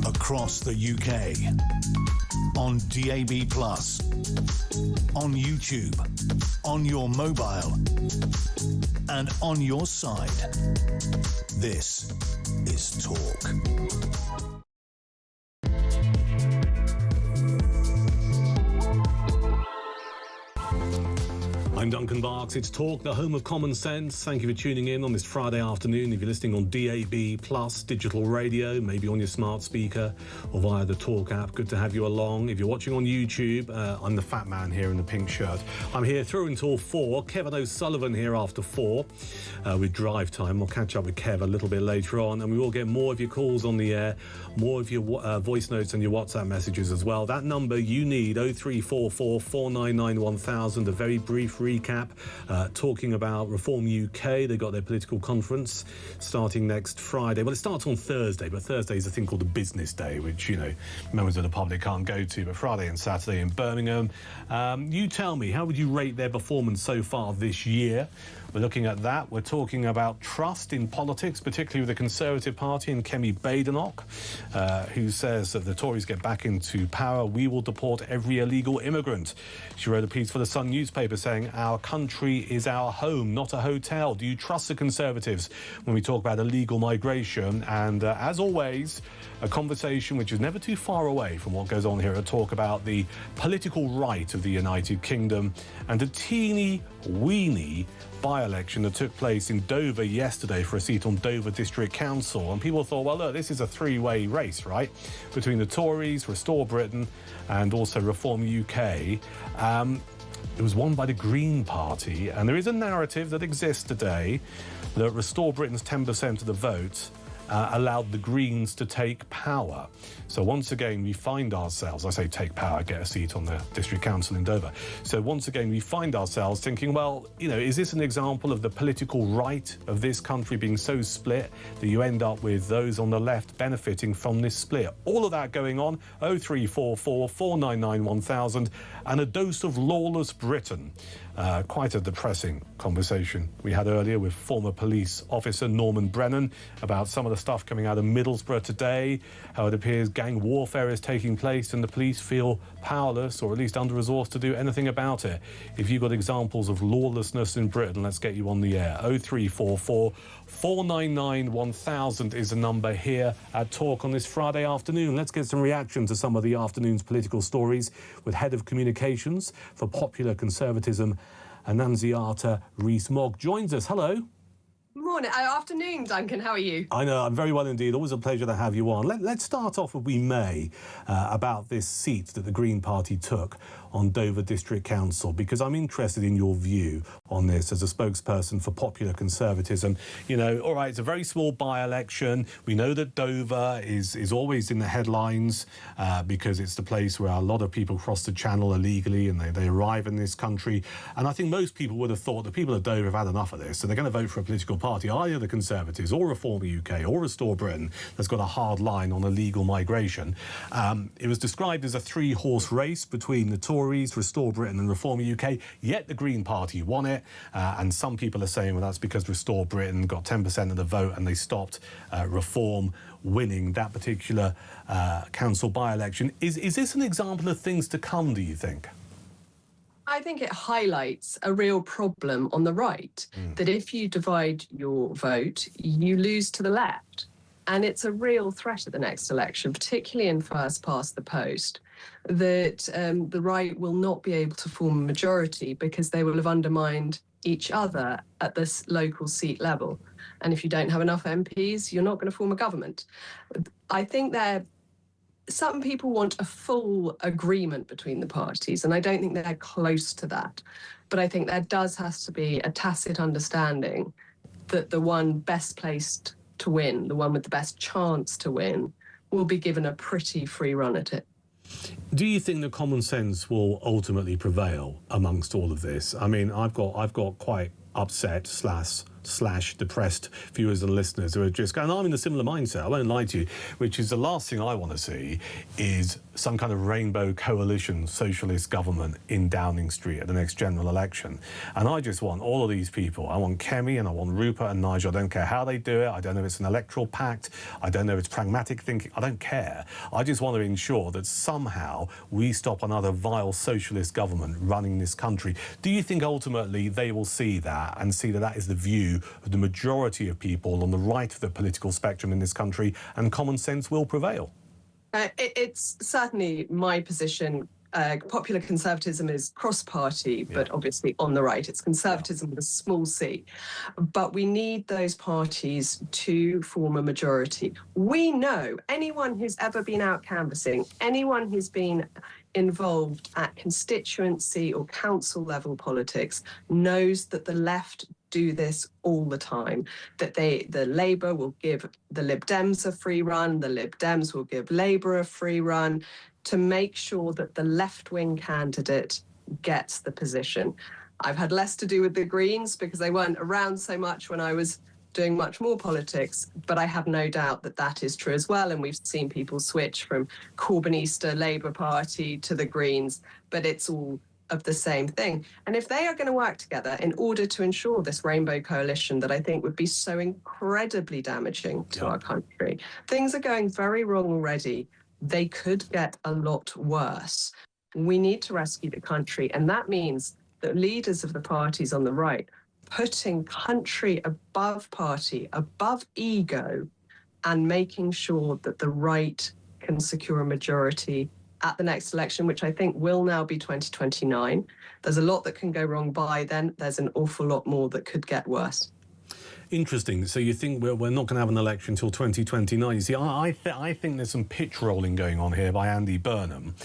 Across the UK, on DAB+, on YouTube, on your mobile, and on your side. This is Talk. I'm Duncan Barkes. It's Talk, the home of common sense. Thank you for tuning in on this Friday afternoon. If you're listening on DAB+, digital radio, maybe on your smart speaker or via the Talk app, good to have you along. If you're watching on YouTube, I'm the fat man here in the pink shirt. I'm here through until 4. Kevin O'Sullivan here after 4 with drive time. We'll catch up with Kev a little bit later on, and we will get more of your calls on the air, more of your voice notes and your WhatsApp messages as well. That number you need, 0344 499 1000, a very brief recap talking about Reform UK. They've got their political conference starting next Friday. Well, it starts on Thursday, but Thursday is a thing called a business day, which, you know, members of the public can't go to, but Friday and Saturday in Birmingham. You tell me, how would you rate their performance so far this year? We're looking at that. We're talking about trust in politics, particularly with the Conservative Party and Kemi Badenoch, who says that the Tories get back into power, we will deport every illegal immigrant. She wrote a piece for the Sun newspaper saying, our country is our home, not a hotel. Do you trust the Conservatives when we talk about illegal migration? And as always, a conversation which is never too far away from what goes on here, a talk about the political right of the United Kingdom and a teeny weeny by-election that took place in Dover yesterday for a seat on Dover District Council. And people thought, well, look, this is a three-way race, right, between the Tories, Restore Britain and also Reform UK. It was won by the Green Party, and there is a narrative that exists today that Restore Britain's 10% of the vote allowed the Greens to take power. So once again, we find ourselves, I say take power, get a seat on the District Council in Dover. So once again, we find ourselves thinking, well, you know, is this an example of the political right of this country being so split that you end up with those on the left benefiting from this split? All of that going on, 0344 499 1000, and a dose of lawless Britain. Quite a depressing conversation we had earlier with former police officer Norman Brennan about some of the stuff coming out of Middlesbrough today, how it appears gang warfare is taking place and the police feel powerless or at least under-resourced to do anything about it. If you've got examples of lawlessness in Britain, let's get you on the air. 0344 499 1000 is the number here at Talk on this Friday afternoon. Let's get some reaction to some of the afternoon's political stories with Head of Communications for Popular Conservatism, Annunziata Rees-Mogg joins us. Hello. Morning. Afternoon, Duncan. How are you? I know, I'm very well indeed. Always a pleasure to have you on. Let's start off, if we may, about this seat that the Green Party took on Dover District Council, because I'm interested in your view on this as a spokesperson for Popular Conservatism. You know, all right, it's a very small by-election. We know that Dover is always in the headlines because it's the place where a lot of people cross the channel illegally and they arrive in this country. And I think most people would have thought the people of Dover have had enough of this, so they're going to vote for a political party, either the Conservatives or Reform UK or Restore Britain, that's got a hard line on illegal migration. It was described as a three-horse race between the Tories, Restore Britain and Reform UK, yet the Green Party won it. And some people are saying, well, that's because Restore Britain got 10% of the vote and they stopped Reform winning that particular council by-election. Is this an example of things to come, do you think? I think it highlights a real problem on the right, that if you divide your vote, you lose to the left. And it's a real threat at the next election, particularly in first past the post, that the right will not be able to form a majority because they will have undermined each other at this local seat level. And if you don't have enough MPs, you're not going to form a government. I think some people want a full agreement between the parties, and I don't think they're close to that. But I think there does have to be a tacit understanding that the one best placed to win, the one with the best chance to win, will be given a pretty free run at it. Do you think that common sense will ultimately prevail amongst all of this? I mean, I've got quite upset slash depressed viewers and listeners who are just going, I'm in a similar mindset, I won't lie to you, which is the last thing I want to see is some kind of rainbow coalition socialist government in Downing Street at the next general election. And I just want all of these people. I want Kemi and I want Rupert and Nigel. I don't care how they do it. I don't know if it's an electoral pact. I don't know if it's pragmatic thinking. I don't care. I just want to ensure that somehow we stop another vile socialist government running this country. Do you think ultimately they will see that and see that that is the view of the majority of people on the right of the political spectrum in this country and common sense will prevail? It's certainly my position popular conservatism is cross-party, but obviously on the right. It's conservatism with a small c. But we need those parties to form a majority. We know anyone who's ever been out canvassing, anyone who's been involved at constituency or council level politics knows that the left do this all the time, that the Labour will give the Lib Dems a free run, the Lib Dems will give Labour a free run to make sure that the left-wing candidate gets the position. I've had less to do with the Greens because they weren't around so much when I was doing much more politics, but I have no doubt that that is true as well. And we've seen people switch from Corbynista Labour Party to the Greens, but it's all of the same thing. And if they are going to work together in order to ensure this rainbow coalition that I think would be so incredibly damaging to our country, things are going very wrong already. They could get a lot worse. We need to rescue the country, and that means that leaders of the parties on the right putting country above party, above ego, and making sure that the right can secure a majority at the next election, which I think will now be 2029. There's a lot that can go wrong by then. There's an awful lot more that could get worse. Interesting. So you think we're not going to have an election until 2029? You see, I think there's some pitch rolling going on here by Andy Burnham,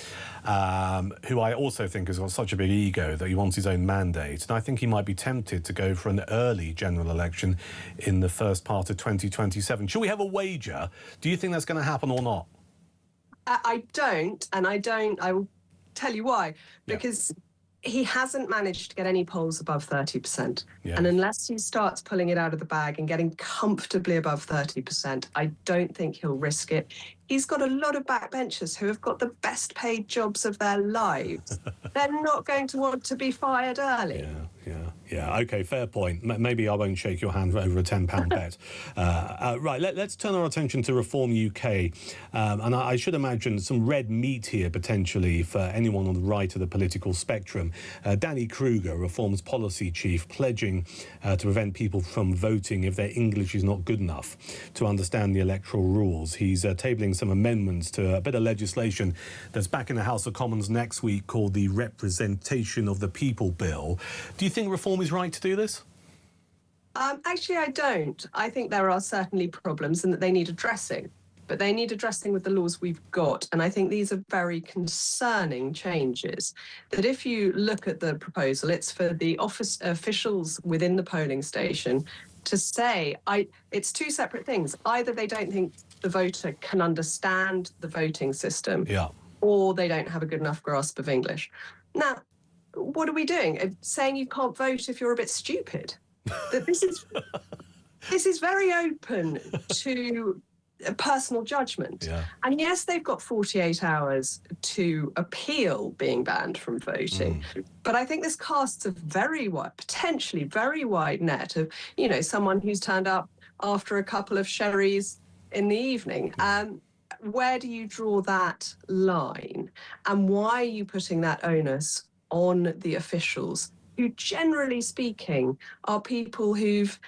who I also think has got such a big ego that he wants his own mandate. And I think he might be tempted to go for an early general election in the first part of 2027. Should we have a wager? Do you think that's going to happen or not? I don't, and I will tell you why. Because he hasn't managed to get any polls above 30%. And unless he starts pulling it out of the bag and getting comfortably above 30%, I don't think he'll risk it. He's got a lot of backbenchers who have got the best paid jobs of their lives. They're not going to want to be fired early. Yeah, OK, fair point. Maybe I won't shake your hand over a £10 bet. Right, let's turn our attention to Reform UK. And I should imagine some red meat here, potentially, for anyone on the right of the political spectrum. Danny Kruger, Reform's policy chief, pledging to prevent people from voting if their English is not good enough to understand the electoral rules. He's tabling some amendments to a bit of legislation that's back in the House of Commons next week called the Representation of the People Bill. Do you think Reform is right to do this? Actually, I don't. I think there are certainly problems and that they need addressing. But they need addressing with the laws we've got. And I think these are very concerning changes. That if you look at the proposal, it's for the office officials within the polling station to say, it's two separate things. Either they don't think the voter can understand the voting system, or they don't have a good enough grasp of English. Now, what are we doing? Saying you can't vote if you're a bit stupid? That this is very open to personal judgment. And yes, they've got 48 hours to appeal being banned from voting. But I think this casts a very wide, potentially very wide net of, someone who's turned up after a couple of sherries in the evening. Where do you draw that line? And why are you putting that onus on the officials, who generally speaking are people who've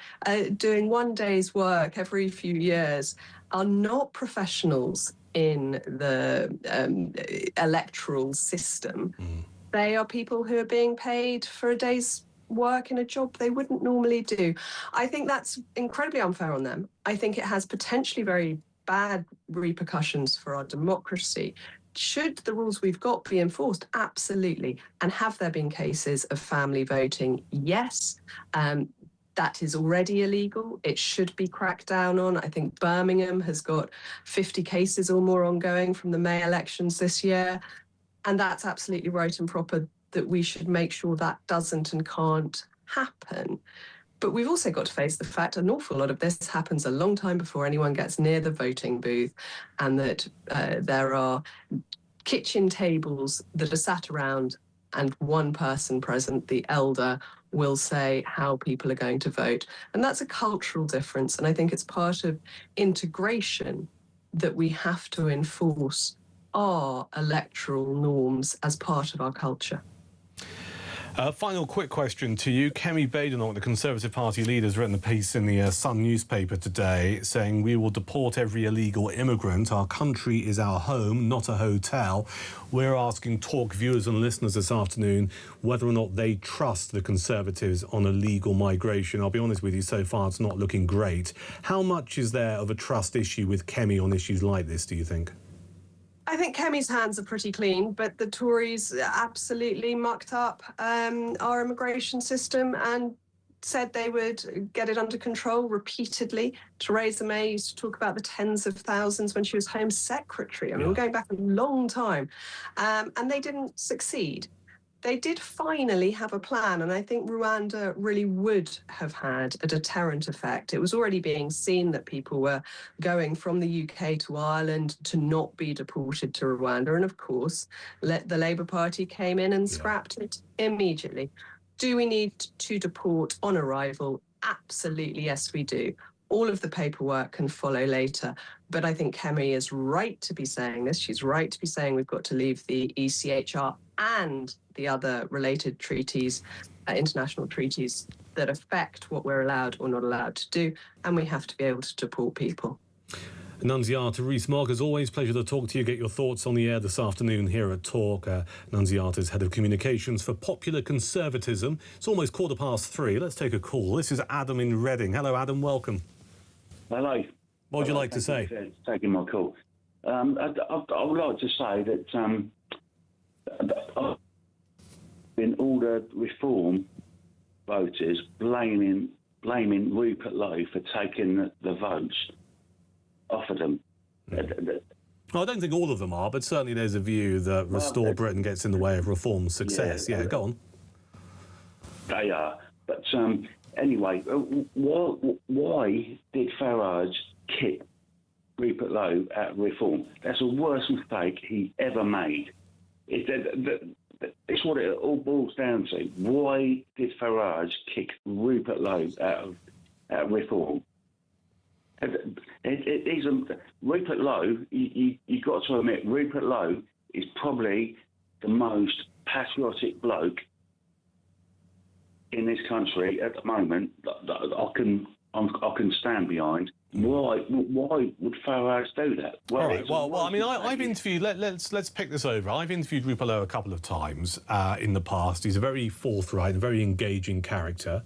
doing one day's work every few years, are not professionals in the electoral system. They are people who are being paid for a day's work in a job they wouldn't normally do. I think that's incredibly unfair on them. I think it has potentially very bad repercussions for our democracy. Should the rules we've got be enforced? Absolutely. And have there been cases of family voting? Yes. That is already illegal. It should be cracked down on. I think Birmingham has got 50 cases or more ongoing from the May elections this year. And that's absolutely right and proper that we should make sure that doesn't and can't happen. But we've also got to face the fact an awful lot of this happens a long time before anyone gets near the voting booth, and that there are kitchen tables that are sat around and one person present, the elder, will say how people are going to vote. And that's a cultural difference. And I think it's part of integration that we have to enforce our electoral norms as part of our culture. Final quick question to you. Kemi Badenoch, the Conservative Party leader, has written a piece in the Sun newspaper today saying we will deport every illegal immigrant. Our country is our home, not a hotel. We're asking Talk viewers and listeners this afternoon whether or not they trust the Conservatives on illegal migration. I'll be honest with you, so far it's not looking great. How much is there of a trust issue with Kemi on issues like this, do you think? I think Kemi's hands are pretty clean, but the Tories absolutely mucked up our immigration system and said they would get it under control repeatedly. Theresa May used to talk about the tens of thousands when she was Home Secretary. I mean, we're going back a long time. And they didn't succeed. They did finally have a plan, and I think Rwanda really would have had a deterrent effect. It was already being seen that people were going from the UK to Ireland to not be deported to Rwanda, and of course, the Labour Party came in and scrapped it immediately. Do we need to deport on arrival? Absolutely, yes, we do. All of the paperwork can follow later. But I think Kemi is right to be saying this. She's right to be saying we've got to leave the ECHR and the other related treaties, international treaties that affect what we're allowed or not allowed to do. And we have to be able to deport people. Nunziata Rees-Mogg, as always, pleasure to talk to you. Get your thoughts on the air this afternoon here at Talk. Nunziata is Head of Communications for Popular Conservatism. It's almost 3:15. Let's take a call. This is Adam in Reading. Hello, Adam. Welcome. Hello. What would you like to say? Taking my call. I would like to say that in all the reform voters blaming Rupert Lowe for taking the votes off of them. Well, I don't think all of them are, but certainly there's a view that Restore Britain gets in the way of reform's success. Yeah, go on. They are. But anyway, why did Farage kick Rupert Lowe out of reform? That's the worst mistake he ever made. It's what it all boils down to. Why did Farage kick Rupert Lowe out of reform? Rupert Lowe, you got to admit, Rupert Lowe is probably the most patriotic bloke in this country at the moment that I can stand behind. Why would Farage do that? All right. Well, I mean, I've interviewed. Let's pick this over. I've interviewed Rupert Lowe a couple of times in the past. He's a very forthright, a very engaging character.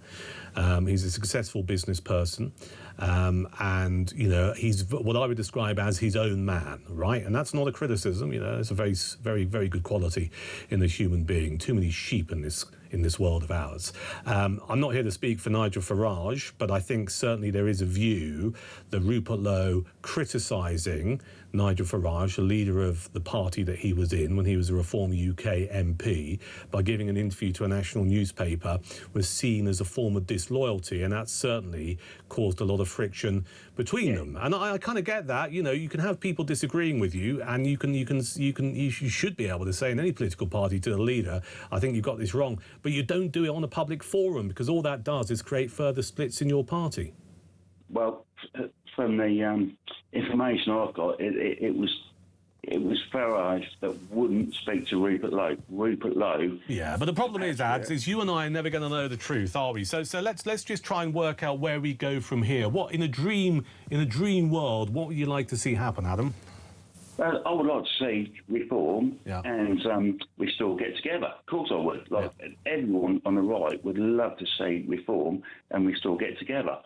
He's a successful business person, and he's what I would describe as his own man, right? And that's not a criticism. It's a very, very, very good quality in the human being. Too many sheep in this world of ours. I'm not here to speak for Nigel Farage, but I think certainly there is a view that Rupert Lowe criticising Nigel Farage, the leader of the party that he was in when he was a Reform UK MP, by giving an interview to a national newspaper, was seen as a form of disloyalty, and that certainly caused a lot of friction between them. And I kind of get that. You can have people disagreeing with you, and you should be able to say in any political party to the leader, I think you've got this wrong, but you don't do it on a public forum, because all that does is create further splits in your party. Well, from the information I've got, it was Farage that wouldn't speak to Rupert Lowe. Rupert Lowe. Yeah, but the problem is you and I are never going to know the truth, are we? So let's just try and work out where we go from here. What in a dream world, what would you like to see happen, Adam? Well, I would like to see reform, and we still get together. Of course I would. Everyone on the right would love to see reform, and we still get together.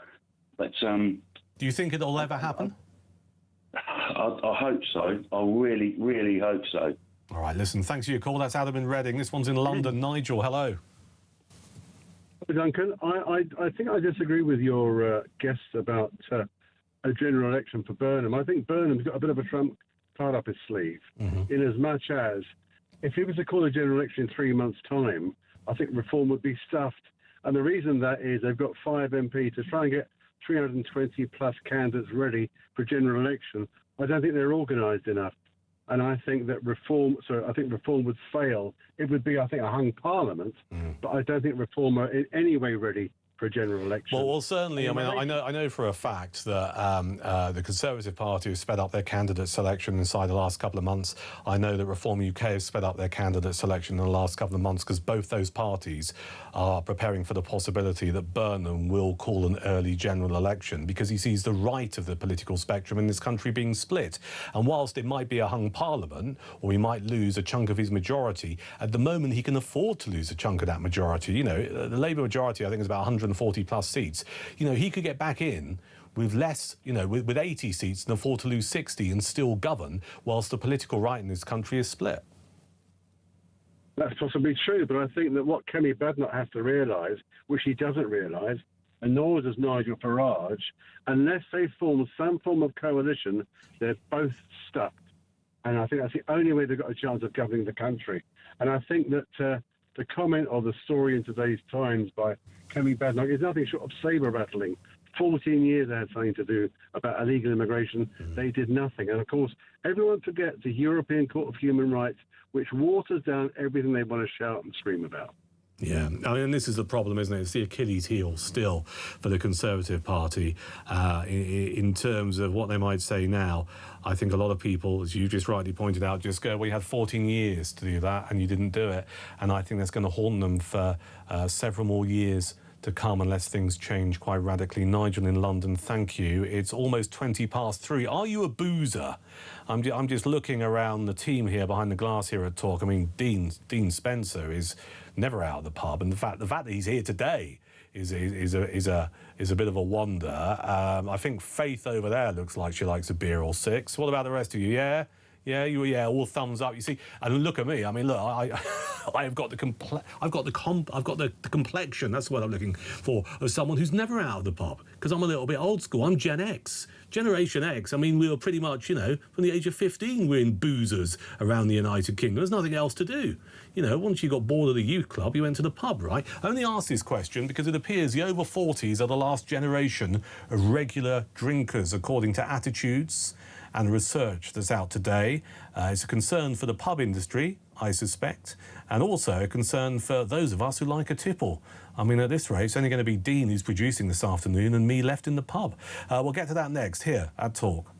But do you think it'll ever happen? I hope so. I really, really hope so. All right, listen, thanks for your call. That's Adam in Reading. This one's in London. Nigel, hello. Duncan, I think I disagree with your guest about a general election for Burnham. I think Burnham's got a bit of a trump card up his sleeve, in as much as if he was to call a general election in 3 months' time, I think reform would be stuffed. And the reason that is they've got 5 MPs to try and get 320 plus candidates ready for general election. I don't think they're organised enough, and I think that reform would fail. It would be, I think, a hung parliament, but I don't think reform are in any way ready for a general election. Well, certainly. I mean, I know for a fact that the Conservative Party has sped up their candidate selection inside the last couple of months. I know that Reform UK has sped up their candidate selection in the last couple of months because both those parties are preparing for the possibility that Burnham will call an early general election because he sees the right of the political spectrum in this country being split. And whilst it might be a hung parliament, or he might lose a chunk of his majority, at the moment he can afford to lose a chunk of that majority. You know, the Labour majority, I think, is about 140 plus seats. You know, he could get back in with less, you know, with 80 seats and afford to lose 60 and still govern whilst the political right in this country is split. That's possibly true, but I think that what Kemi Badenoch has to realise, which he doesn't realise, and nor does Nigel Farage, unless they form some form of coalition, they're both stuck. And I think that's the only way they've got a chance of governing the country. And I think that the comment or the story in today's Times by Kemi Badenoch is nothing short of sabre rattling. 14 years they had something to do about illegal immigration. They did nothing. And, of course, everyone forgets the European Court of Human Rights, which waters down everything they want to shout and scream about. Yeah, I mean, this is the problem, isn't it? It's the Achilles heel still for the Conservative Party in terms of what they might say now. I think a lot of people, as you just rightly pointed out, just go, well, you had 14 years to do that and you didn't do it. And I think that's going to haunt them for several more years to come unless things change quite radically. Nigel in London, thank you. It's almost 3:20. Are you a boozer? I'm just looking around the team here behind the glass here at Talk. I mean, Dean Spencer is never out of the pub, and the fact that he's here today is a bit of a wonder. I think Faith over there looks like she likes a beer or six. What about the rest of you? Yeah, all thumbs up. You see, and look at me. I mean, look, I've got the complexion. That's what I'm looking for, of someone who's never out of the pub, because I'm a little bit old school. I'm Gen X, Generation X. I mean, we were pretty much, you know, from the age of 15, we're in boozers around the United Kingdom. There's nothing else to do. You know, once you got bored of the youth club, you went to the pub, right? I only ask this question because it appears the over 40s are the last generation of regular drinkers, according to Attitudes and research that's out today. It's a concern for the pub industry, I suspect, and also a concern for those of us who like a tipple. I mean, at this rate, it's only going to be Dean who's producing this afternoon and me left in the pub. We'll get to that next here at Talk.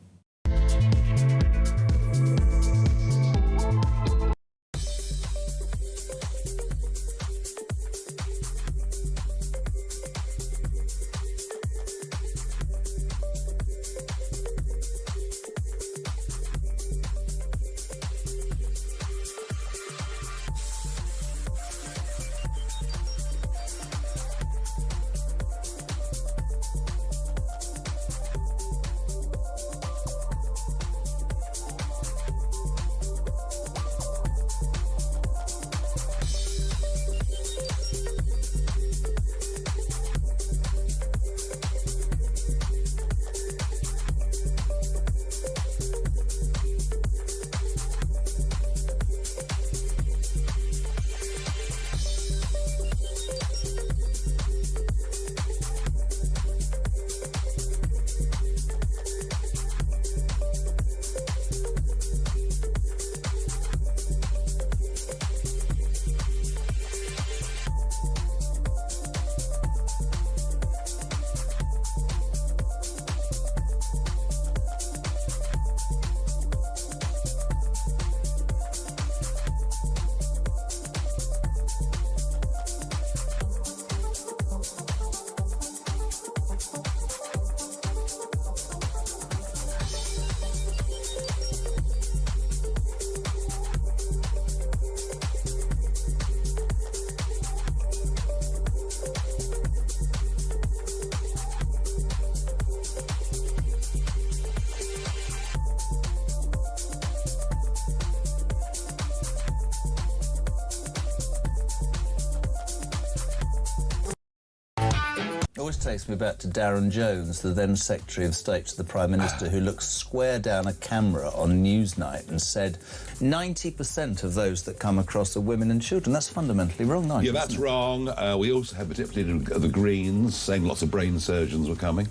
Always takes me back to Darren Jones, the then Secretary of State to the Prime Minister, who looked square down a camera on Newsnight and said 90% of those that come across are women and children. That's fundamentally wrong, Nigel. Yeah, that's wrong. We also had, particularly the Greens, saying lots of brain surgeons were coming.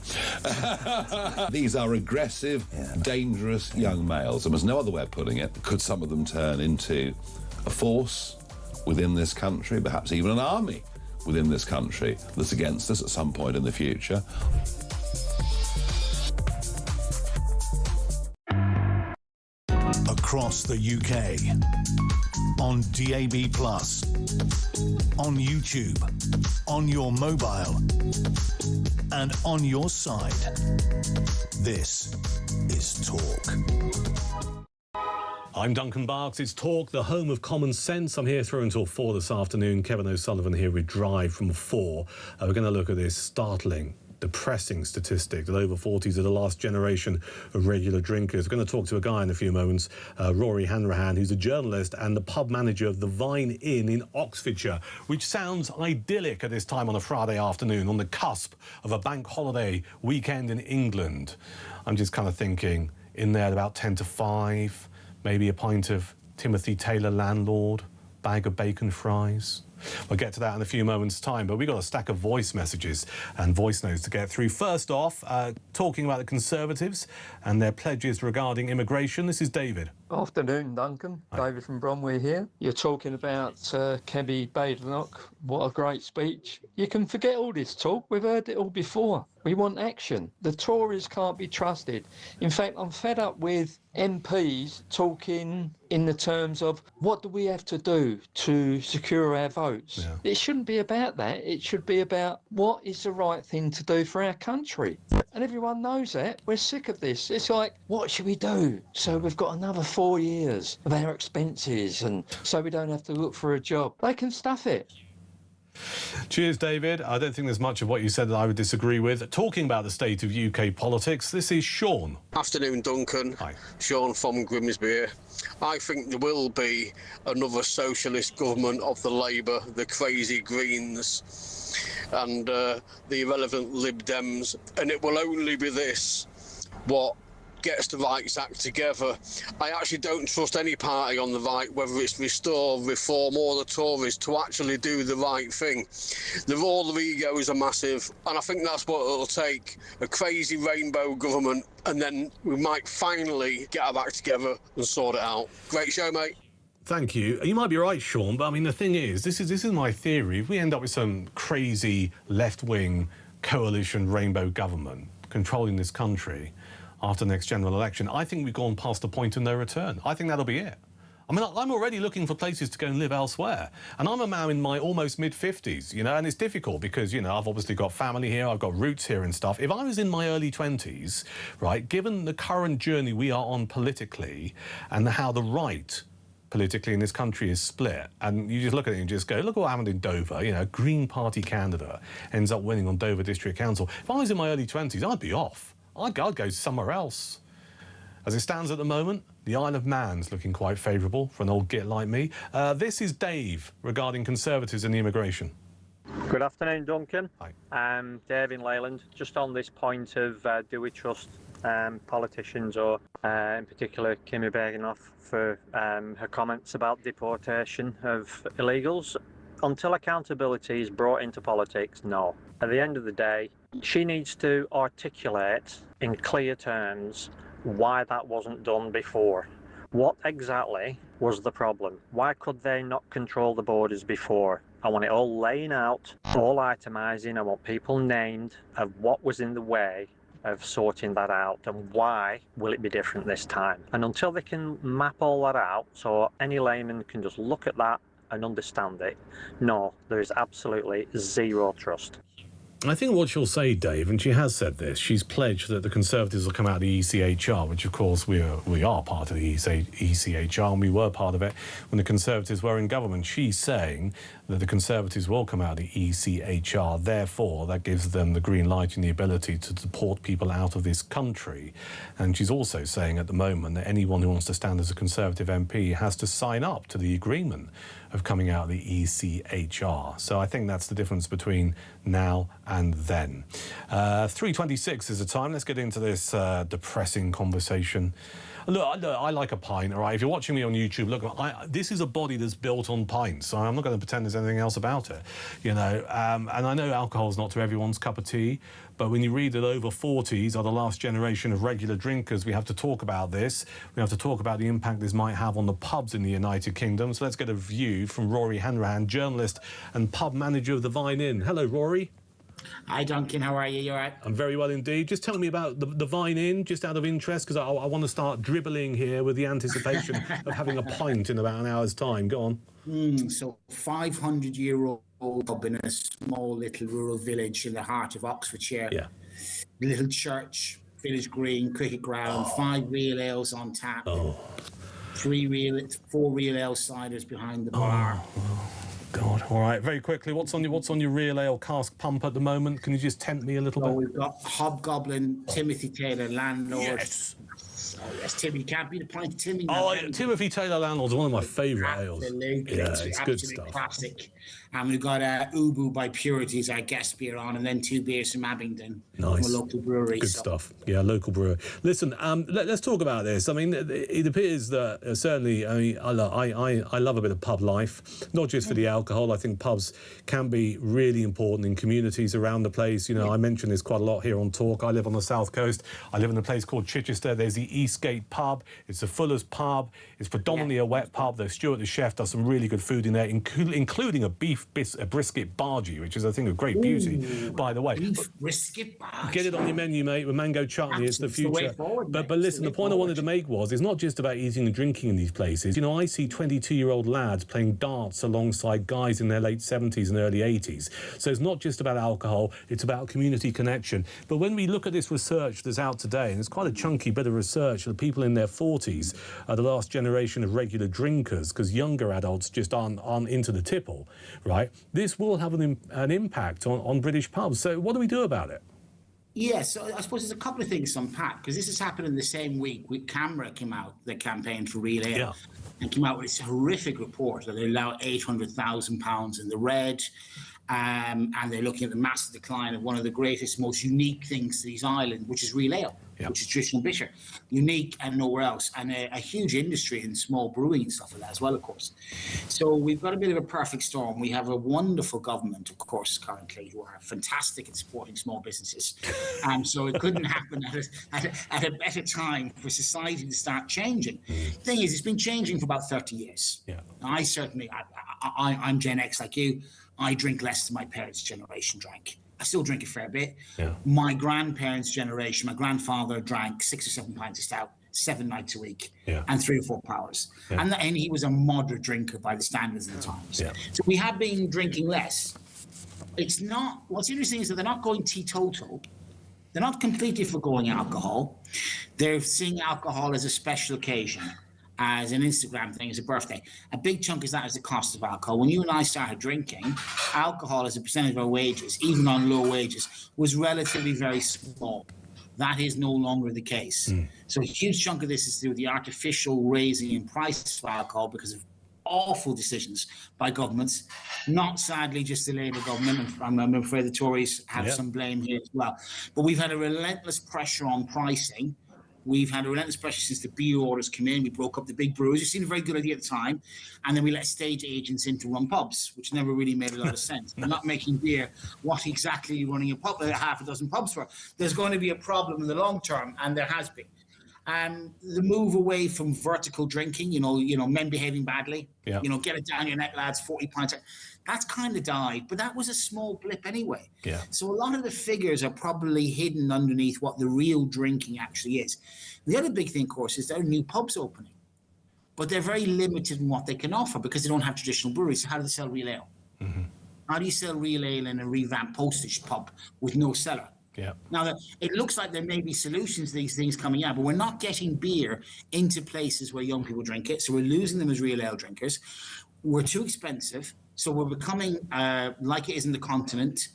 These are aggressive, dangerous young males, and there's no other way of putting it. Could some of them turn into a force within this country, perhaps even an army within this country that's against us at some point in the future. Across the UK, on DAB+, on YouTube, on your mobile, and on your side. This is Talk. I'm Duncan Barkes. It's Talk, the home of common sense. I'm here through until 4 this afternoon. Kevin O'Sullivan here with Drive from 4. We're going to look at this startling, depressing statistic that over 40s are the last generation of regular drinkers. We're going to talk to a guy in a few moments, Rory Hanrahan, who's a journalist and the pub manager of the Vine Inn in Oxfordshire, which sounds idyllic at this time on a Friday afternoon, on the cusp of a bank holiday weekend in England. I'm just kind of thinking, in there at about 10 to 5, maybe a pint of Timothy Taylor Landlord, bag of bacon fries. We'll get to that in a few moments' time, but we've got a stack of voice messages and voice notes to get through. First off, talking about the Conservatives and their pledges regarding immigration. This is David. Afternoon, Duncan. Hi. David from Bromley here. You're talking about Kebby Badenoch. What a great speech. You can forget all this talk. We've heard it all before. We want action. The Tories can't be trusted. In fact, I'm fed up with MPs talking in the terms of what do we have to do to secure our votes. Yeah. It shouldn't be about that. It should be about what is the right thing to do for our country. And everyone knows that. We're sick of this. It's like, what should we do? So we've got another 4 years of our expenses, and so we don't have to look for a job. They can stuff it. Cheers, David. I don't think there's much of what you said that I would disagree with. Talking about the state of UK politics, this is Sean. Afternoon, Duncan. Hi. Sean from Grimsby. I think there will be another socialist government of the Labour, the crazy Greens and the irrelevant Lib Dems, and it will only be this what gets the Rights Act together. I actually don't trust any party on the right, whether it's Restore, Reform or the Tories, to actually do the right thing. All their egos are massive, and I think that's what it'll take, a crazy rainbow government, and then we might finally get our act together and sort it out. Great show, mate. Thank you. You might be right, Sean, but I mean, the thing is, this is my theory. If we end up with some crazy left-wing coalition rainbow government controlling this country after the next general election, I think we've gone past the point of no return. I think that'll be it. I mean, I'm already looking for places to go and live elsewhere. And I'm a man in my almost mid-50s, you know, and it's difficult because, you know, I've obviously got family here, I've got roots here and stuff. If I was in my early 20s, right, given the current journey we are on politically and how the right politically in this country is split, and you just look at it and just go, look what happened in Dover, you know, a Green Party candidate ends up winning on Dover District Council. If I was in my early 20s, I'd be off. I'd go somewhere else. As it stands at the moment, the Isle of Man's looking quite favourable for an old git like me. This is Dave regarding Conservatives and the immigration. Good afternoon, Duncan. Hi. Dave in Leyland. Just on this point of do we trust politicians, or in particular Kimmy Badenoch for her comments about deportation of illegals. Until accountability is brought into politics, no. At the end of the day, she needs to articulate in clear terms why that wasn't done before. What exactly was the problem? Why could they not control the borders before? I want it all laying out, all itemising. I want people named of what was in the way of sorting that out, and why will it be different this time. And until they can map all that out, so any layman can just look at that and understand it, no, there is absolutely zero trust. I think what she'll say, Dave, and she has said this, she's pledged that the Conservatives will come out of the ECHR, which of course we are part of the ECHR, and we were part of it when the Conservatives were in government. She's saying that the Conservatives will come out of the ECHR, therefore that gives them the green light and the ability to deport people out of this country. And she's also saying at the moment that anyone who wants to stand as a Conservative MP has to sign up to the agreement of coming out of the ECHR. So I think that's the difference between now and then. 3:26 is the time. Let's get into this depressing conversation. Look, I like a pint, all right? If you're watching me on YouTube, look, this is a body that's built on pints, so I'm not going to pretend there's anything else about it, you know. And I know alcohol's not to everyone's cup of tea, but when you read that over 40s are the last generation of regular drinkers, we have to talk about this. We have to talk about the impact this might have on the pubs in the United Kingdom. So let's get a view from Rory Hanrahan, journalist and pub manager of the Vine Inn. Hello, Rory. Hi, Duncan. How are you? You all right? I'm very well indeed. Just tell me about the Vine Inn, just out of interest, because I want to start dribbling here with the anticipation of having a pint in about an hour's time. Go on. So 500-year-old pub in a small little rural village in the heart of Oxfordshire. Yeah. Little church, village green, cricket ground, 5 real ales on tap. 4 real ale ciders behind the bar. God. All right. Very quickly, what's on your real ale cask pump at the moment? Can you just tempt me a little bit? We've got Hobgoblin, Timothy Taylor, landlord. Yes. Oh, yes, Timmy. You can't beat a pint of Timmy. Timothy Taylor Landlord's one of my favourite ales. Absolutely. Yeah, it's good stuff. Classic. And we've got Ubu by Purities, our guest beer on, and then 2 beers from Abingdon. Nice. From a local brewery. Good stuff. Yeah, local brewery. Listen, let's talk about this. I mean, it appears that certainly, I mean, I love a bit of pub life, not just for the alcohol. I think pubs can be really important in communities around the place. You know, I mention this quite a lot here on Talk. I live on the south coast. I live in a place called Chichester. There's the Eastgate pub. It's the Fuller's pub. It's predominantly a wet pub. Though Stuart, the chef, does some really good food in there, including a brisket bhaji, which is, I think, a great beauty, by the way. Brisket bhaji. Get it on your menu, mate, with mango chutney. It's the future. But listen, the point I wanted to make was, it's not just about eating and drinking in these places. You know, I see 22-year-old lads playing darts alongside guys in their late 70s and early 80s. So it's not just about alcohol, it's about community connection. But when we look at this research that's out today, and it's quite a chunky bit of research, that people in their 40s are the last generation of regular drinkers, because younger adults just aren't into the tipple, right? This will have an impact on British pubs. So what do we do about it? Yeah, so I suppose there's a couple of things to unpack, because this has happened in the same week. Camera came out, the campaign for Real Ale, and came out with this horrific report that they allow £800,000 in the red, and they're looking at the massive decline of one of the greatest, most unique things to these islands, which is Real Ale, which is traditional bitter, unique and nowhere else, and a huge industry in small brewing and stuff like that as well, of course. So we've got a bit of a perfect storm. We have a wonderful government, of course, currently, who are fantastic at supporting small businesses. So it couldn't happen at a better time for society to start changing. Thing is, it's been changing for about 30 years. Yeah. I'm Gen X like you. I drink less than my parents' generation drank. I still drink a fair bit. Yeah. My grandparents' generation, my grandfather drank 6 or 7 pints of stout 7 nights a week and 3 or 4 powers. Yeah. And he was a moderate drinker by the standards of the times. Yeah. So we have been drinking less. It's not, what's interesting is that they're not going teetotal. They're not completely forgoing alcohol. They're seeing alcohol as a special occasion, as an Instagram thing, as a birthday. A big chunk of that is the cost of alcohol. When you and I started drinking, alcohol as a percentage of our wages, even on low wages, was relatively very small. That is no longer the case. So a huge chunk of this is to do with the artificial raising in prices for alcohol because of awful decisions by governments, not sadly just the Labour government. I'm afraid the Tories have some blame here as well. But we've had a relentless pressure on pricing. We've had a relentless pressure since the beer orders came in. We broke up the big brewers. It seemed a very good idea at the time. And then we let estate agents in to run pubs, which never really made a lot of sense. You're not making beer. What exactly are you running a pub, half a dozen pubs for? There's going to be a problem in the long term, and there has been. The move away from vertical drinking, you know, men behaving badly, get it down your neck, lads, 40 pints. That's kind of died, but that was a small blip anyway. Yeah. So a lot of the figures are probably hidden underneath what the real drinking actually is. The other big thing, of course, is there are new pubs opening, but they're very limited in what they can offer because they don't have traditional breweries. So how do they sell real ale? Mm-hmm. How do you sell real ale in a revamped postage pub with no cellar? Yeah. Now, it looks like there may be solutions to these things coming out, but we're not getting beer into places where young people drink it, so we're losing them as real ale drinkers. We're too expensive, so we're becoming, like it is in the continent,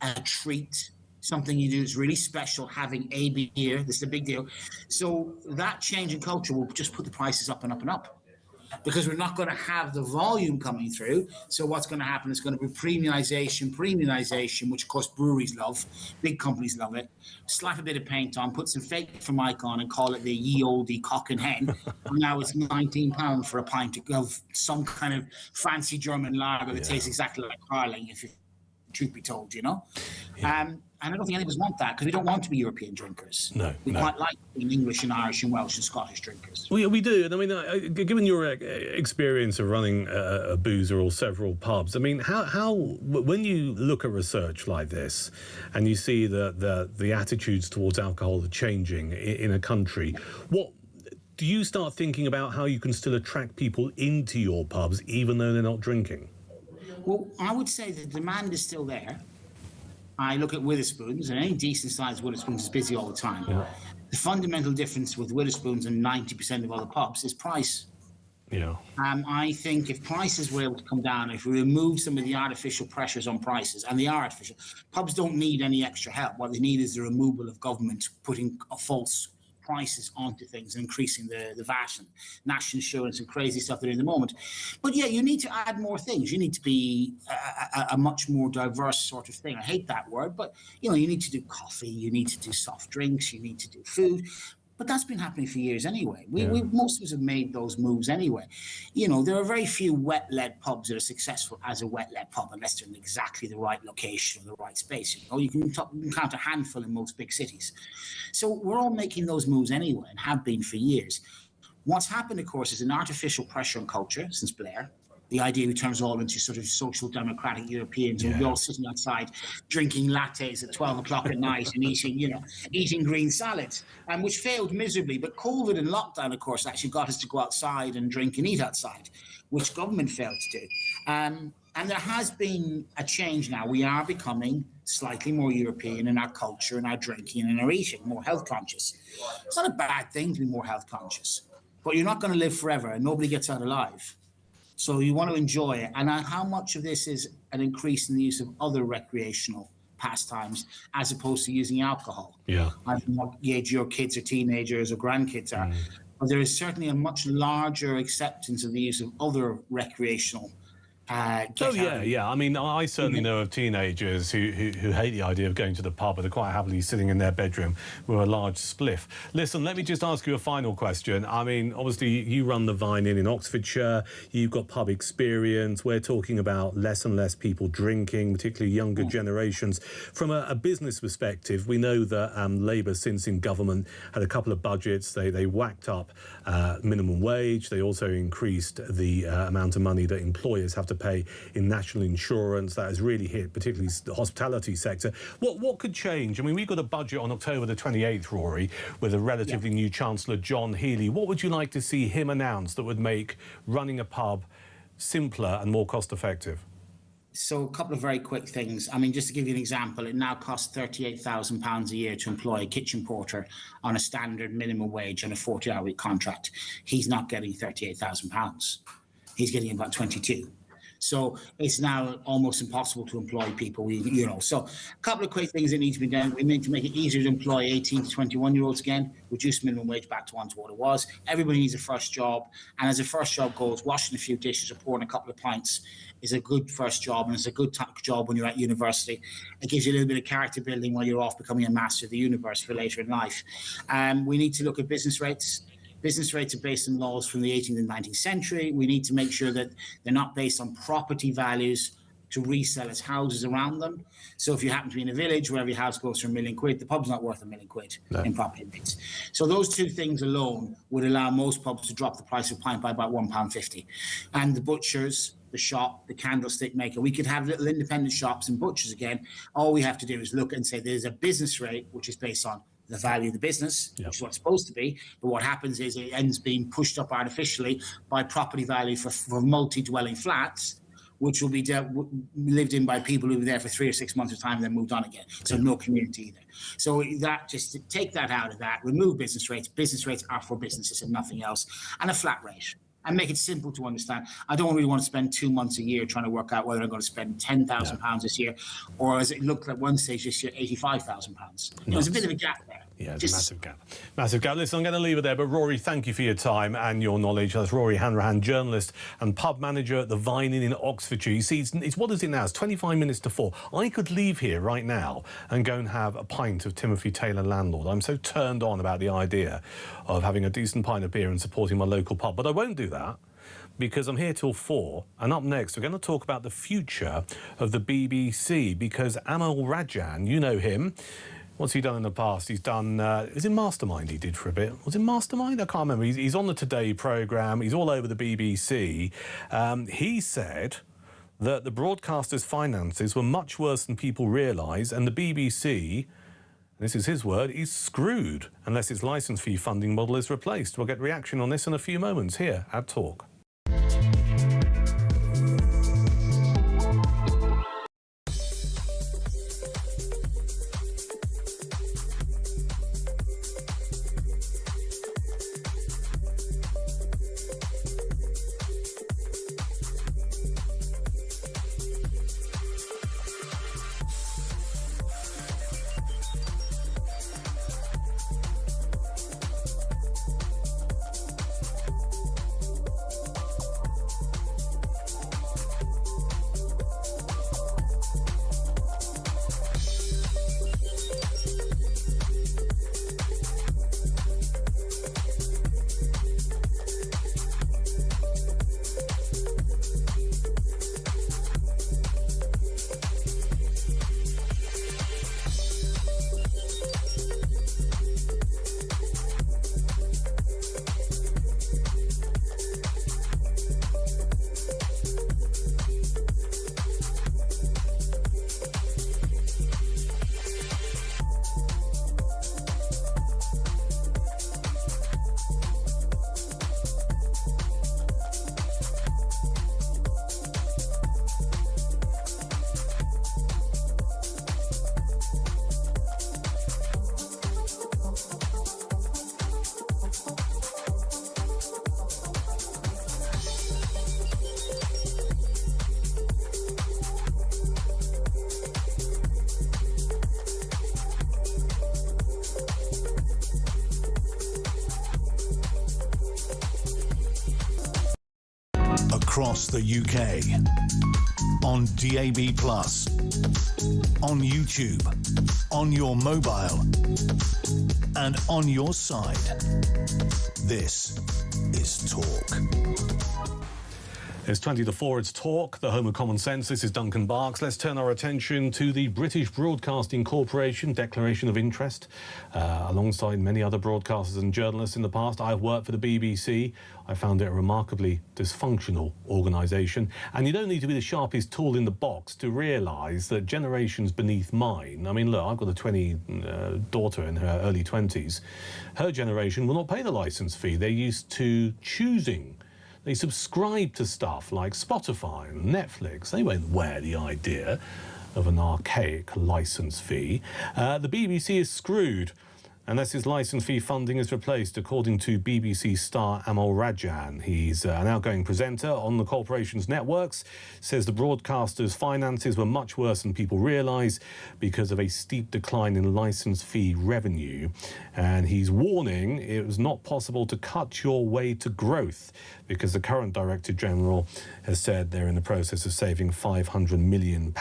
a treat, something you do is really special, having a beer. This is a big deal. So that change in culture will just put the prices up and up and up. because we're not going to have the volume coming through. So what's going to happen is going to be premiumization, which of course breweries love, big companies love it. Slap a bit of paint on, put some fake Formica on, and call it the ye olde cock and hen. And now it's £19 for a pint of some kind of fancy German lager that tastes exactly like Carling, if you truth be told, you know. And I don't think any of us want that, because we don't want to be European drinkers. We quite like being English and Irish and Welsh and Scottish drinkers. We do. And I mean, given your experience of running a boozer or several pubs, I mean, how when you look at research like this and you see the attitudes towards alcohol are changing in a country, what do you start thinking about how you can still attract people into your pubs even though they're not drinking? Well, I would say the demand is still there. I look at Witherspoons, and any decent-sized Witherspoons is busy all the time. The fundamental difference with Witherspoons and 90% of other pubs is price. I think if prices were able to come down, if we remove some of the artificial pressures on prices, and they are artificial, pubs don't need any extra help. What they need is the removal of government putting false prices onto things and increasing the VAT and national insurance and crazy stuff they're in the moment. But yeah, you need to add more things. You need to be a much more diverse sort of thing. I hate that word, but you know, you need to do coffee, you need to do soft drinks, you need to do food. But that's been happening for years anyway. Most of us have made those moves anyway. You know, there are very few wet-led pubs that are successful as a wet-led pub unless they're in exactly the right location or the right space. You know, you can count a handful in most big cities. So we're all making those moves anyway and have been for years. What's happened, of course, is an artificial pressure on culture since Blair. The idea we turn us all into sort of social democratic Europeans, and we're all sitting outside drinking lattes at 12 o'clock at night and eating green salads, which failed miserably. But COVID and lockdown, of course, actually got us to go outside and drink and eat outside, which government failed to do. And there has been a change now. We are becoming slightly more European in our culture and our drinking and our eating, more health conscious. It's not a bad thing to be more health conscious, but you're not going to live forever and nobody gets out alive. So you want to enjoy it. And how much of this is an increase in the use of other recreational pastimes as opposed to using alcohol? I don't know what age your kids or teenagers or grandkids are, but there is certainly a much larger acceptance of the use of other recreational I mean, I certainly know of teenagers who hate the idea of going to the pub, but are quite happily sitting in their bedroom with a large spliff. Listen, let me just ask you a final question. I mean, obviously, you run the Vine Inn in Oxfordshire. You've got pub experience. We're talking about less and less people drinking, particularly younger generations. From a business perspective, we know that Labour, since in government, had a couple of budgets. They whacked up minimum wage. They also increased the amount of money that employers have to pay in national insurance. That has really hit particularly the hospitality sector. What could change? I mean, we got a budget on October the 28th, Rory, with a relatively new Chancellor, John Healey. What would you like to see him announce that would make running a pub simpler and more cost effective? So a couple of very quick things. I mean, just to give you an example, it now costs £38,000 a year to employ a kitchen porter on a standard minimum wage on a 40-hour-week contract. He's not getting £38,000. He's getting about 22. So it's now almost impossible to employ people, So a couple of quick things that need to be done. We need to make it easier to employ 18 to 21-year-olds again, reduce minimum wage back to what it was. Everybody needs a first job. And as a first job goes, washing a few dishes or pouring a couple of pints is a good first job, and it's a good job when you're at university. It gives you a little bit of character building while you're off becoming a master of the universe for later in life. We need to look at business rates. Business rates are based on laws from the 18th and 19th century. We need to make sure that they're not based on property values to resell as houses around them. So if you happen to be in a village where every house goes for £1 million, the pub's not worth £1 million in property rates. So those two things alone would allow most pubs to drop the price of a pint by about £1.50. And the butchers, the shop, the candlestick maker, we could have little independent shops and butchers again. All we have to do is look and say there's a business rate which is based on the value of the business, which is what it's supposed to be. But what happens is it ends being pushed up artificially by property value for multi-dwelling flats, which will be lived in by people who were there for 3 or 6 months at a time and then moved on again. So no community either. So that, just to take that out of that, remove business rates. Business rates are for businesses and nothing else. And a flat rate. And make it simple to understand. I don't really want to spend 2 months a year trying to work out whether I'm going to spend £10,000 this year, or as it looked at one stage this year, £85,000. There's a bit of a gap there. Yeah, it's a massive gap. Massive gap. Listen, I'm going to leave it there, but Rory, thank you for your time and your knowledge. That's Rory Hanrahan, journalist and pub manager at the Vine Inn in Oxfordshire. You see, it's what is it now? It's 25 minutes to 4. I could leave here right now and go and have a pint of Timothy Taylor Landlord. I'm so turned on about the idea of having a decent pint of beer and supporting my local pub, but I won't do that, because I'm here till 4, and up next we're going to talk about the future of the BBC, because Amal Rajan, you know him. What's he done in the past? He's done, is it Mastermind he did for a bit? Was it Mastermind? I can't remember. He's on the Today programme. He's all over the BBC. He said that the broadcaster's finances were much worse than people realise, and the BBC, this is his word, is screwed unless its licence fee funding model is replaced. We'll get reaction on this in a few moments here at Talk. Across the UK, on DAB+, on YouTube, on your mobile, and on your side. This is Talk. It's 20 to 4, it's Talk, the home of common sense. This is Duncan Barkes. Let's turn our attention to the British Broadcasting Corporation Declaration of Interest. Alongside many other broadcasters and journalists in the past, I've worked for the BBC. I found it a remarkably dysfunctional organisation. And you don't need to be the sharpest tool in the box to realise that generations beneath mine, I mean, look, I've got a daughter in her early 20s. Her generation will not pay the licence fee. They're used to choosing. They subscribe to stuff like Spotify and Netflix. They won't wear the idea of an archaic licence fee. The BBC is screwed unless its licence fee funding is replaced, according to BBC star Amal Rajan. He's an outgoing presenter on the corporation's networks, says the broadcaster's finances were much worse than people realise because of a steep decline in licence fee revenue. And he's warning it was not possible to cut your way to growth because the current Director General has said they're in the process of saving £500 million.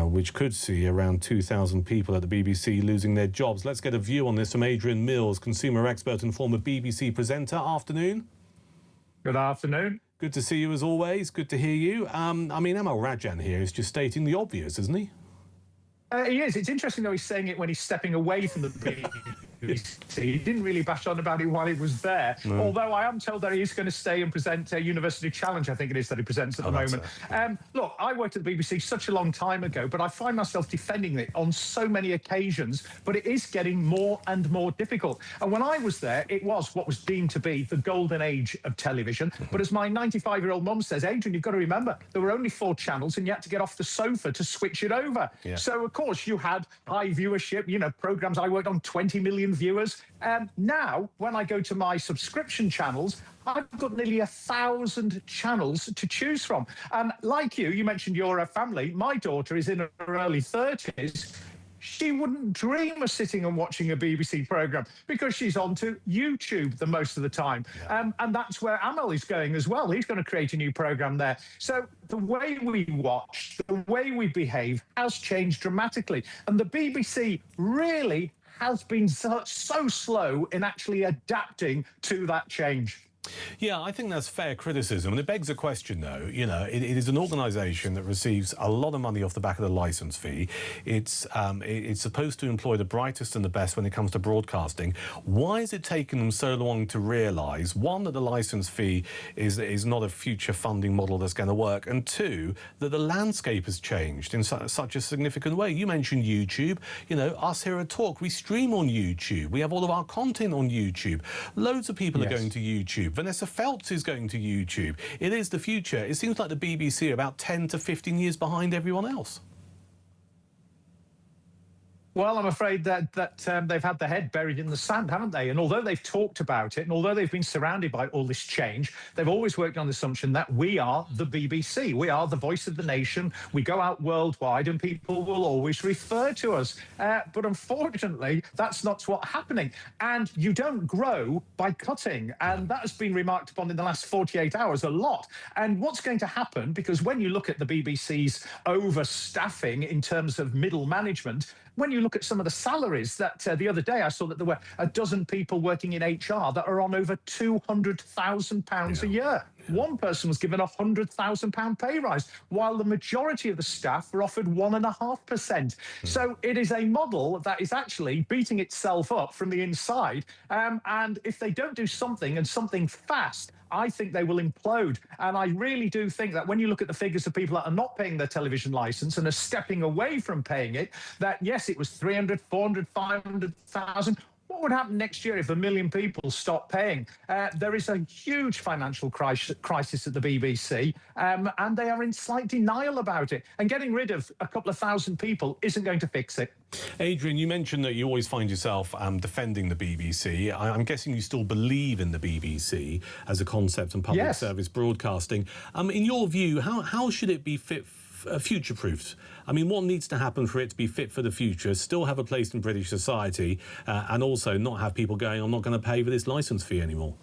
Which could see around 2,000 people at the BBC losing their jobs. Let's get a view on this from Adrian Mills, consumer expert and former BBC presenter. Afternoon. Good afternoon. Good to see you as always. Good to hear you. I mean, Amal Rajan here is just stating the obvious, isn't he? He is. It's interesting, though, he's saying it when he's stepping away from the BBC. He didn't really bash on about it while he was there. No. Although I am told that he is going to stay and present a University Challenge, I think it is, that he presents at the moment. Look, I worked at the BBC such a long time ago, but I find myself defending it on so many occasions, but it is getting more and more difficult. And when I was there, it was what was deemed to be the golden age of television. But as my 95-year-old mum says, Adrian, you've got to remember, there were only 4 channels and you had to get off the sofa to switch it over. Yeah. So, of course, you had high viewership, you know, programmes I worked on, 20 million viewers. Now, when I go to my subscription channels, I've got nearly 1,000 channels to choose from. And like you mentioned your family. My daughter is in her early 30s. she wouldn't dream of sitting and watching a BBC programme because she's onto YouTube the most of the time. And that's where Amal is going as well. He's going to create a new programme there. So the way we watch, the way we behave has changed dramatically. And the BBC really has been so slow in actually adapting to that change. Yeah, I think that's fair criticism. And it begs a question, though. You know, it is an organisation that receives a lot of money off the back of the licence fee. It's supposed to employ the brightest and the best when it comes to broadcasting. Why has it taken them so long to realise, one, that the licence fee is not a future funding model that's going to work, and two, that the landscape has changed in such a significant way? You mentioned YouTube. You know, us here at Talk, we stream on YouTube. We have all of our content on YouTube. Loads of people are going to YouTube. Vanessa Feltz is going to YouTube. It is the future. It seems like the BBC are about 10 to 15 years behind everyone else. Well, I'm afraid that they've had their head buried in the sand, haven't they? And although they've talked about it, and although they've been surrounded by all this change, they've always worked on the assumption that we are the BBC. We are the voice of the nation. We go out worldwide and people will always refer to us. But unfortunately, that's not what's happening. And you don't grow by cutting. And that has been remarked upon in the last 48 hours a lot. And what's going to happen, because when you look at the BBC's overstaffing in terms of middle management, when you look at some of the salaries that the other day I saw that there were a dozen people working in HR that are on over £200,000 a year. One person was given a £100,000 pay rise, while the majority of the staff were offered 1.5%. So it is a model that is actually beating itself up from the inside. And if they don't do something, and something fast, I think they will implode. And I really do think that when you look at the figures of people that are not paying their television licence and are stepping away from paying it, that yes, it was 300, 400, 500,000. What would happen next year if 1 million people stop paying? There is a huge financial crisis at the BBC, and they are in slight denial about it. And getting rid of a couple of thousand people isn't going to fix it. Adrian, you mentioned that you always find yourself defending the BBC. I'm guessing you still believe in the BBC as a concept and public service broadcasting. In your view, how should it be future-proofed? I mean, what needs to happen for it to be fit for the future, still have a place in British society, and also not have people going, I'm not going to pay for this licence fee anymore?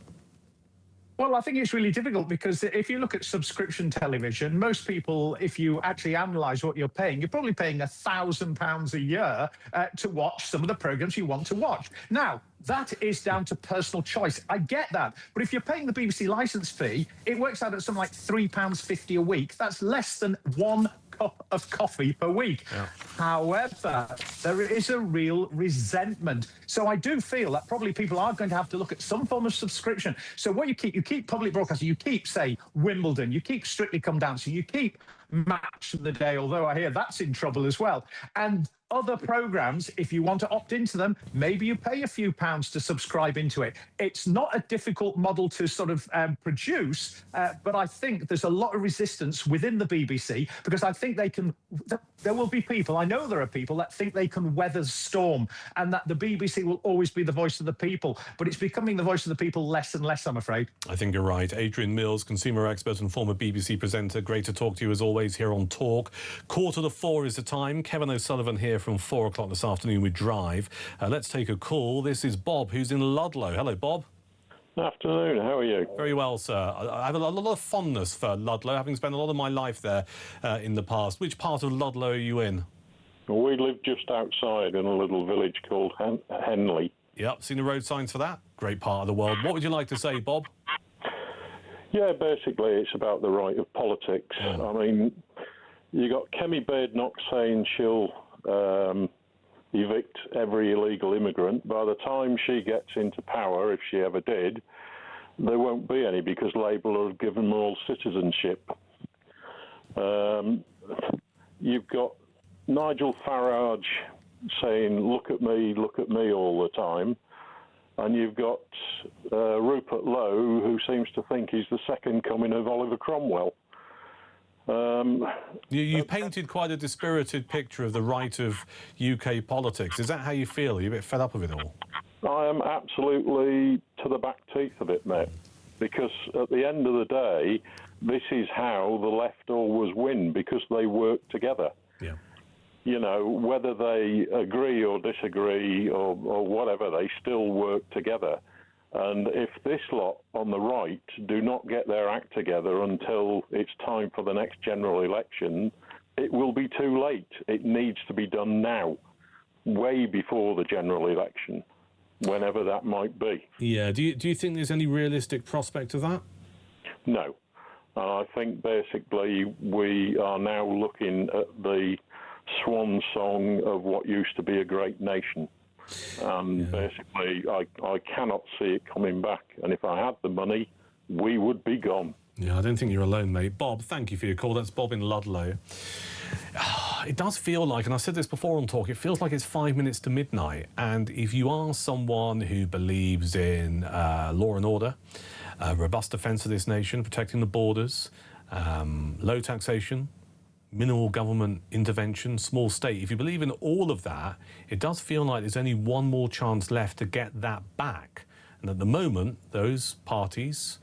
Well, I think it's really difficult because if you look at subscription television, most people, if you actually analyse what you're paying, you're probably paying £1,000 a year to watch some of the programmes you want to watch. Now, that is down to personal choice. I get that. But if you're paying the BBC licence fee, it works out at something like £3.50 a week. That's less than 1 cup of coffee per week. However, there is a real resentment. So I do feel that probably people are going to have to look at some form of subscription. So what you keep public broadcasting, you keep, say, Wimbledon, you keep Strictly Come Dancing, you keep Match of the Day, although I hear that's in trouble as well. And other programmes, if you want to opt into them, maybe you pay a few pounds to subscribe into it. It's not a difficult model to sort of produce, but I think there's a lot of resistance within the BBC because I think there will be people, I know there are people that think they can weather the storm and that the BBC will always be the voice of the people, but it's becoming the voice of the people less and less, I'm afraid. I think you're right. Adrian Mills, consumer expert and former BBC presenter, great to talk to you as always here on Talk. 3:45 is the time. Kevin O'Sullivan here from 4 o'clock this afternoon with Drive. Let's take a call. This is Bob, who's in Ludlow. Hello, Bob. Afternoon, how are you? Very well, sir. I have a lot of fondness for Ludlow, having spent a lot of my life there in the past. Which part of Ludlow are you in? Well, we live just outside in a little village called Henley. Yep, seen the road signs for that? Great part of the world. What would you like to say, Bob? Yeah, basically it's about the right of politics. I mean, you got Kemi Badenoch saying she'll evict every illegal immigrant. By the time she gets into power, if she ever did, there won't be any because Labour will have given them all citizenship. You've got Nigel Farage saying, look at me all the time. And you've got Rupert Lowe, who seems to think he's the second coming of Oliver Cromwell. You've painted quite a dispirited picture of the right of UK politics. Is that how you feel? Are you a bit fed up of it all? I am absolutely to the back teeth of it, mate. Because at the end of the day, this is how the left always win, because they work together. Yeah. you know, whether they agree or disagree or whatever, they still work together. And if this lot on the right do not get their act together until it's time for the next general election, it will be too late. It needs to be done now, way before the general election, whenever that might be. Yeah. Do you think there's any realistic prospect of that? No. I think basically we are now looking at the swan song of what used to be a great nation. Basically, I cannot see it coming back. And if I had the money, we would be gone. Yeah, I don't think you're alone, mate. Bob, thank you for your call. That's Bob in Ludlow. It does feel like, and I said this before on Talk, it feels like it's 5 minutes to midnight. And if you are someone who believes in law and order, robust defence of this nation, protecting the borders, low taxation, minimal government intervention, small state. If you believe in all of that, it does feel like there's only one more chance left to get that back. And at the moment, those parties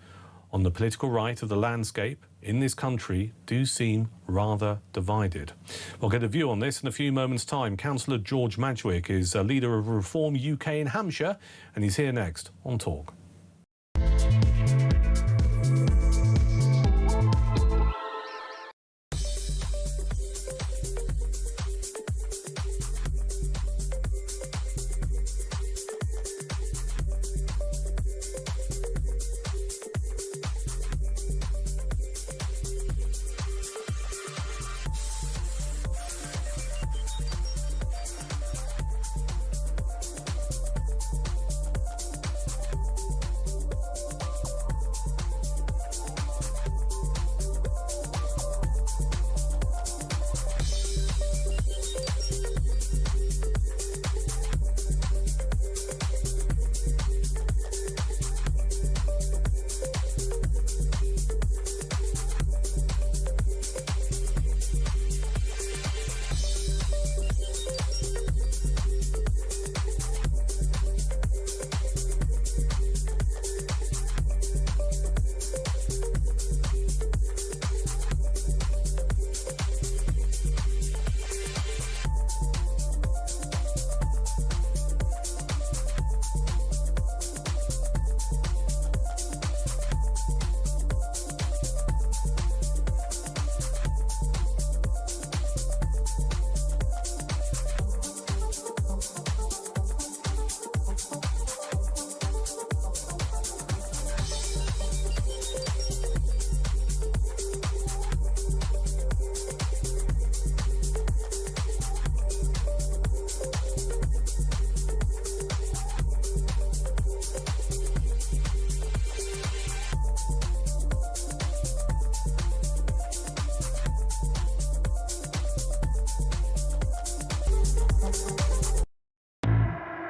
on the political right of the landscape in this country do seem rather divided. We'll get a view on this in a few moments' time. Councillor George Madgwick is a leader of Reform UK in Hampshire, and he's here next on Talk.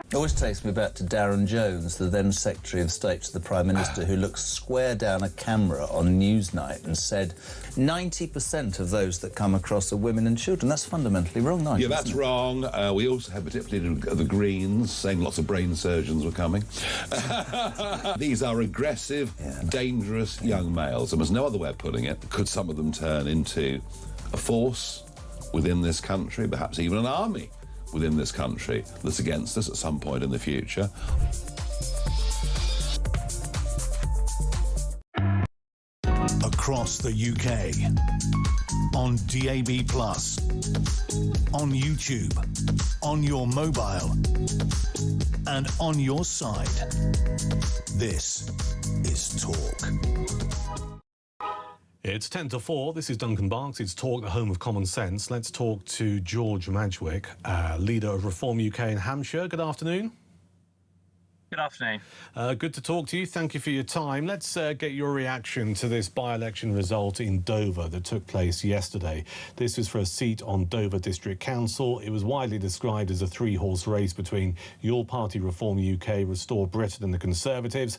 It always takes me back to Darren Jones, the then Secretary of State to the Prime Minister, who looked square down a camera on Newsnight and said 90% of those that come across are women and children. That's fundamentally wrong, Nigel. Yeah, that's wrong. We also had particularly the Greens saying lots of brain surgeons were coming. These are aggressive, dangerous young males, and there's no other way of putting it. Could some of them turn into a force within this country, perhaps even an army within this country that's against us at some point in the future? Across the UK, on DAB+, on YouTube, on your mobile, and on your side. This is Talk. It's 10 to 4. This is Duncan Barkes. It's Talk, the home of common sense. Let's talk to George Madgwick, leader of Reform UK in Hampshire. Good afternoon. Good afternoon. Good to talk to you. Thank you for your time. Let's get your reaction to this by-election result in Dover that took place yesterday. This was for a seat on Dover District Council. It was widely described as a three-horse race between your party, Reform UK, Restore Britain and the Conservatives.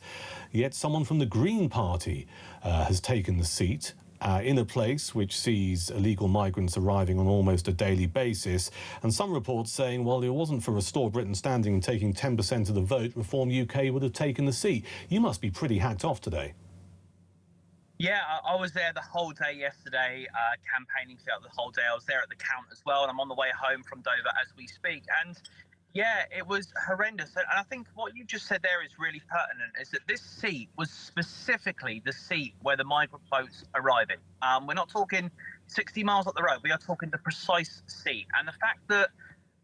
Yet someone from the Green Party has taken the seat. In a place which sees illegal migrants arriving on almost a daily basis, and some reports saying, well, it wasn't for Restore Britain standing and taking 10% of the vote, Reform UK would have taken the seat. You must be pretty hacked off today. Yeah, I was there the whole day yesterday, campaigning throughout the whole day. I was there at the count as well, and I'm on the way home from Dover as we speak. And yeah, it was horrendous. And I think what you just said there is really pertinent, is that this seat was specifically the seat where the migrant boats arrive in. We're not talking 60 miles up the road. We are talking the precise seat. And the fact that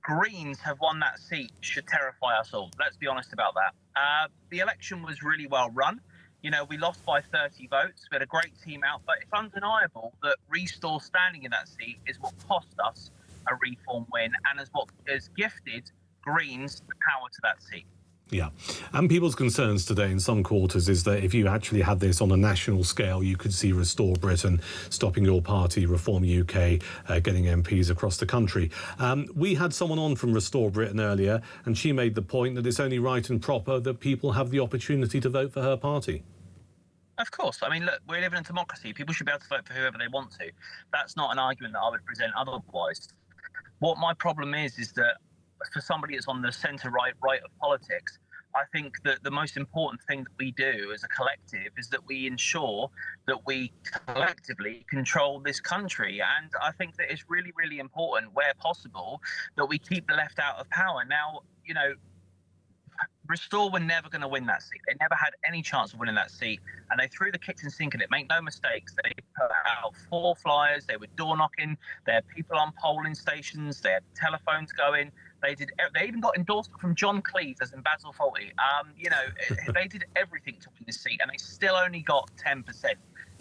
Greens have won that seat should terrify us all. Let's be honest about that. The election was really well run. You know, we lost by 30 votes. We had a great team out, but it's undeniable that Restore standing in that seat is what cost us a Reform win and is what has gifted Greens the power to that seat. Yeah. And people's concerns today in some quarters is that if you actually had this on a national scale, you could see Restore Britain stopping your party, Reform UK, getting MPs across the country. We had someone on from Restore Britain earlier, and she made the point that it's only right and proper that people have the opportunity to vote for her party. Of course. I mean, look, we live in a democracy. People should be able to vote for whoever they want to. That's not an argument that I would present otherwise. What my problem is that for somebody that's on the centre-right of politics, I think that the most important thing that we do as a collective is that we ensure that we collectively control this country. And I think that it's really, really important, where possible, that we keep the left out of power. Now, you know, Restore were never going to win that seat. They never had any chance of winning that seat, and they threw the kitchen sink at it. Make no mistakes. They put out 4 flyers. They were door knocking. They had people on polling stations. They had telephones going. They even got endorsement from John Cleese as in Basil Fawlty. You know, they did everything to win this seat, and they still only got 10%.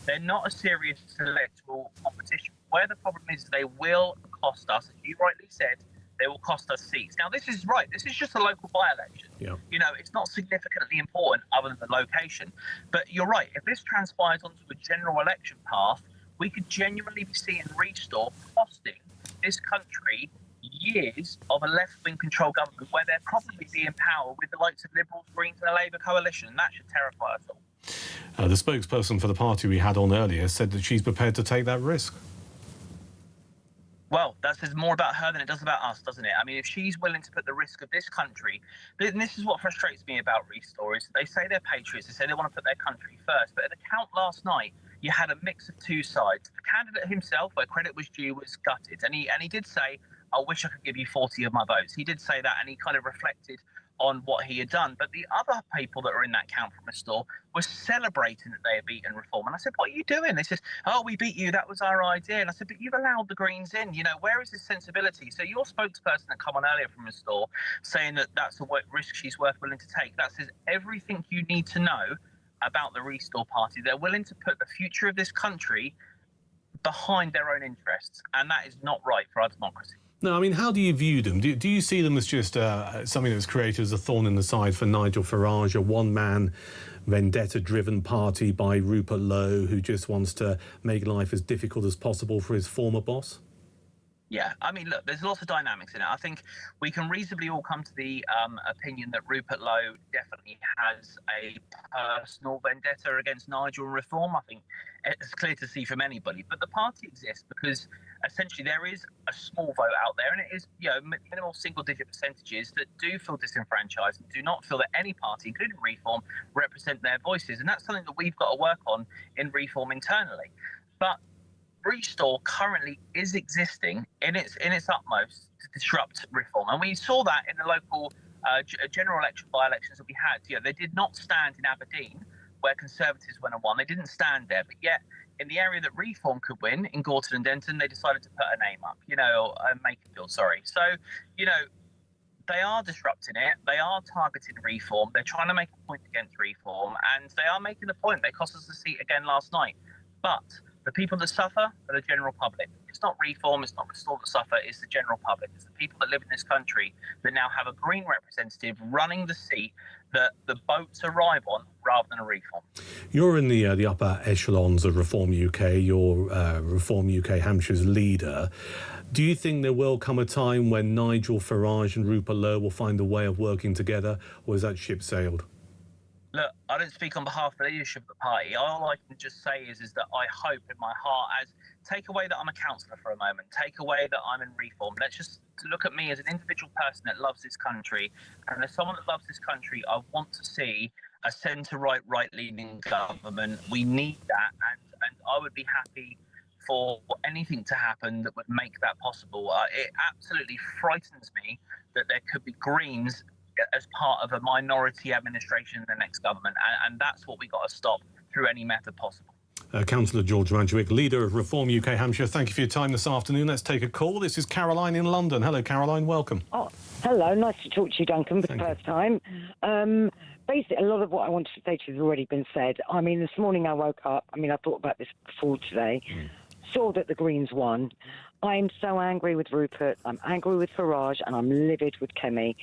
They're not a serious electoral competition. Where the problem is, they will cost us, as you rightly said. They will cost us seats. Now, this is right. This is just a local by-election. Yeah. You know, it's not significantly important other than the location. But you're right. If this transpires onto a general election path, we could genuinely be seeing Restore costing this country years of a left-wing controlled government where they're probably be in power with the likes of Liberals, Greens and a Labour coalition. And that should terrify us all. The spokesperson for the party we had on earlier said that she's prepared to take that risk. Well, that says more about her than it does about us, doesn't it? I mean, if she's willing to put the risk of this country, then this is what frustrates me about Restore, is they say they're patriots, they say they want to put their country first, but at the count last night, you had a mix of two sides. The candidate himself, where credit was due, was gutted, and he did say, I wish I could give you 40 of my votes. He did say that, and he kind of reflected on what he had done. But the other people that were in that count from Restore were celebrating that they had beaten Reform. And I said, what are you doing? They said, oh, we beat you. That was our idea. And I said, but you've allowed the Greens in. You know, where is this sensibility? So your spokesperson that come on earlier from Restore saying that that's a risk she's willing to take, that says everything you need to know about the Restore Party. They're willing to put the future of this country behind their own interests. And that is not right for our democracy. No, I mean, how do you view them? Do you see them as just something that's created as a thorn in the side for Nigel Farage, a one-man vendetta-driven party by Rupert Lowe, who just wants to make life as difficult as possible for his former boss? Yeah, I mean, look, there's lots of dynamics in it. I think we can reasonably all come to the opinion that Rupert Lowe definitely has a personal vendetta against Nigel and Reform. I think it's clear to see from anybody. But the party exists because essentially there is a small vote out there, and it is, you know, minimal single-digit percentages that do feel disenfranchised and do not feel that any party, including Reform, represent their voices. And that's something that we've got to work on in Reform internally. But Restore currently is existing in its utmost to disrupt Reform, and we saw that in the local general election by-elections that we had. You know, they did not stand in Aberdeen, where Conservatives went and won. They didn't stand there, but yet in the area that Reform could win, in Gorton and Denton, they decided to put a name up. You know, Makerfield, sorry. So, you know, they are disrupting it. They are targeting Reform. They're trying to make a point against Reform, and they are making a point. They cost us the seat again last night, but the people that suffer are the general public. It's not Reform, it's not Restore that suffer, it's the general public. It's the people that live in this country that now have a Green representative running the seat that the boats arrive on rather than a Reform. You're in the upper echelons of Reform UK. You're Reform UK Hampshire's leader. Do you think there will come a time when Nigel Farage and Rupert Lowe will find a way of working together, or is that ship sailed? Look, I don't speak on behalf of the leadership of the party. All I can just say is that I hope in my heart, take away that I'm a councillor for a moment, take away that I'm in Reform. Let's just look at me as an individual person that loves this country. And as someone that loves this country, I want to see a centre-right, right-leaning government. We need that, and I would be happy for anything to happen that would make that possible. It absolutely frightens me that there could be Greens as part of a minority administration in the next government, and that's what we got to stop through any method possible. Councillor George Manchwick, leader of Reform UK Hampshire, thank you for your time this afternoon. Let's take a call. This is Caroline in London. Hello, Caroline, welcome. Oh, hello, nice to talk to you, Duncan, for the first time. Basically, a lot of what I wanted to say to you has already been said. I mean, this morning I woke up, I thought about this before today, saw that the Greens won. I'm so angry with Rupert, I'm angry with Farage, and I'm livid with Kemi.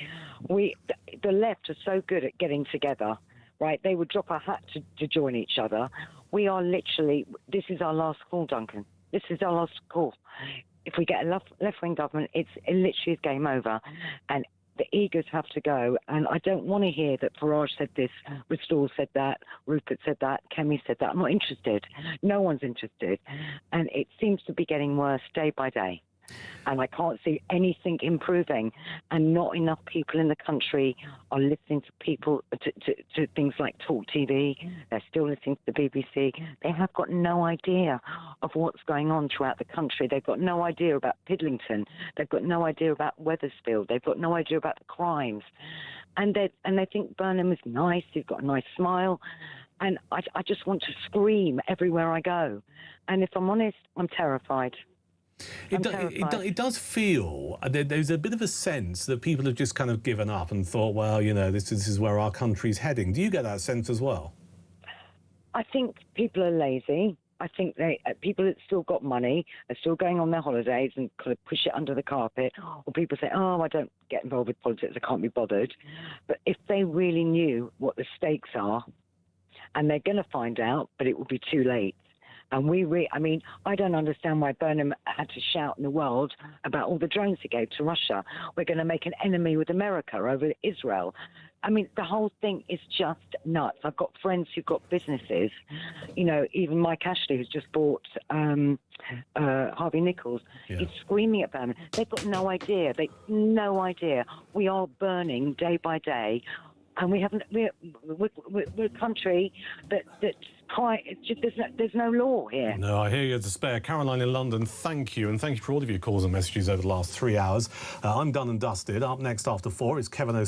The left are so good at getting together, right? They would drop a hat to join each other. We are literally, this is our last call, Duncan. This is our last call. If we get a left-wing government, it literally is game over. And the egos have to go. And I don't want to hear that Farage said this, Restore said that, Rupert said that, Kemi said that. I'm not interested. No one's interested. And it seems to be getting worse day by day. And I can't see anything improving, and not enough people in the country are listening to people to things like talkTV. They're still listening to the BBC. They have got no idea of what's going on throughout the country. They've got no idea about Pidlington. They've got no idea about Wethersfield. They've got no idea about the crimes, and they think Burnham is nice. He's got a nice smile. And I just want to scream everywhere I go. And if I'm honest, I'm terrified. It does feel there's a bit of a sense that people have just kind of given up and thought, well, this is where our country's heading. Do you get that sense as well? I think people are lazy. I think people that still got money are still going on their holidays and kind of push it under the carpet. Or people say, oh, I don't get involved with politics, I can't be bothered. But if they really knew what the stakes are, and they're going to find out, but it will be too late. And I don't understand why Burnham had to shout in the world about all the drones he gave to Russia. We're going to make an enemy with America over Israel. The whole thing is just nuts. I've got friends who've got businesses, even Mike Ashley, who's just bought Harvey Nichols. He's screaming at Burnham. They've got no idea. No idea. We are burning day by day. And we're a country that's there's no law here. No, I hear you to spare. Caroline in London, thank you. And thank you for all of your calls and messages over the last 3 hours. I'm done and dusted. Up next after 4 is Kevin O'Sullivan.